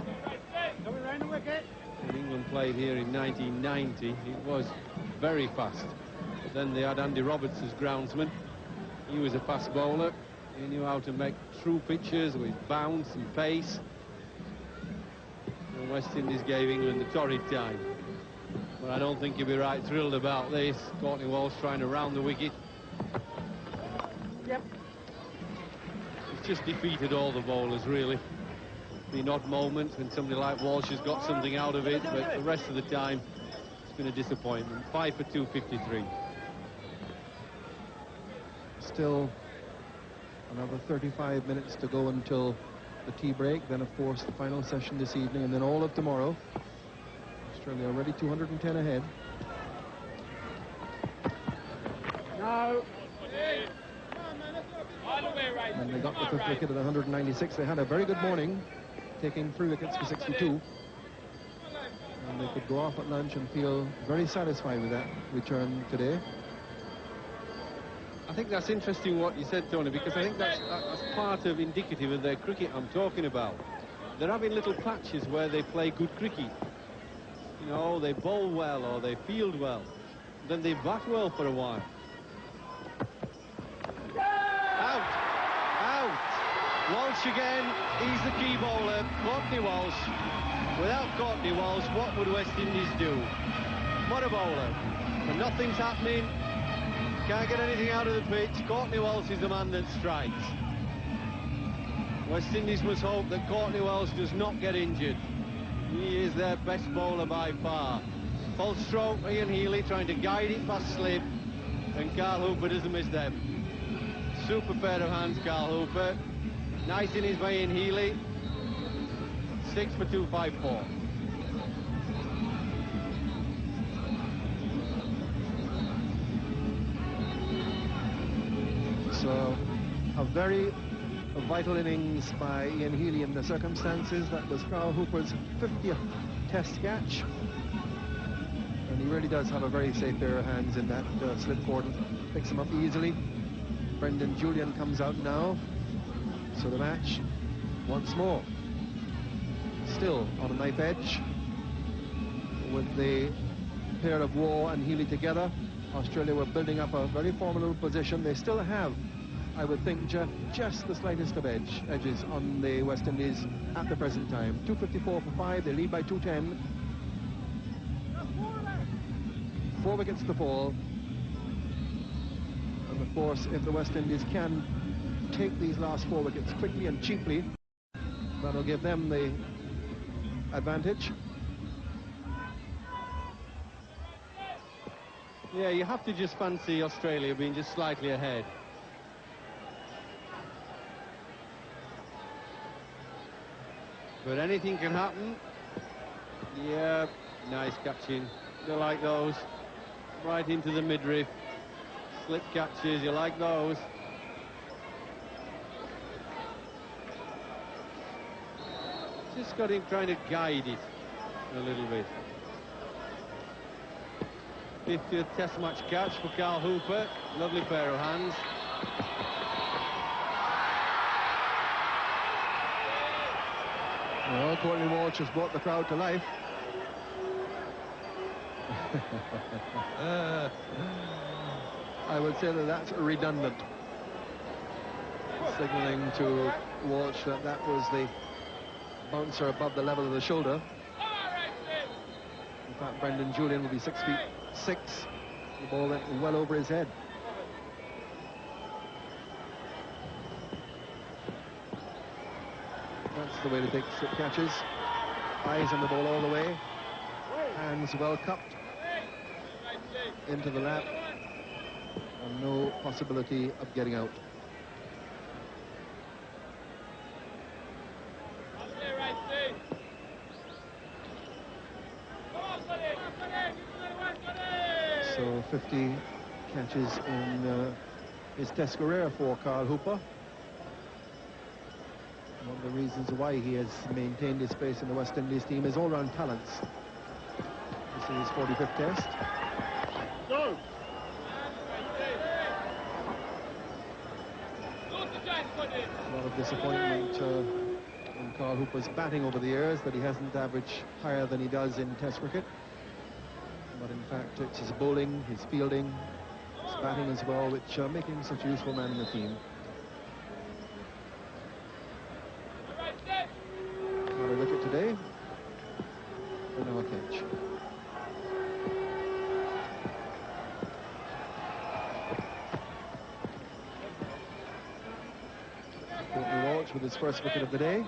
When England played here in 1990, it was very fast. But then they had Andy Roberts as groundsman. He was a fast bowler. He knew how to make true pitches with bounce and pace. And West Indies gave England a torrid time. But I don't think he'll be right thrilled about this. Courtney Walsh trying to round the wicket. Yep. He's just defeated all the bowlers, really. The odd moment when somebody like Walsh has got something out of it, but the rest of the time it's been a disappointment. 5 for 2, 53. Still another 35 minutes to go until the tea break. Then, of course, the final session this evening, and then all of tomorrow. Australia already 210 ahead. No. And they got the fifth wicket at 196. They had a very good morning, taking 3 wickets for 62. And they could go off at lunch and feel very satisfied with that return today. I think that's interesting what you said, Tony, because I think that's part of indicative of their cricket I'm talking about. They're having little patches where they play good cricket. You know, they bowl well or they field well. Then they bat well for a while. Out! Out! Walsh again. He's the key bowler. Courtney Walsh. Without Courtney Walsh, what would West Indies do? What a bowler. But nothing's happening. Can't get anything out of the pitch. Courtney Walsh is the man that strikes. West Indies must hope that Courtney Walsh does not get injured. He is their best bowler by far. Full stroke, Ian Healy trying to guide it past slip, and Carl Hooper doesn't miss them. Super pair of hands, Carl Hooper. Nice in his way, Ian Healy. 6 for 2, 5-4. So a very vital innings by Ian Healy in the circumstances. That was Carl Hooper's 50th test catch. And he really does have a very safe pair of hands in that slip forward. Picks him up easily. Brendan Julian comes out now. So the match once more still on a knife edge with the pair of Waugh and Healy together. Australia were building up a very formidable position. They still have I would think just the slightest of edges on the West Indies at the present time. 2:54 for 5, they lead by 2:10. 4 wickets to fall. And of course, if the West Indies can take these last 4 wickets quickly and cheaply, that'll give them the advantage. Yeah, you have to just fancy Australia being just slightly ahead. But anything can happen. Yeah, nice catching. They like those. Right into the midriff. Slip catches, you like those. Just got him trying to guide it a little bit. 50th Test match catch for Carl Hooper. Lovely pair of hands. Well, Courtney Walsh has brought the crowd to life. I would say that that's redundant. Signaling to Walsh that that was the bouncer above the level of the shoulder. In fact, Brendan Julian will be 6'6". The ball went well over his head. That's the way to take slip catches. Eyes on the ball all the way. Hands well cupped into the lap. And no possibility of getting out. So 50 catches in his Test career for Carl Hooper. One of the reasons why he has maintained his place in the West Indies team is all-round talents. This is his 45th Test. Go! A lot of disappointment in Carl Hooper's batting over the years, that he hasn't averaged higher than he does in Test cricket. But in fact, it's his bowling, his fielding, his batting as well, which are making him such a useful man in the team. Not a wicket today, but no catch. Courtney Walsh with his first wicket of the day.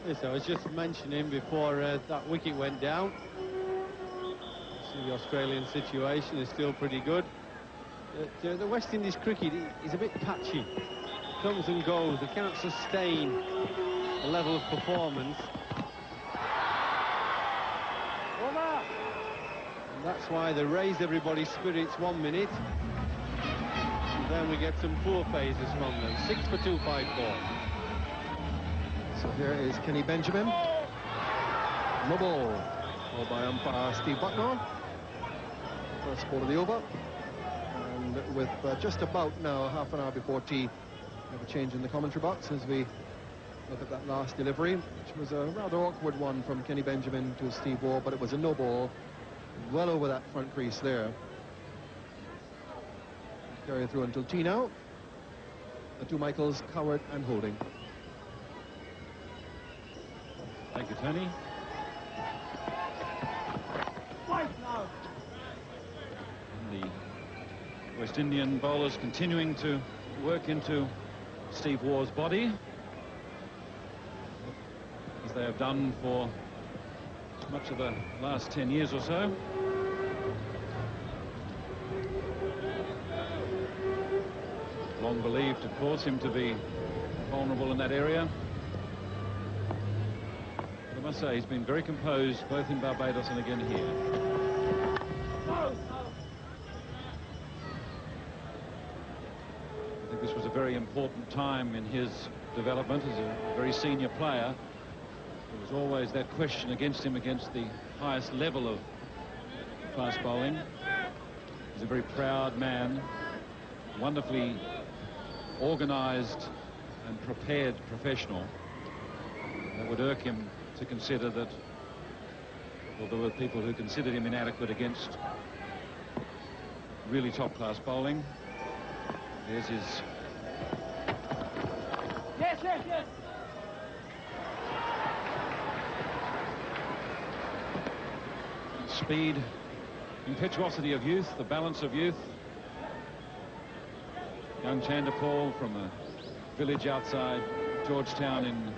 Yes, I was just mentioning before that wicket went down. See, the Australian situation is still pretty good. The West Indies cricket is a bit patchy. Comes and goes. They cannot sustain a level of performance. And that's why they raise everybody's spirits 1 minute. And then we get some poor phases from them. 6 for 254. So here is Kenny Benjamin. No ball. Ball by umpire Steve Bucknor. First ball of the over. And with just about now half an hour before tea, we have a change in the commentary box as we look at that last delivery, which was a rather awkward one from Kenny Benjamin to Steve Waugh, but it was a no ball, well over that front crease there. Carry through until tea now. The two Michaels, Coward and Holding. Thank you, Tony. The West Indian bowlers continuing to work into Steve Waugh's body, as they have done for much of the last 10 years or so. Long believed, of course, him to be vulnerable in that area. But I must say, he's been very composed, both in Barbados and again here. I think this was a very important time in his development as a very senior player. There was always that question against him against the highest level of fast bowling. He's a very proud man, wonderfully organised and prepared professional. It would irk him to consider that Well, there were people who considered him inadequate against really top-class bowling. There's his... Yes, yes, yes. Speed, impetuosity of youth, the balance of youth. Young Chanderpaul from a village outside Georgetown in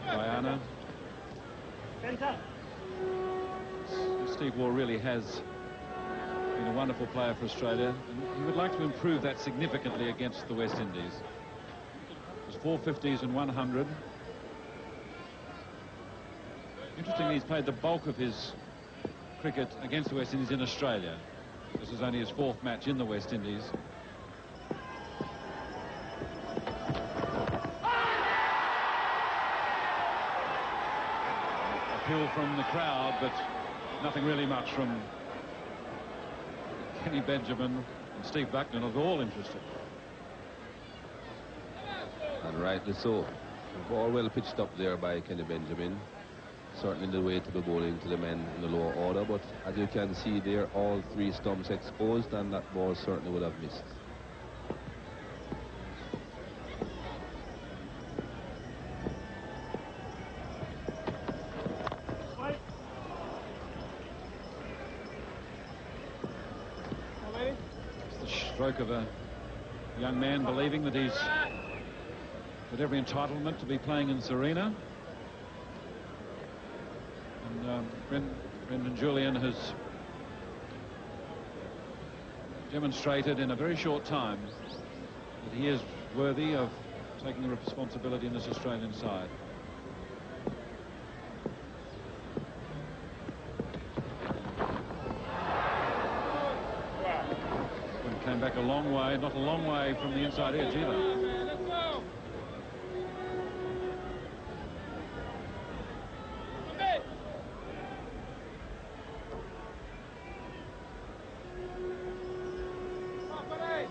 Guyana. Steve Waugh really has been a wonderful player for Australia, and he would like to improve that significantly against the West Indies. There's 450s and 100. Interestingly, he's played the bulk of his cricket against the West Indies in Australia. This is only his 4th match in the West Indies. Appeal from the crowd, but nothing really much from Kenny Benjamin and Steve Buckner, not at all interested. And rightly so. The ball well pitched up there by Kenny Benjamin. Certainly the way to be bowling to the men in the lower order, but as you can see there, all 3 stumps exposed, and that ball certainly would have missed. It's the stroke of a young man believing that he's got every entitlement to be playing in Serena. And Brendan Julian has demonstrated in a very short time that he is worthy of taking the responsibility in this Australian side. And came back a long way, not a long way from the inside edge either.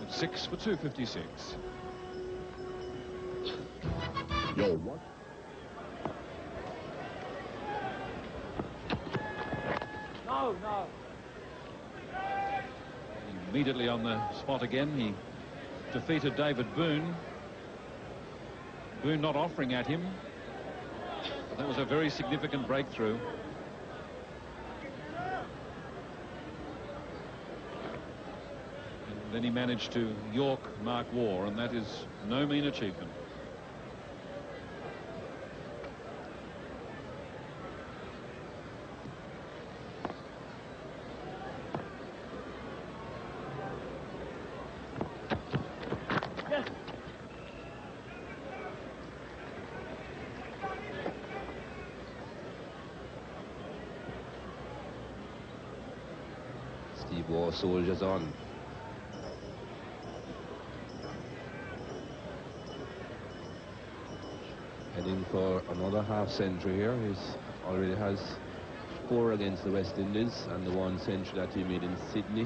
It's 6 for 256. Yo, what? No, no. Immediately on the spot again, he defeated David Boone. Boone not offering at him. But that was a very significant breakthrough. And then he managed to York Mark Waugh, and that is no mean achievement. Steve Waugh soldiers on. Heading for another half-century here. He already has 4 against the West Indies and the 1 century that he made in Sydney.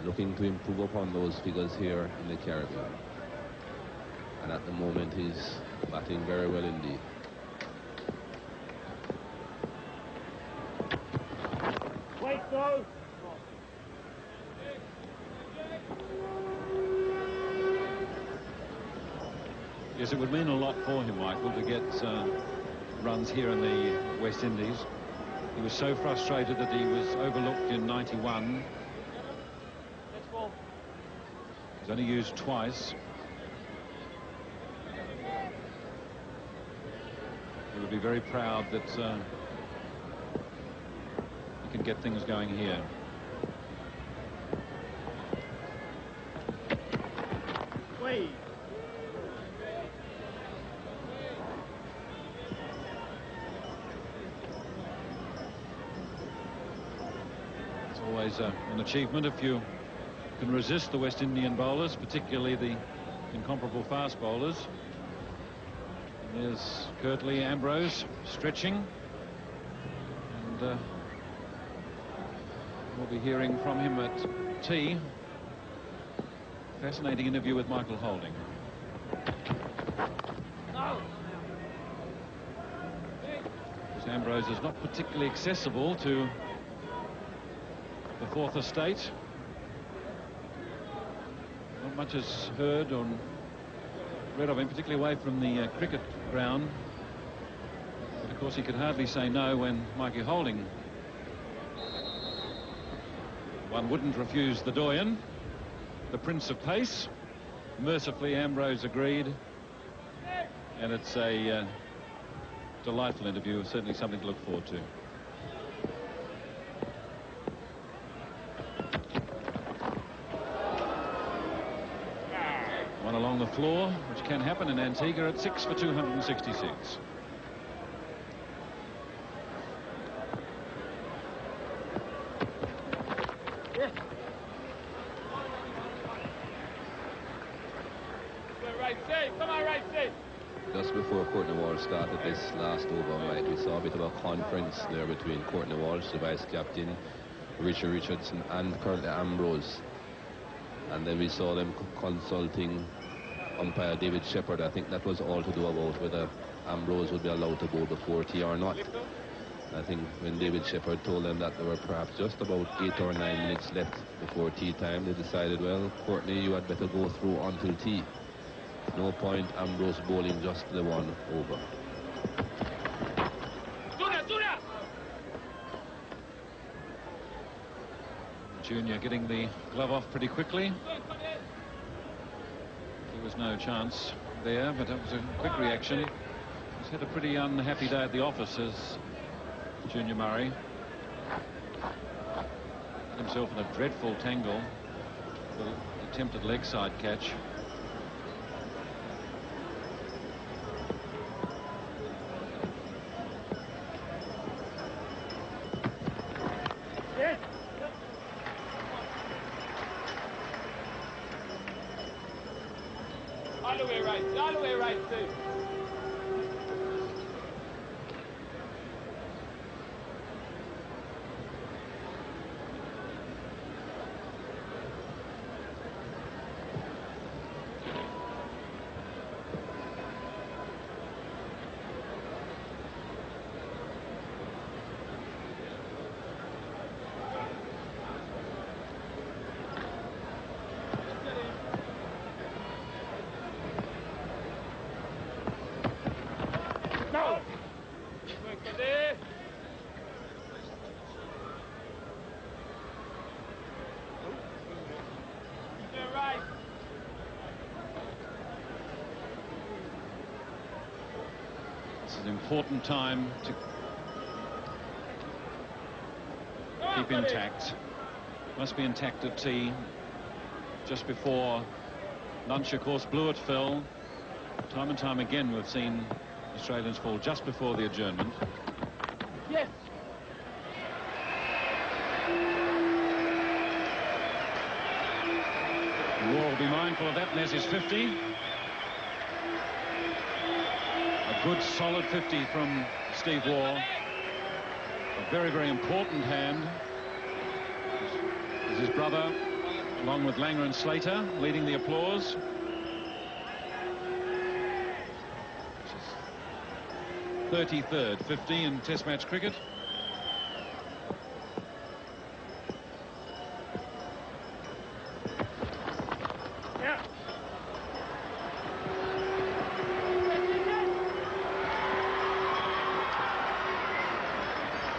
Looking to improve upon those figures here in the Caribbean. And at the moment he's batting very well indeed. Wait, go. Yes, it would mean a lot for him, Michael, to get runs here in the West Indies. He was so frustrated that he was overlooked in 91. He's only used twice. He would be very proud that he can get things going here. Wait. It's always an achievement if you can resist the West Indian bowlers, particularly the incomparable fast bowlers. And there's Curtly Ambrose stretching, and we'll be hearing from him at tea. Fascinating interview with Michael Holding. No. Ambrose is not particularly accessible to the fourth estate. Not much is heard or read of him, particularly away from the cricket ground. But of course he could hardly say no when Mikey Holding. One wouldn't refuse the doyen, the Prince of Pace. Mercifully, Ambrose agreed, and it's a delightful interview, certainly something to look forward to. One along the floor, which can happen in Antigua at 6 for 266. Just before Courtney Walsh started this last over, Mike, we saw a bit of a conference there between Courtney Walsh, the vice captain, Richard Richardson, and currently Ambrose. And then we saw them consulting umpire David Shepherd. I think that was all to do about whether Ambrose would be allowed to bowl before tea or not. I think when David Shepherd told them that there were perhaps just about 8 or 9 minutes left before tea time, they decided, well, Courtney, you had better go through until tea. No point Ambrose bowling just the one over. Junior getting the glove off pretty quickly. There was no chance there, but it was a quick reaction. He's had a pretty unhappy day at the office, as Junior Murray. Got himself in a dreadful tangle. The attempted leg side catch. All the way right, Steve. This is an important time to keep intact. Must be intact at tea. Just before lunch, of course, blew at Phil. Time and time again we've seen Australians fall just before the adjournment. Yes. Moore will be mindful of that, and there's his 50. A good solid 50 from Steve Waugh. A very, very important hand. This is his brother, along with Langer and Slater, leading the applause. 33rd 50 in Test match cricket.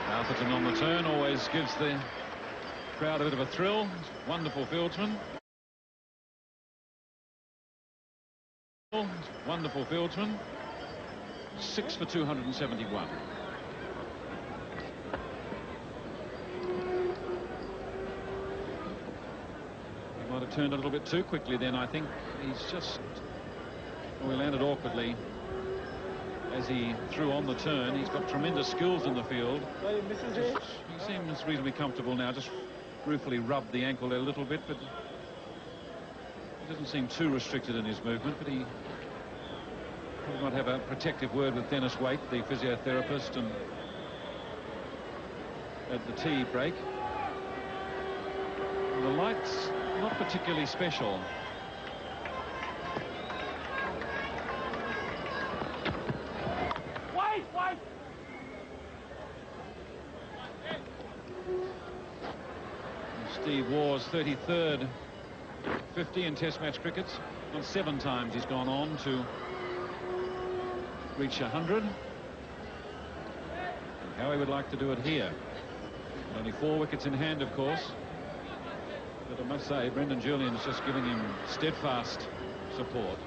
Atherton on the turn always gives the crowd a bit of a thrill. Wonderful fieldsman. Wonderful fieldsman. 6 for 271. He might have turned a little bit too quickly then. I think he's just... Well, he landed awkwardly as he threw on the turn. He's got tremendous skills in the field. He seems reasonably comfortable now. Just ruefully rubbed the ankle a little bit, but he doesn't seem too restricted in his movement. But he might have a protective word with Dennis Waite, the physiotherapist, and at the tea break. And the light's not particularly special. Steve Waugh's 33rd 50 in Test match cricket. On 7 times he's gone on to reach 100. And how he would like to do it here. Only 4 wickets in hand, of course. But I must say, Brendan Julian's just giving him steadfast support.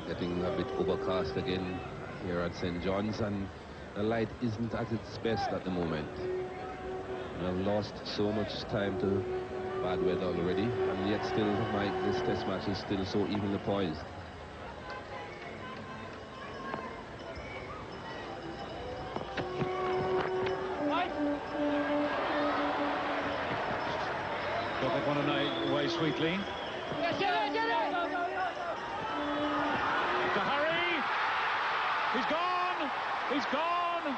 Getting a bit overcast again here at St. John's, and the light isn't at its best at the moment. We have lost so much time to bad weather already, and yet still this test match is still so evenly poised. Got that one away sweetly. He's gone! He's gone!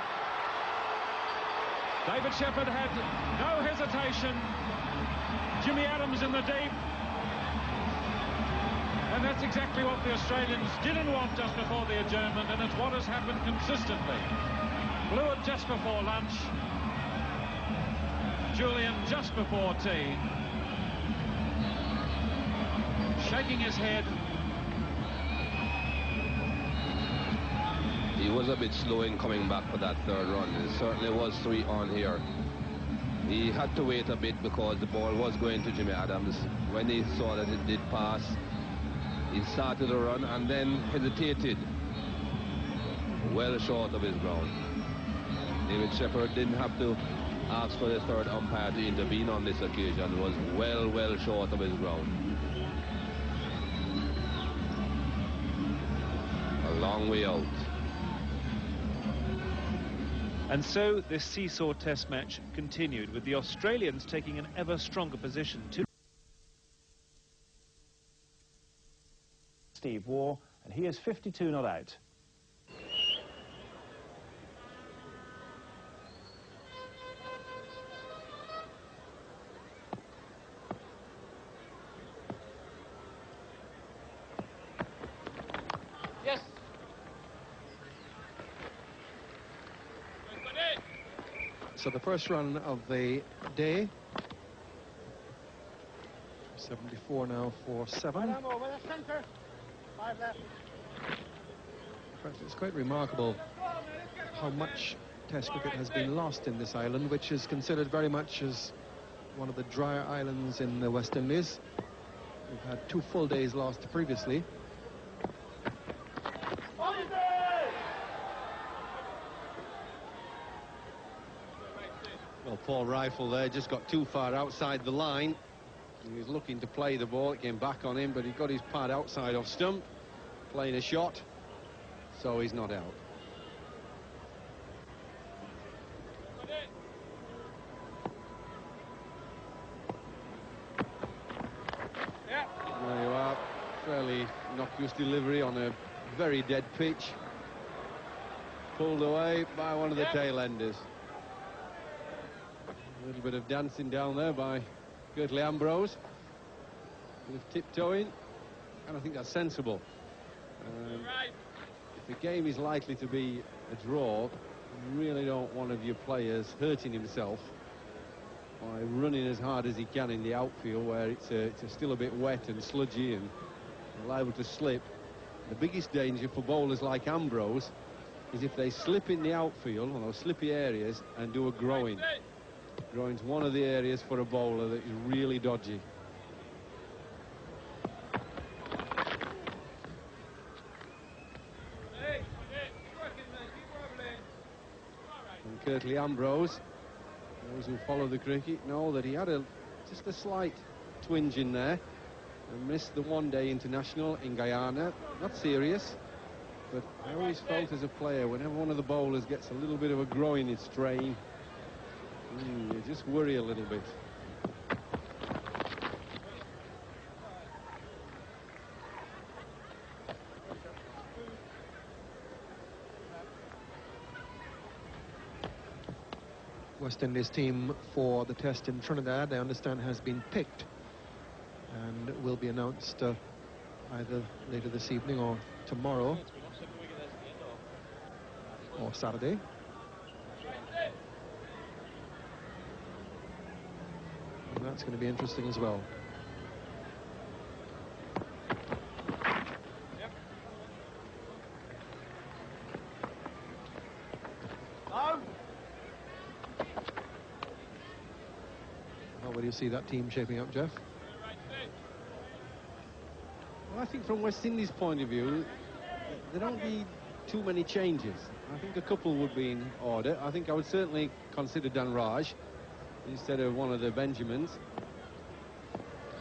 David Shepherd had no hesitation. Jimmy Adams in the deep. And that's exactly what the Australians didn't want just before the adjournment, and it's what has happened consistently. Blew it just before lunch. Julian just before tea. Shaking his head. He was a bit slow in coming back for that 3rd run. It certainly was 3 on here. He had to wait a bit because the ball was going to Jimmy Adams. When he saw that it did pass, he started a run and then hesitated. Well short of his ground. David Shepherd didn't have to ask for the 3rd umpire to intervene on this occasion. It was well short of his ground. A long way out. And so this seesaw test match continued, with the Australians taking an ever stronger position to Steve Waugh, and he is 52 not out. Yes. So the first run of the day. 74 now for 7. It's quite remarkable how much Test cricket has been lost in this island, which is considered very much as one of the drier islands in the West Indies. We've had 2 full days lost previously. Well, poor rifle there, just got too far outside the line. He was looking to play the ball, it came back on him, but he got his pad outside off stump, playing a shot, so he's not out. There you are, fairly innocuous delivery on a very dead pitch. Pulled away by one of the tail enders. A little bit of dancing down there by Gertley Ambrose. A bit of tiptoeing, and I think that's sensible. If the game is likely to be a draw, you really don't want one of your players hurting himself by running as hard as he can in the outfield, where it's still a bit wet and sludgy and liable to slip. The biggest danger for bowlers like Ambrose is if they slip in the outfield, on those slippy areas, and do a groin. Groin's one of the areas for a bowler that is really dodgy. And Gertley Ambrose, those who follow the cricket know that he had just a slight twinge in there and missed the one-day international in Guyana. Not serious, but I always felt as a player, whenever one of the bowlers gets a little bit of a groin strain, you just worry a little bit. West Indies team for the test in Trinidad, I understand, has been picked and will be announced either later this evening or tomorrow or Saturday. And that's going to be interesting as well. How would you see that team shaping up, Jeff? Well, I think from West Indies' point of view, there don't be too many changes. I think a couple would be in order. I think I would certainly consider Dan Raj instead of one of the Benjamins,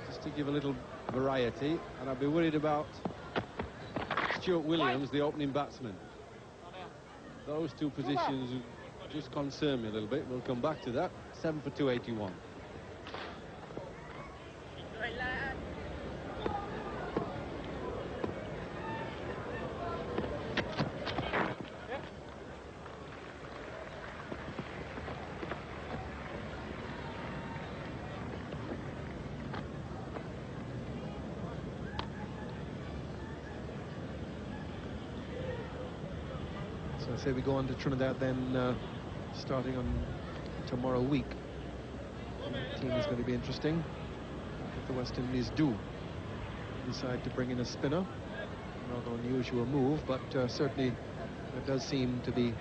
just to give a little variety. And I'd be worried about Stuart Williams, the opening batsman. Those two positions just concern me a little bit. We'll come back to that. 7 for 281. So I say we go on to Trinidad then, starting on tomorrow week. The team is going to be interesting if the West Indies do decide to bring in a spinner. Rather unusual move, but certainly there does seem to be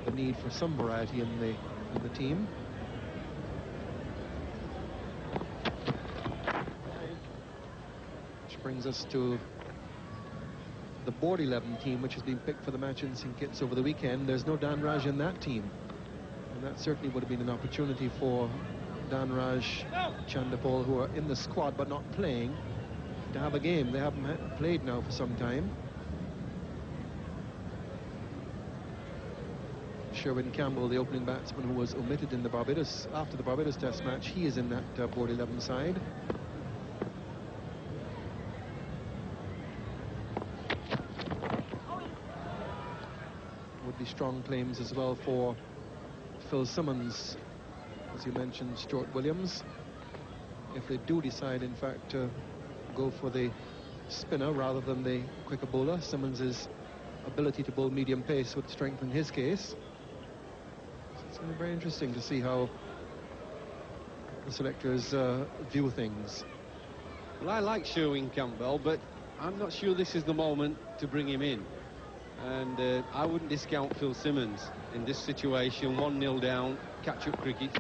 the need for some variety in the team. Which brings us to the board 11 team, which has been picked for the match in St. Kitts over the weekend. There's no Dan Raj in that team, and that certainly would have been an opportunity for Dan Raj, Chandapol, who are in the squad but not playing, to have a game. They haven't played now for some time. Sherwin Campbell, the opening batsman who was omitted in the Barbados after the Barbados Test match, he is in that board 11 side. Would be strong claims as well for Phil Simmons, as you mentioned, Stuart Williams. If they do decide, in fact, to go for the spinner rather than the quicker bowler, Simmons' ability to bowl medium pace would strengthen his case. So it's going to be very interesting to see how the selectors view things. Well, I like Sherwin Campbell, but I'm not sure this is the moment to bring him in. And I wouldn't discount Phil Simmons in this situation. 1-0 down, catch-up cricket.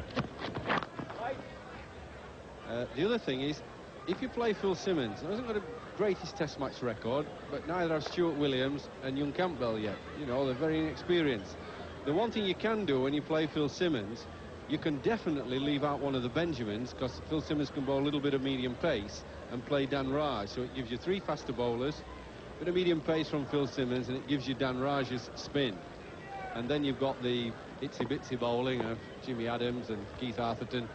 The other thing is, if you play Phil Simmons, he hasn't got a greatest Test match record, but neither have Stuart Williams and young Campbell yet. You know, they're very inexperienced. The one thing you can do when you play Phil Simmons, you can definitely leave out one of the Benjamins, because Phil Simmons can bowl a little bit of medium pace and play Dan Raj. So it gives you 3 faster bowlers, a bit of medium pace from Phil Simmons, and it gives you Dan Raj's spin. And then you've got the itsy-bitsy bowling of Jimmy Adams and Keith Atherton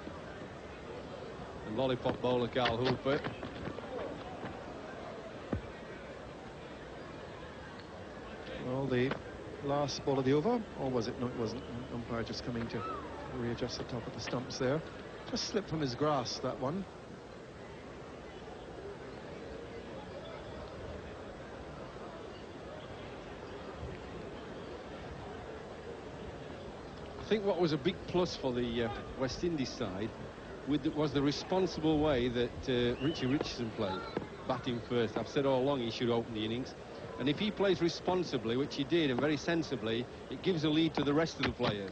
and lollipop bowler Carl Hooper. Well, the last ball of the over, or was it? No, it wasn't. Umpire just coming to readjust the top of the stumps there. Just slipped from his grasp, that one. I think what was a big plus for the West Indies side was the responsible way that Richie Richardson played, batting first. I've said all along he should open the innings, and if he plays responsibly, which he did, and very sensibly, it gives a lead to the rest of the players,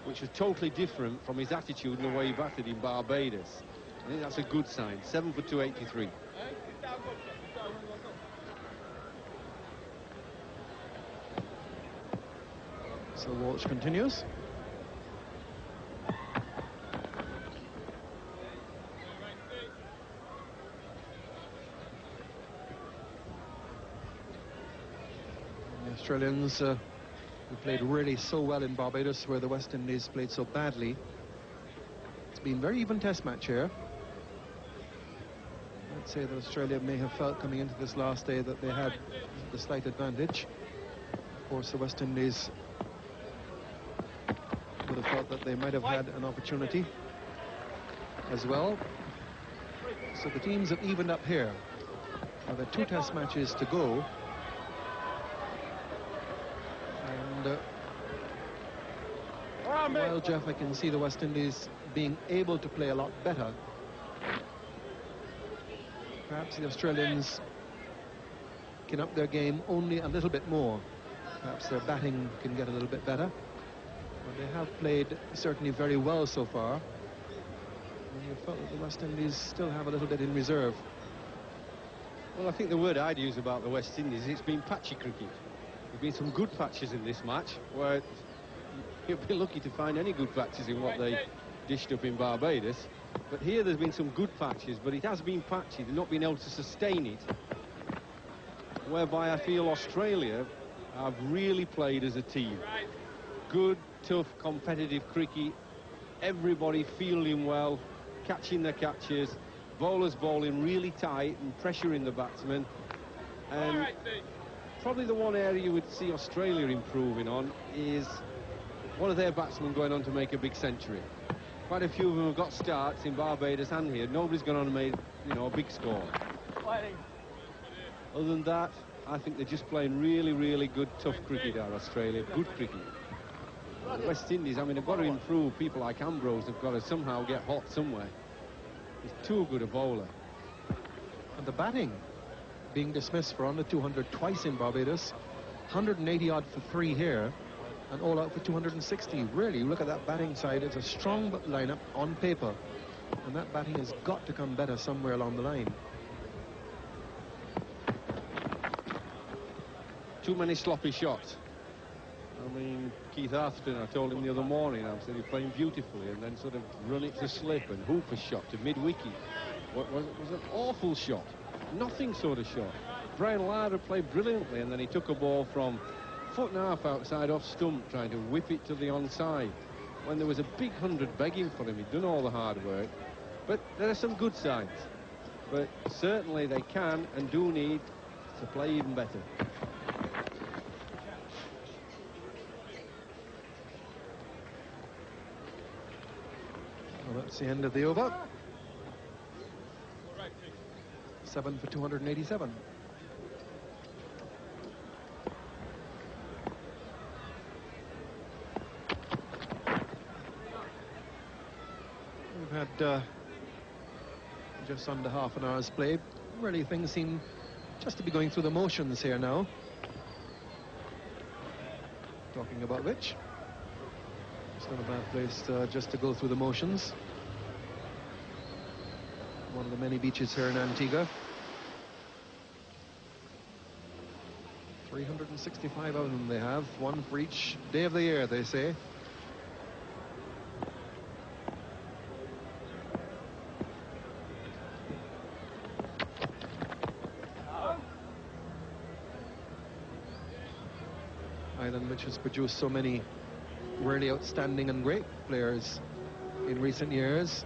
which was totally different from his attitude and the way he batted in Barbados. I think that's a good sign. 7 for 283. So Walsh continues. The Australians who played really so well in Barbados, where the West Indies played so badly. It's been a very even Test match here. I'd say that Australia may have felt coming into this last day that they had the slight advantage. Of course, the West Indies, with felt that they might have had an opportunity as well. So the teams have evened up here. Now there are 2 test matches to go. And while, Jeff, I can see the West Indies being able to play a lot better, perhaps the Australians can up their game only a little bit more. Perhaps their batting can get a little bit better. But they have played certainly very well so far. And you felt that the West Indies still have a little bit in reserve. Well, I think the word I'd use about the West Indies, it's been patchy cricket. There've been some good patches in this match, where you'll be lucky to find any good patches in what they dished up in Barbados. But here there's been some good patches, but it has been patchy. They've not been able to sustain it, whereby I feel Australia have really played as a team. Good, tough, competitive cricket, everybody fielding well, catching their catches, bowlers bowling really tight and pressuring the batsmen. And probably the one area you would see Australia improving on is one of their batsmen going on to make a big century. Quite a few of them have got starts in Barbados and here. Nobody's gone on and made, you know, a big score. Other than that, I think they're just playing really, really good, tough cricket out of Australia. Good cricket. The West Indies, I mean, they've got to improve. People like Ambrose have got to somehow get hot somewhere. He's too good a bowler. And the batting being dismissed for under 200 twice in Barbados, 180 odd for 3 here, and all out for 260. Really, you look at that batting side, it's a strong lineup on paper, and that batting has got to come better somewhere along the line. Too many sloppy shots. I mean, Keith Atherton, I told him the other morning, I said he's playing beautifully, and then sort of run it to slip, and Hooper's shot to mid-wicket was an awful shot. Nothing sort of shot. Brian Lara played brilliantly, and then he took a ball from 1.5 foot outside off stump, trying to whip it to the onside, when there was a big 100 begging for him. He'd done all the hard work. But there are some good signs. But certainly they can and do need to play even better. Well, that's the end of the over. 7 for 287. We've had just under half an hour's play. Really, things seem just to be going through the motions here now. Talking about which, it's not a bad place just to go through the motions. One of the many beaches here in Antigua. 365 of them they have, one for each day of the year, they say. Island which has produced so many really outstanding and great players in recent years.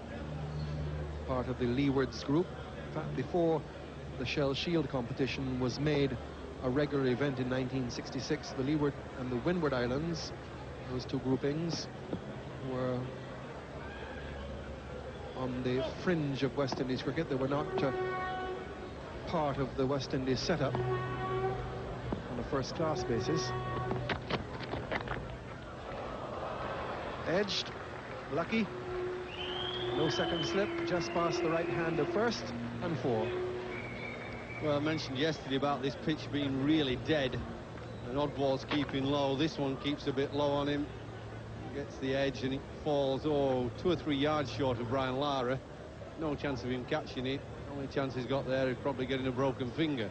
Part of the Leewards group. In fact, before the Shell Shield competition was made a regular event in 1966, the Leeward and the Windward Islands, those two groupings, were on the fringe of West Indies cricket. They were not part of the West Indies setup on a first-class basis. Edged, lucky, no second slip, just past the right hand of first, and 4. Well, I mentioned yesterday about this pitch being really dead, and Oddball's keeping low. This one keeps a bit low on him, gets the edge, and it falls, 2 or 3 yards short of Brian Lara. No chance of him catching it. The only chance he's got there is probably getting a broken finger.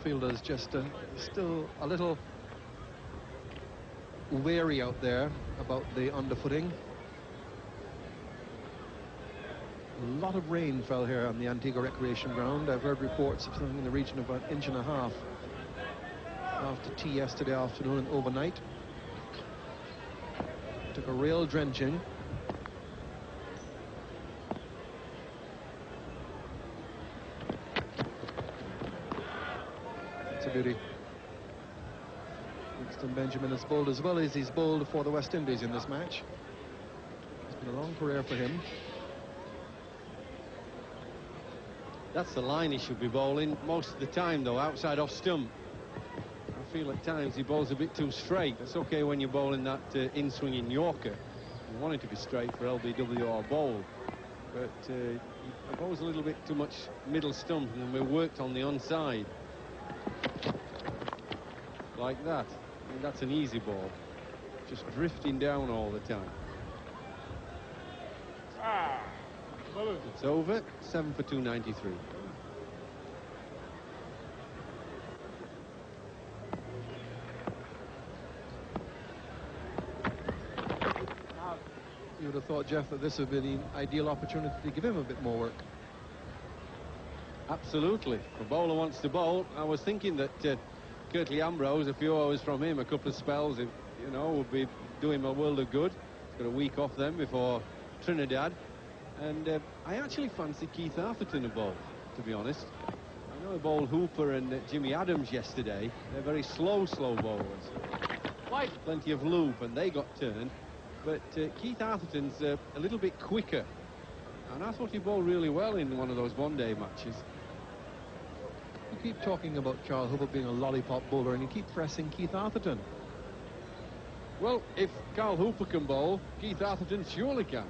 Fielders just still a little wary out there about the underfooting. A lot of rain fell here on the Antigua Recreation Ground. I've heard reports of something in the region of about 1.5 inches. after tea yesterday afternoon and overnight. Took a real drenching. It's a beauty. Winston Benjamin has bowled as well as he's bowled for the West Indies in this match. It's been a long career for him. That's the line he should be bowling most of the time, though, outside off stump. I feel at times he bowls a bit too straight. That's okay when you're bowling that in-swinging Yorker. You want it to be straight for LBW or bowl. But he bowls a little bit too much middle stump, and we worked on the onside. Like that. I mean, that's an easy ball. Just drifting down all the time. It's over, 7 for 293. You would have thought, Jeff, that this would be the ideal opportunity to give him a bit more work. Absolutely. If a bowler wants to bowl, I was thinking that Curtly Ambrose, a few hours from him, a couple of spells, you know, would be doing him a world of good. He's got a week off then before Trinidad. And I actually fancy Keith Atherton a bowl, to be honest. I know he bowled Hooper and Jimmy Adams yesterday. They're very slow bowlers. Plenty of loop, and they got turned. But Keith Atherton's a little bit quicker. And I thought he bowled really well in one of those one-day matches. You keep talking about Charles Hooper being a lollipop bowler, and you keep pressing Keith Atherton. Well, if Carl Hooper can bowl, Keith Atherton surely can.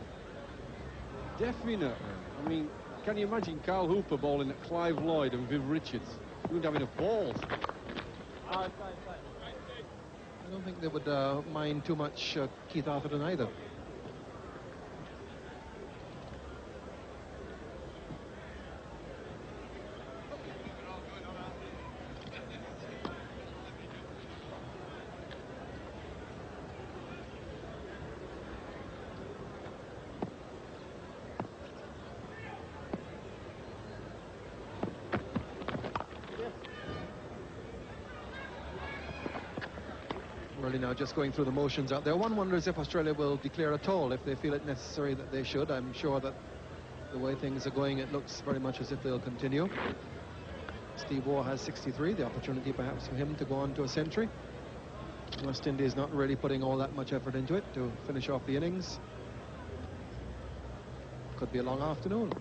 Definitely. I mean, can you imagine Carl Hooper bowling at Clive Lloyd and Viv Richards? He wouldn't have enough balls. I don't think they would mind too much Keith Atherton either. Really now just going through the motions out there. One wonders if Australia will declare at all, if they feel it necessary that they should. I'm sure that the way things are going, it looks very much as if they'll continue. Steve Waugh has 63, the opportunity perhaps for him to go on to a century. West Indies not really putting all that much effort into it to finish off the innings. Could be a long afternoon.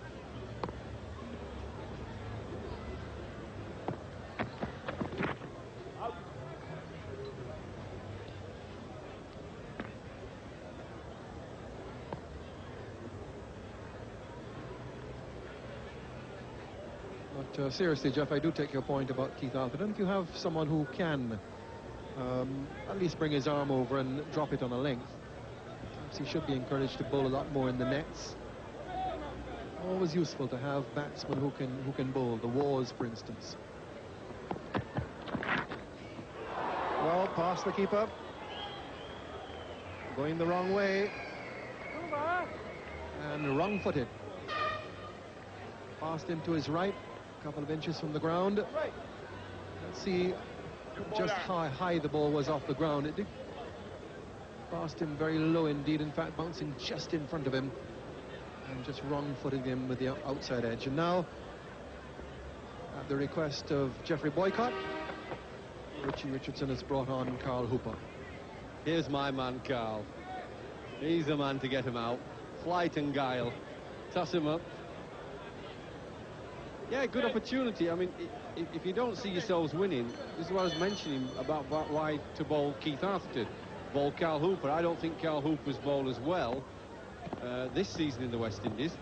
But seriously, Jeff, I do take your point about Keith Atherton. If you have someone who can at least bring his arm over and drop it on a length, perhaps he should be encouraged to bowl a lot more in the nets. Always useful to have batsmen who can bowl. The Wars, for instance. Well, past the keeper. Going the wrong way. And wrong-footed. Passed him to his right. A couple of inches from the ground. Let's see just how high the ball was off the ground. It did passed him very low indeed, in fact bouncing just in front of him and just wrong-footing him with the outside edge. And now, at the request of Geoffrey Boycott, Richie Richardson has brought on Carl Hooper. Here's my man, Carl. He's the man to get him out. Flight and guile. Toss him up. Yeah, good opportunity. I mean, if you don't see yourselves winning, this is what I was mentioning about why to bowl Keith Atherton. Bowl Carl Hooper. I don't think Carl Hooper's bowled as well this season in the West Indies.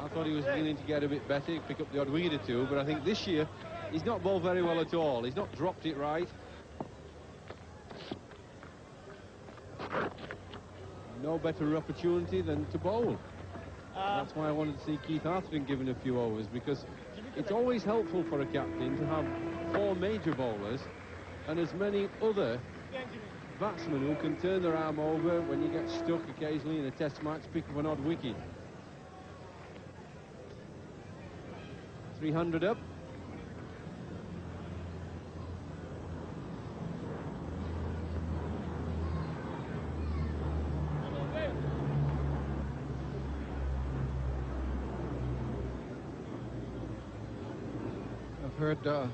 I thought he was beginning to get a bit better, pick up the odd wicket or two, but I think this year he's not bowled very well at all. He's not dropped it right. No better opportunity than to bowl. That's why I wanted to see Keith Atherton given a few overs, because it's always helpful for a captain to have 4 major bowlers and as many other batsmen who can turn their arm over when you get stuck occasionally in a test match, pick up an odd wicket. 300 up. I've heard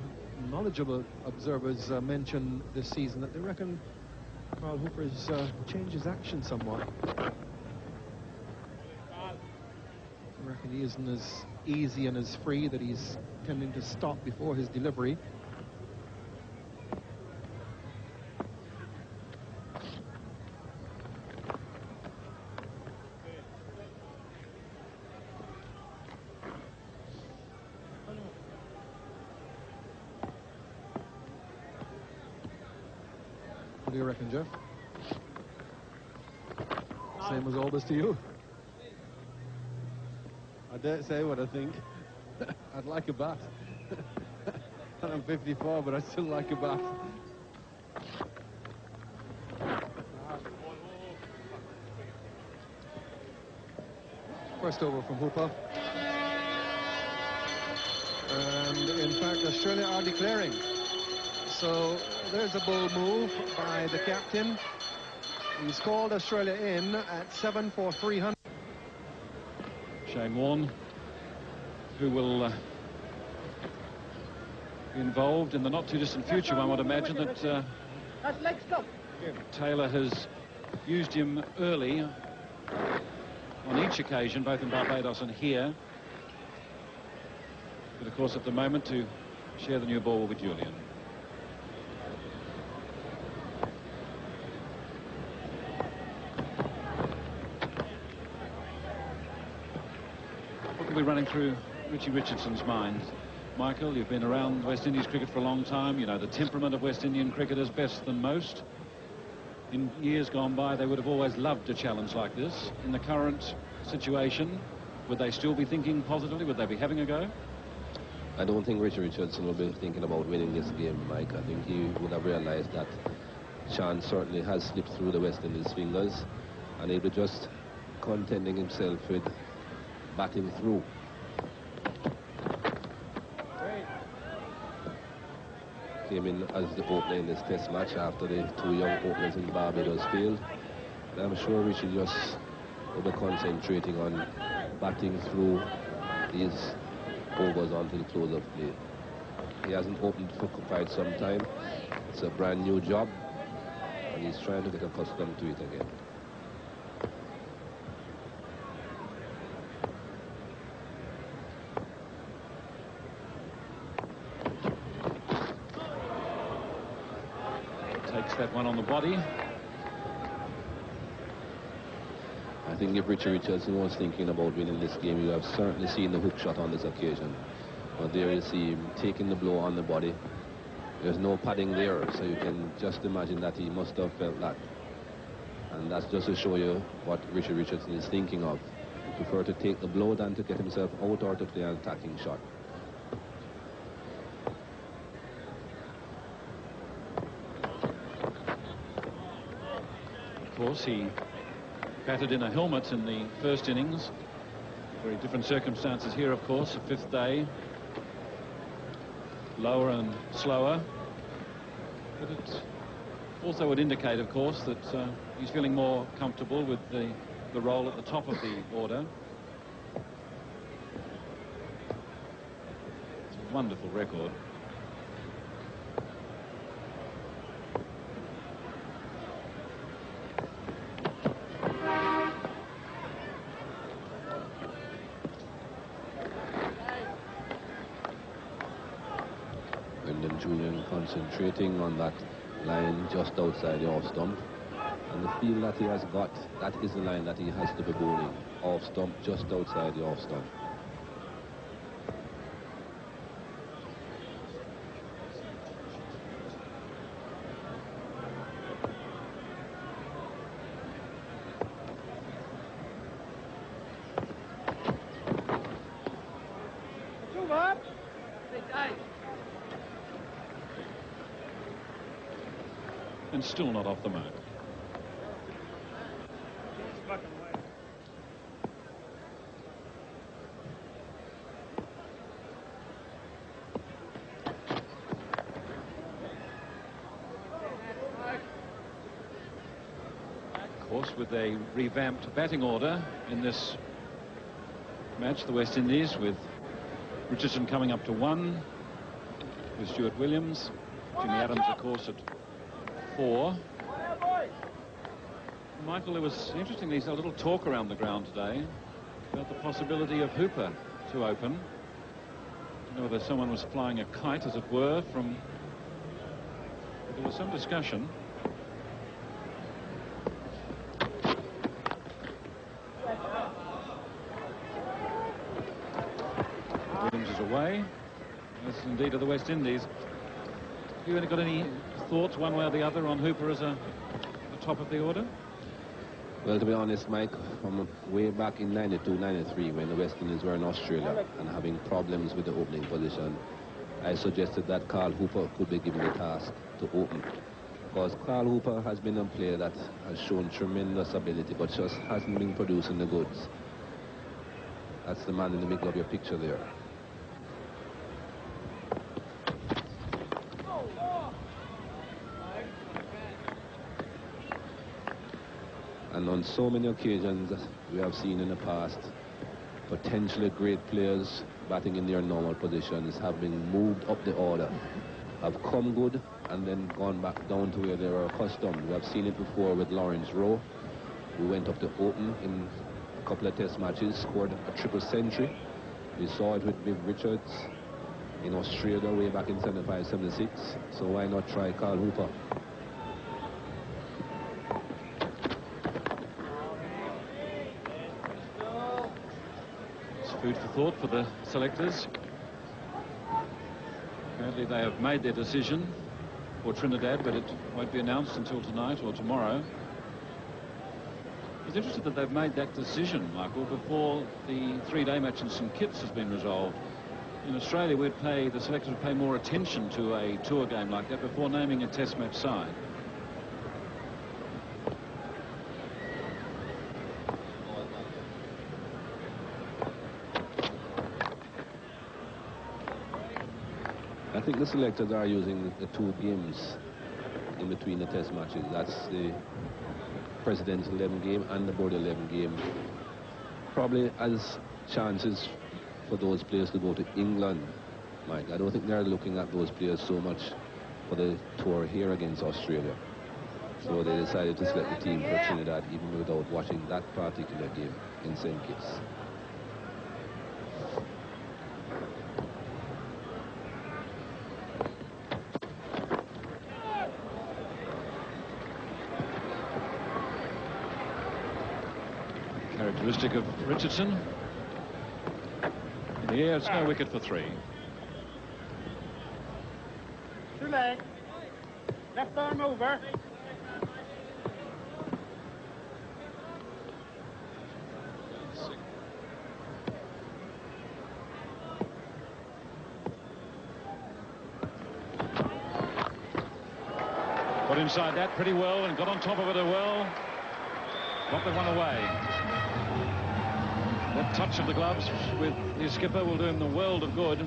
knowledgeable observers mention this season that they reckon Carl Hooper's changed his action somewhat. I reckon he isn't as easy and as free, that he's tending to stop before his delivery. What do you reckon, Jeff? Same as always to you? I don't say what I think. I'd like a bat. And I'm 54, but I still like a bat. First over from Hooper. And in fact, Australia are declaring. So there's a bold move by the captain. He's called Australia in at 7 for 300. Shane Warne, who will be involved in the not-too-distant future, one would imagine, that Taylor has used him early on each occasion, both in Barbados and here. But, of course, at the moment, to share the new ball will be Julian. What will be running through Richie Richardson's mind? Michael, you've been around West Indies cricket for a long time. You know the temperament of West Indian cricketers best than most. In years gone by, they would have always loved a challenge like this. In the current situation, would they still be thinking positively? Would they be having a go? I don't think Richie Richardson will be thinking about winning this game, Mike. I think he would have realized that chance certainly has slipped through the West Indies fingers, and he'll be just contenting himself with batting through. Came in as the opener in this test match after the two young openers in Barbados failed. And I'm sure Richie just will be concentrating on batting through these overs until the close of play. He hasn't opened for quite some time. It's a brand new job, and he's trying to get accustomed to it again. Takes that one on the body. I think if Richie Richardson was thinking about winning this game, you have certainly seen the hook shot on this occasion. But there you see him taking the blow on the body. There's no padding there, so you can just imagine that he must have felt that. And that's just to show you what Richie Richardson is thinking of. He prefer to take the blow than to get himself out or to play an attacking shot. Of course, he batted in a helmet in the first innings. Very different circumstances here, of course. A fifth day, lower and slower. But it also would indicate, of course, that he's feeling more comfortable with the role at the top of the order. It's a wonderful record. Julian concentrating on that line just outside the off stump, and the feel that he has got, that is the line that he has to be bowling. Off stump, just outside the off stump. And still not off the mark. course, with a revamped batting order in this match, the West Indies, with Richardson coming up to 1, with Stuart Williams, Jimmy Adams, of course, at 4. Michael, there was, interestingly, a little talk around the ground today about the possibility of Hooper to open. I don't know whether someone was flying a kite, as it were, from... But there was some discussion. Williams is away, as indeed are the West Indies. Have you got any thoughts, one way or the other, on Hooper as the top of the order? Well, to be honest, Mike, from way back in 92, 93, when the West Indies were in Australia and having problems with the opening position, I suggested that Carl Hooper could be given the task to open. Because Carl Hooper has been a player that has shown tremendous ability, but just hasn't been producing the goods. That's the man in the middle of your picture there. And on so many occasions we have seen in the past, potentially great players batting in their normal positions have been moved up the order, have come good and then gone back down to where they were accustomed. We have seen it before with Lawrence Rowe, who went up to open in a couple of test matches, scored a triple century. We saw it with Viv Richards in Australia way back in 75, 76. So why not try Carl Hooper? Food for thought for the selectors. Apparently they have made their decision for Trinidad, but it won't be announced until tonight or tomorrow. It's interesting that they've made that decision, Michael, before the three-day match in St Kitts has been resolved. In Australia, the selectors would pay more attention to a tour game like that before naming a test match side. I think the selectors are using the 2 games in between the test matches. That's the President's 11 game and the Board 11 game. Probably as chances for those players to go to England, Mike. I don't think they're looking at those players so much for the tour here against Australia. So they decided to select the team for Trinidad even without watching that particular game in St Kitts. Characteristic of Richardson. In the air, it's no wicket for 3. 2 legs. Left arm over. Got inside that pretty well and got on top of it well. Got the one away. That touch of the gloves with his skipper will do him the world of good.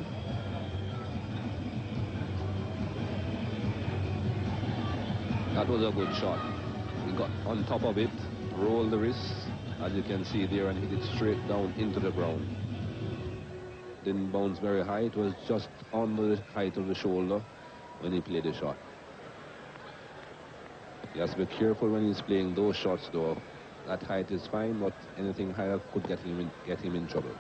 That was a good shot. He got on top of it, rolled the wrist, as you can see there, and hit it straight down into the ground. Didn't bounce very high. It was just on the height of the shoulder when he played the shot. He has to be careful when he's playing those shots, though. That height is fine, but anything higher could get him in trouble.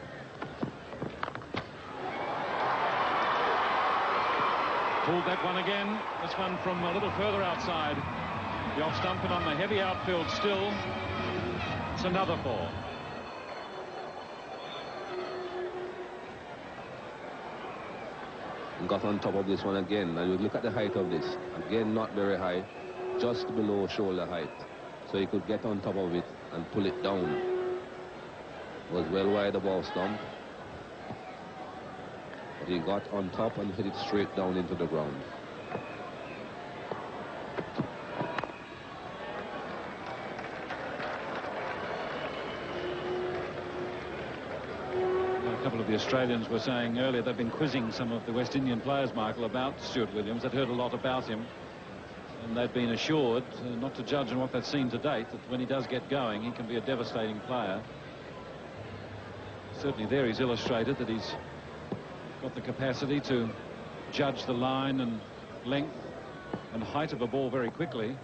Pulled that one again. This one from a little further outside. The off stump and on the heavy outfield still. It's another 4. And got on top of this one again. And you look at the height of this. Again, not very high, just below shoulder height. So he could get on top of it and pull it down. It was well wide of off stump. But he got on top and hit it straight down into the ground. A couple of the Australians were saying earlier they've been quizzing some of the West Indian players, Michael, about Stuart Williams. They'd heard a lot about him. And they've been assured, not to judge on what they've seen to date, that when he does get going, he can be a devastating player. Certainly there he's illustrated that he's got the capacity to judge the line and length and height of a ball very quickly.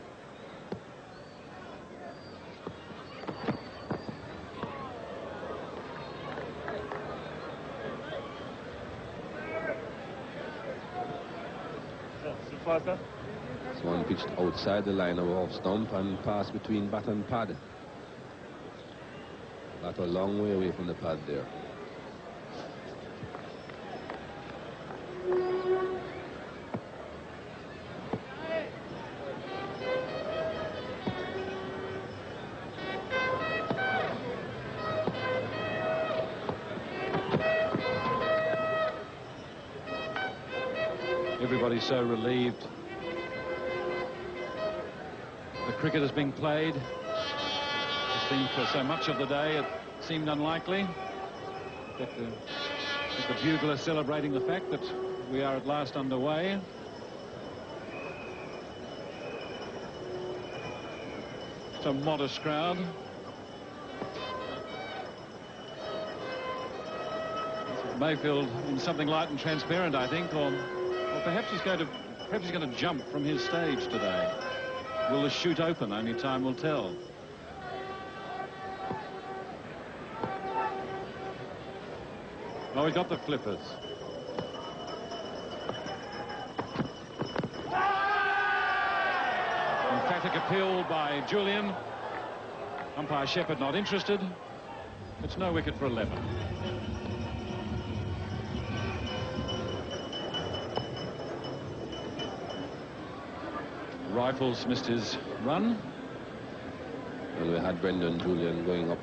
This one pitched outside the line of off stump and passed between bat and pad. Got a long way away from the pad there. Everybody's so relieved. The cricket is being played. It's been for so much of the day, it seemed unlikely that the bugler celebrating the fact that we are at last underway. It's a modest crowd. Mayfield in something light and transparent, I think, or perhaps he's going to jump from his stage today. Will the chute open? Only time will tell. Oh, he got the flippers. Emphatic appeal by Julian. Umpire Shepherd not interested. It's no wicket for 11. Rifles missed his run. And we had Brendan Julian going up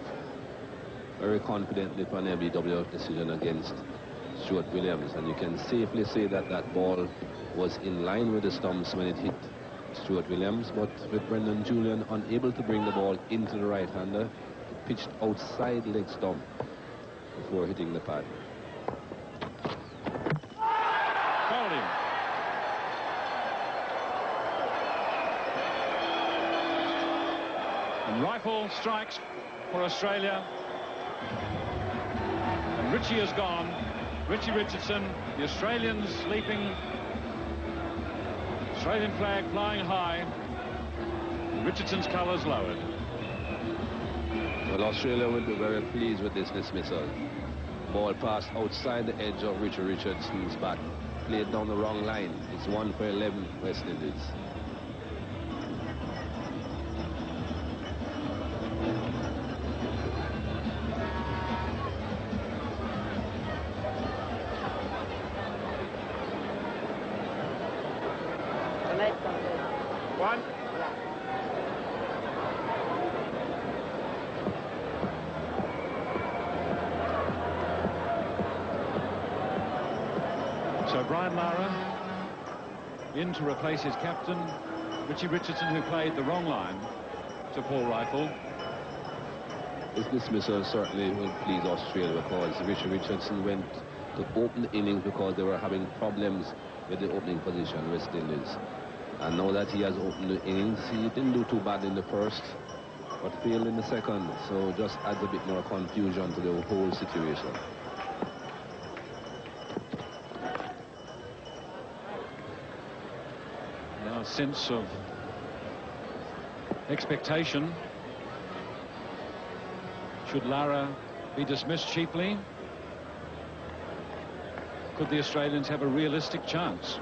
very confidently for an LBW decision against Stuart Williams, and you can safely say that that ball was in line with the stumps when it hit Stuart Williams, but with Brendan Julian unable to bring the ball into the right-hander, it pitched outside leg stump before hitting the pad. Fouled him. And Rifle strikes for Australia. And Richie is gone. Richie Richardson, the Australians sleeping. Australian flag flying high. Richardson's colours lowered. Well, Australia will be very pleased with this dismissal. Ball passed outside the edge of Richie Richardson's bat. Played down the wrong line. It's 1 for 11 West Indies. So Brian Lara in to replace his captain, Richie Richardson, who played the wrong line to Paul Rifle. This dismissal certainly will please Australia because Richie Richardson went to open the innings because they were having problems with the opening position, West Indies. And now that he has opened the innings, he didn't do too bad in the first, but failed in the second. So just adds a bit more confusion to the whole situation. Now a sense of expectation. Should Lara be dismissed cheaply? Could the Australians have a realistic chance?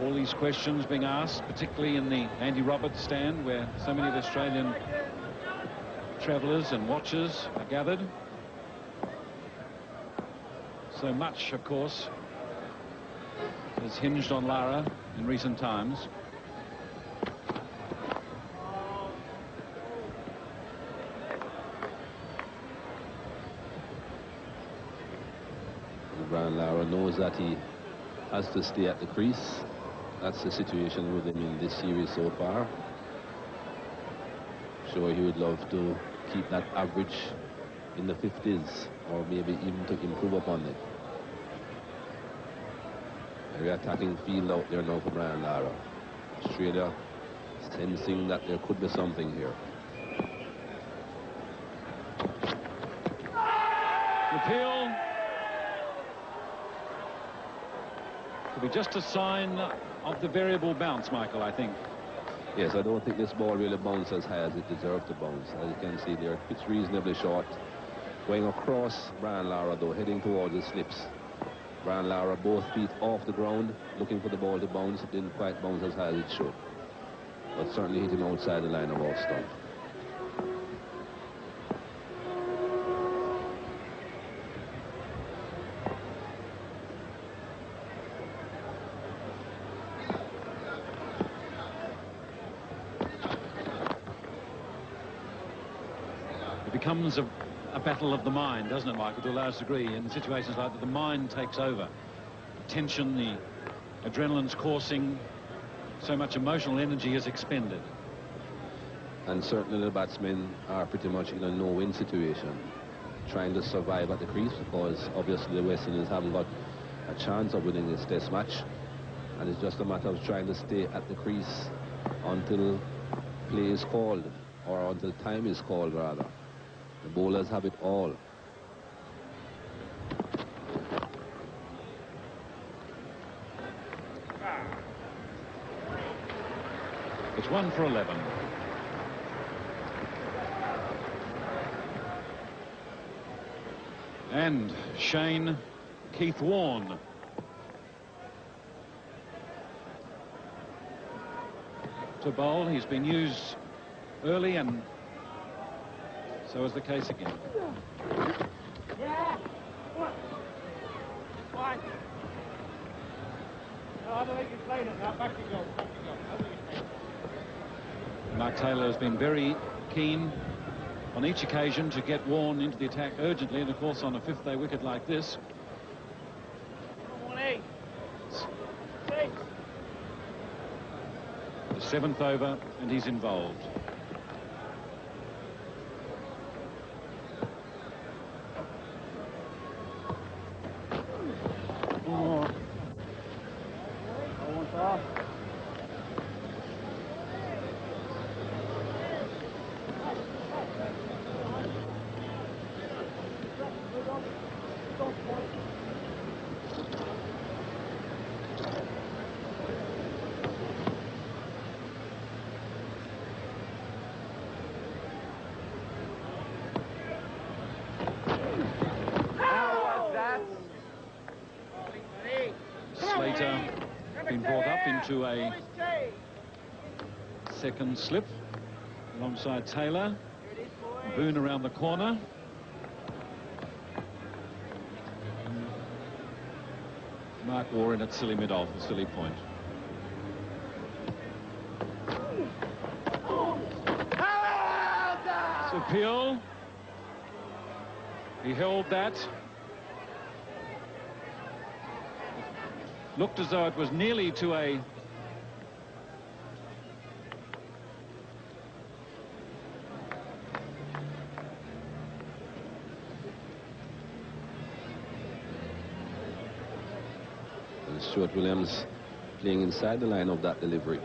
All these questions being asked, particularly in the Andy Roberts stand, where so many of the Australian travellers and watchers are gathered. So much, of course, has hinged on Lara in recent times. Brian Lara knows that he has to stay at the crease. That's the situation with him in this series so far. Sure, he would love to keep that average in the 50s, or maybe even to improve upon it. Very attacking field out there now for Brian Lara. Australia sensing that there could be something here. Appeal. Could be just a sign of the variable bounce, Michael, I think. Yes, I don't think this ball really bounced as high as it deserved to bounce. As you can see there, it's reasonably short. Going across Brian Lara, though, heading towards the slips. Brian Lara, both feet off the ground, looking for the ball to bounce. It didn't quite bounce as high as it should. But certainly hit him outside the line of off stump. It becomes a battle of the mind, doesn't it, Michael, to a large degree. In situations like that, the mind takes over. The tension, the adrenaline's coursing, so much emotional energy is expended. And certainly the batsmen are pretty much in a no-win situation, trying to survive at the crease, because obviously the West Indies haven't got a chance of winning this test match. And it's just a matter of trying to stay at the crease until play is called, or until time is called, rather. The bowlers have it all. It's 1 for 11. And Shane Keith Warne. To bowl. He's been used early, and so is the case again. Yeah. Fine. No, I don't think he's playing it now. Back you go. Back you go. I think he's playing it. Mark Taylor has been very keen on each occasion to get Warne into the attack urgently, and of course on a fifth-day wicket like this. Come on, 8. 6. The 7th over, and he's involved. Slater been brought up into a second slip alongside Taylor. Boone around the corner. Mark Waugh in at silly mid-off, silly point. Appeal. He held that. Looked as though it was nearly to a and Stuart Williams playing inside the line of that delivery.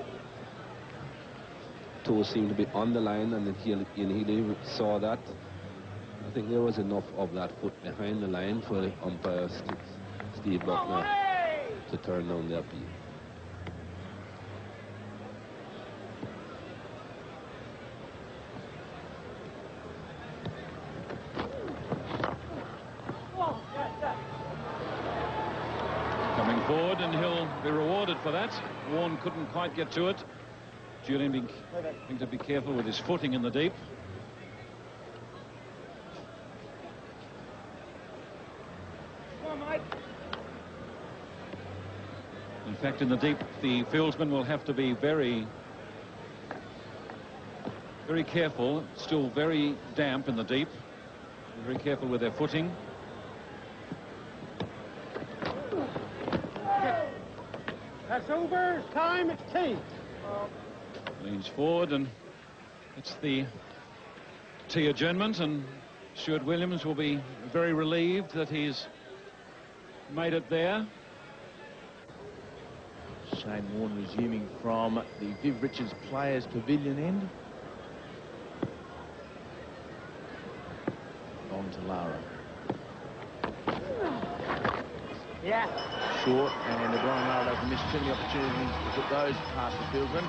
Toes seemed to be on the line, and then he saw that. I think there was enough of that foot behind the line for the umpire Steve Buckner to turn down the appeal. coming forward, and he'll be rewarded for that. Warne couldn't quite get to it. Julian being to be careful with his footing in the deep. In fact, in the deep, the fieldsman will have to be very, very careful. Still very damp in the deep. Very careful with their footing. That's over. Time. It's tea. Leans forward, and it's the tea adjournment, and Stuart Williams will be very relieved that he's made it there. Shane Warne resuming from the Viv Richards Players Pavilion end. On to Lara. Yeah. Short, and Brian Lara doesn't miss too many opportunities to put those past the fieldsman.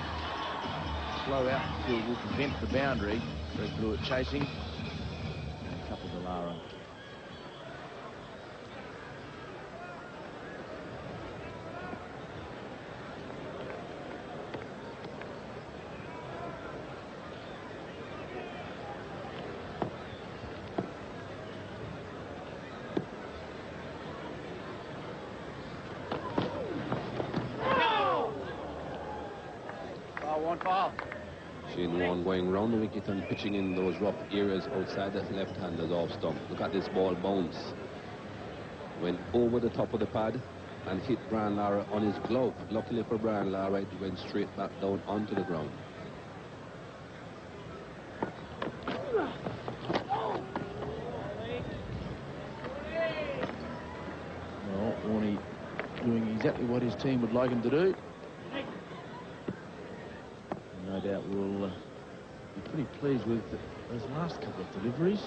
Slow out the field will prevent the boundary. Greg Blewett chasing. And a couple to Lara. Shane Warne going round the wicket and pitching in those rough areas outside the left-hander's off stump. Look at this ball bounce. Went over the top of the pad and hit Brian Lara on his glove. Luckily for Brian Lara, it went straight back down onto the ground. Well, Warney doing exactly what his team would like him to do. No doubt we'll be pretty pleased with those last couple of deliveries.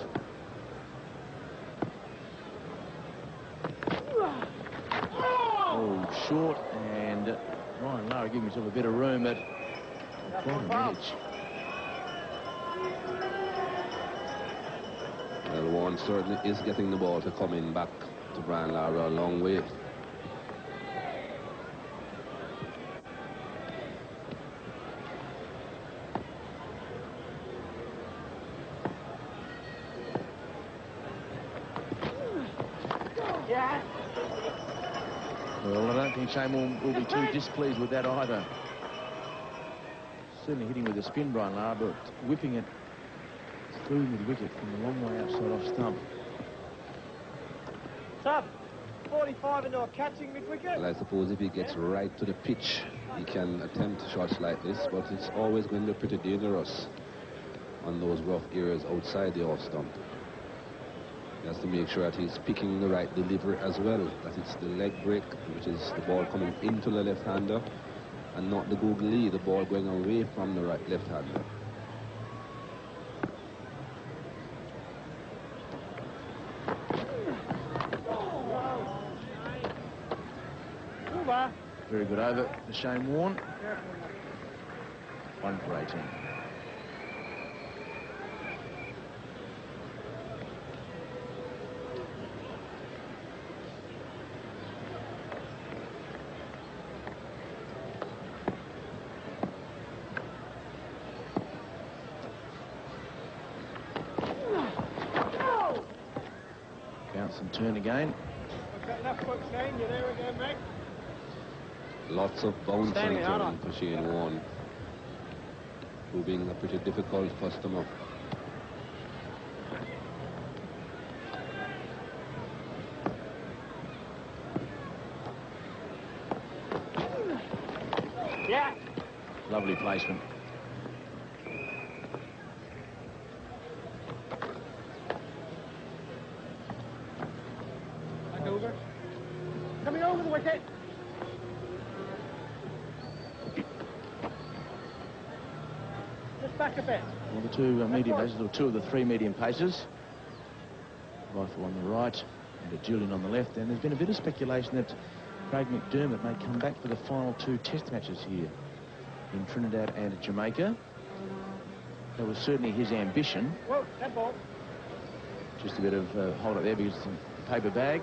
Oh, short, and Ryan Lara giving himself a bit of room at the bottom edge. Well, Warne certainly is getting the ball to come in back to Brian Lara a long way. Well, I don't think Shane will be too displeased with that either. Certainly hitting with a spin, Brian Lara, but whipping it through mid-wicket from a long way outside off stump. Sub, 45 into a catching mid-wicket. Well, I suppose if he gets right to the pitch, he can attempt shots like this, but it's always going to be pretty dangerous on those rough areas outside the off stump. He has to make sure that he's picking the right delivery as well, that it's the leg break, which is the ball coming into the left-hander, and not the googly, the ball going away from the right left-hander. Very good over to Shane Warne. 1 for 18. Bounce and turn again. That left foot, Shane, you're there again, mate. Lots of bounce and turn for Shane Warne, proving a pretty difficult customer. Yeah. Lovely placement. Back over. Coming over the wicket. Just back a bit. Well, the two medium paces, or two of the three medium paces. Rifle on the right and a Julian on the left. And there's been a bit of speculation that Craig McDermott may come back for the final 2 test matches here in Trinidad and Jamaica. That was certainly his ambition. Whoa, that ball. Just a bit of hold up there because it's a paper bag.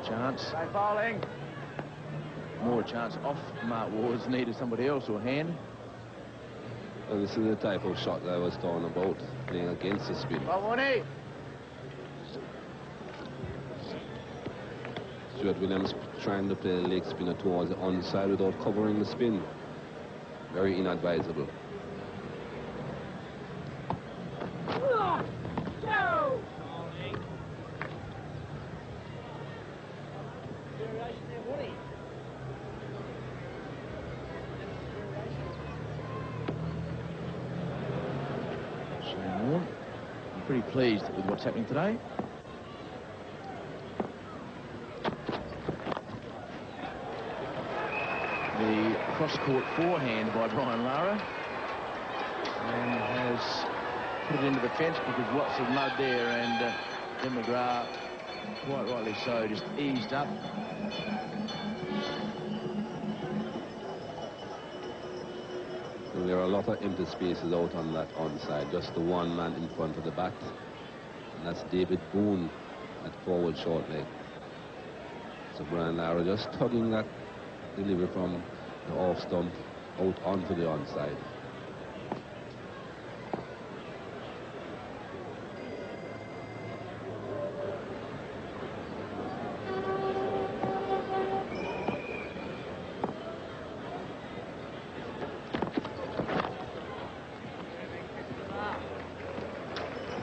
Chance. Bowling. More chance off Mark Ward's knee to somebody else or hand. Well, this is the type of shot that I was talking about, playing against the spin. Stuart Williams trying to play a leg spinner towards the onside without covering the spin. Very inadvisable. Shane Warne. I'm pretty pleased with what's happening today. The cross-court forehand by Brian Lara, and has put it into the fence because lots of mud there, and Jim McGrath, quite rightly so, just eased up. There are a lot of empty spaces out on that onside, just the one man in front of the bat, and that's David Boone at forward short leg. So Brian Lara just tugging that delivery from the off stump out onto the onside.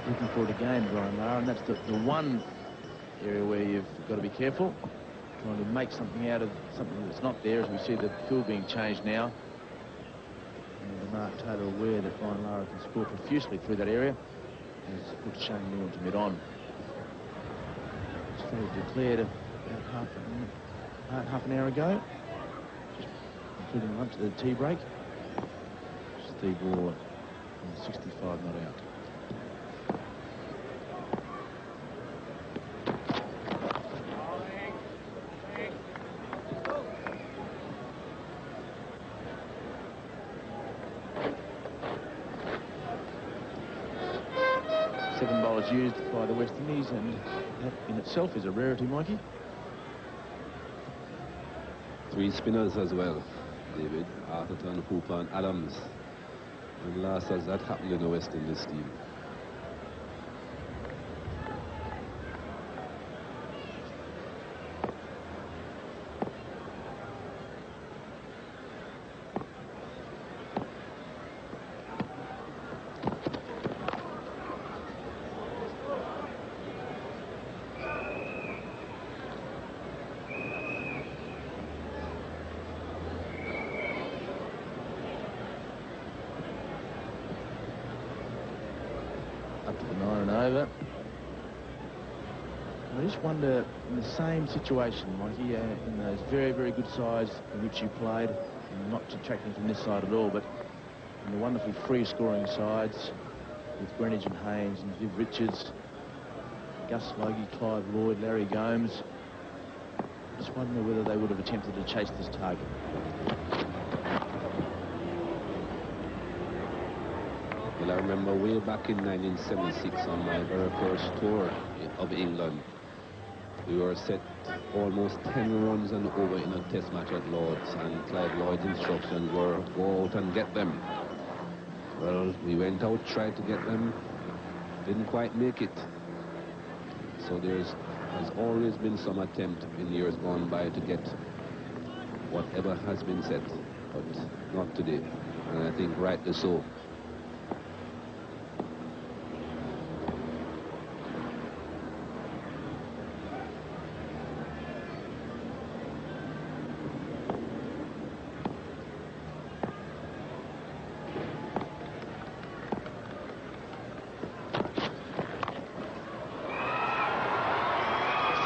Looking forward to game, Brian Lara, and that's the one area where you've got to be careful, trying to make something out of something that's not there, as we see the field being changed now. And Mark Taylor aware that Brian Lara can score profusely through that area, has put Shane Warne to mid-on. This fellow declared about half an hour ago, just including lunch, the tea break. Steve Waugh on 65 not out. Seven bowlers used by the West Indies, and that in itself is a rarity, Mikey. 3 spinners as well, David, Atherton, Hooper and Adams. And last has that happened in the West Indies team. Up to the 9 and over. I just wonder, in the same situation, Mikey, in those very, very good sides in which you played, and not detracting from this side at all, but in the wonderfully free-scoring sides with Greenwich and Haynes and Viv Richards, Gus Logie, Clive Lloyd, Larry Gomes, I just wonder whether they would have attempted to chase this target. Well, I remember way back in 1976 on my very first tour of England, we were set almost 10 runs and over in a test match at Lord's, and Clive Lloyd's instructions were go out and get them. Well, we went out, tried to get them, didn't quite make it. So has always been some attempt in years gone by to get whatever has been set, but not today, and I think rightly so.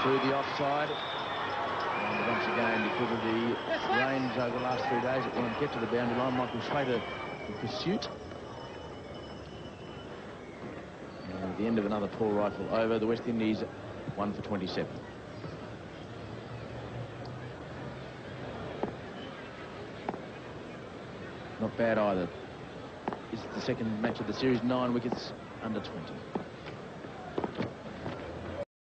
Through the offside, and once again, because of the rains over the last 3 days, it won't get to the boundary line. Michael Slater in pursuit. And at the end of another Paul rifle over, the West Indies 1 for 27. Not bad either. It's the second match of the series, 9 wickets under 20.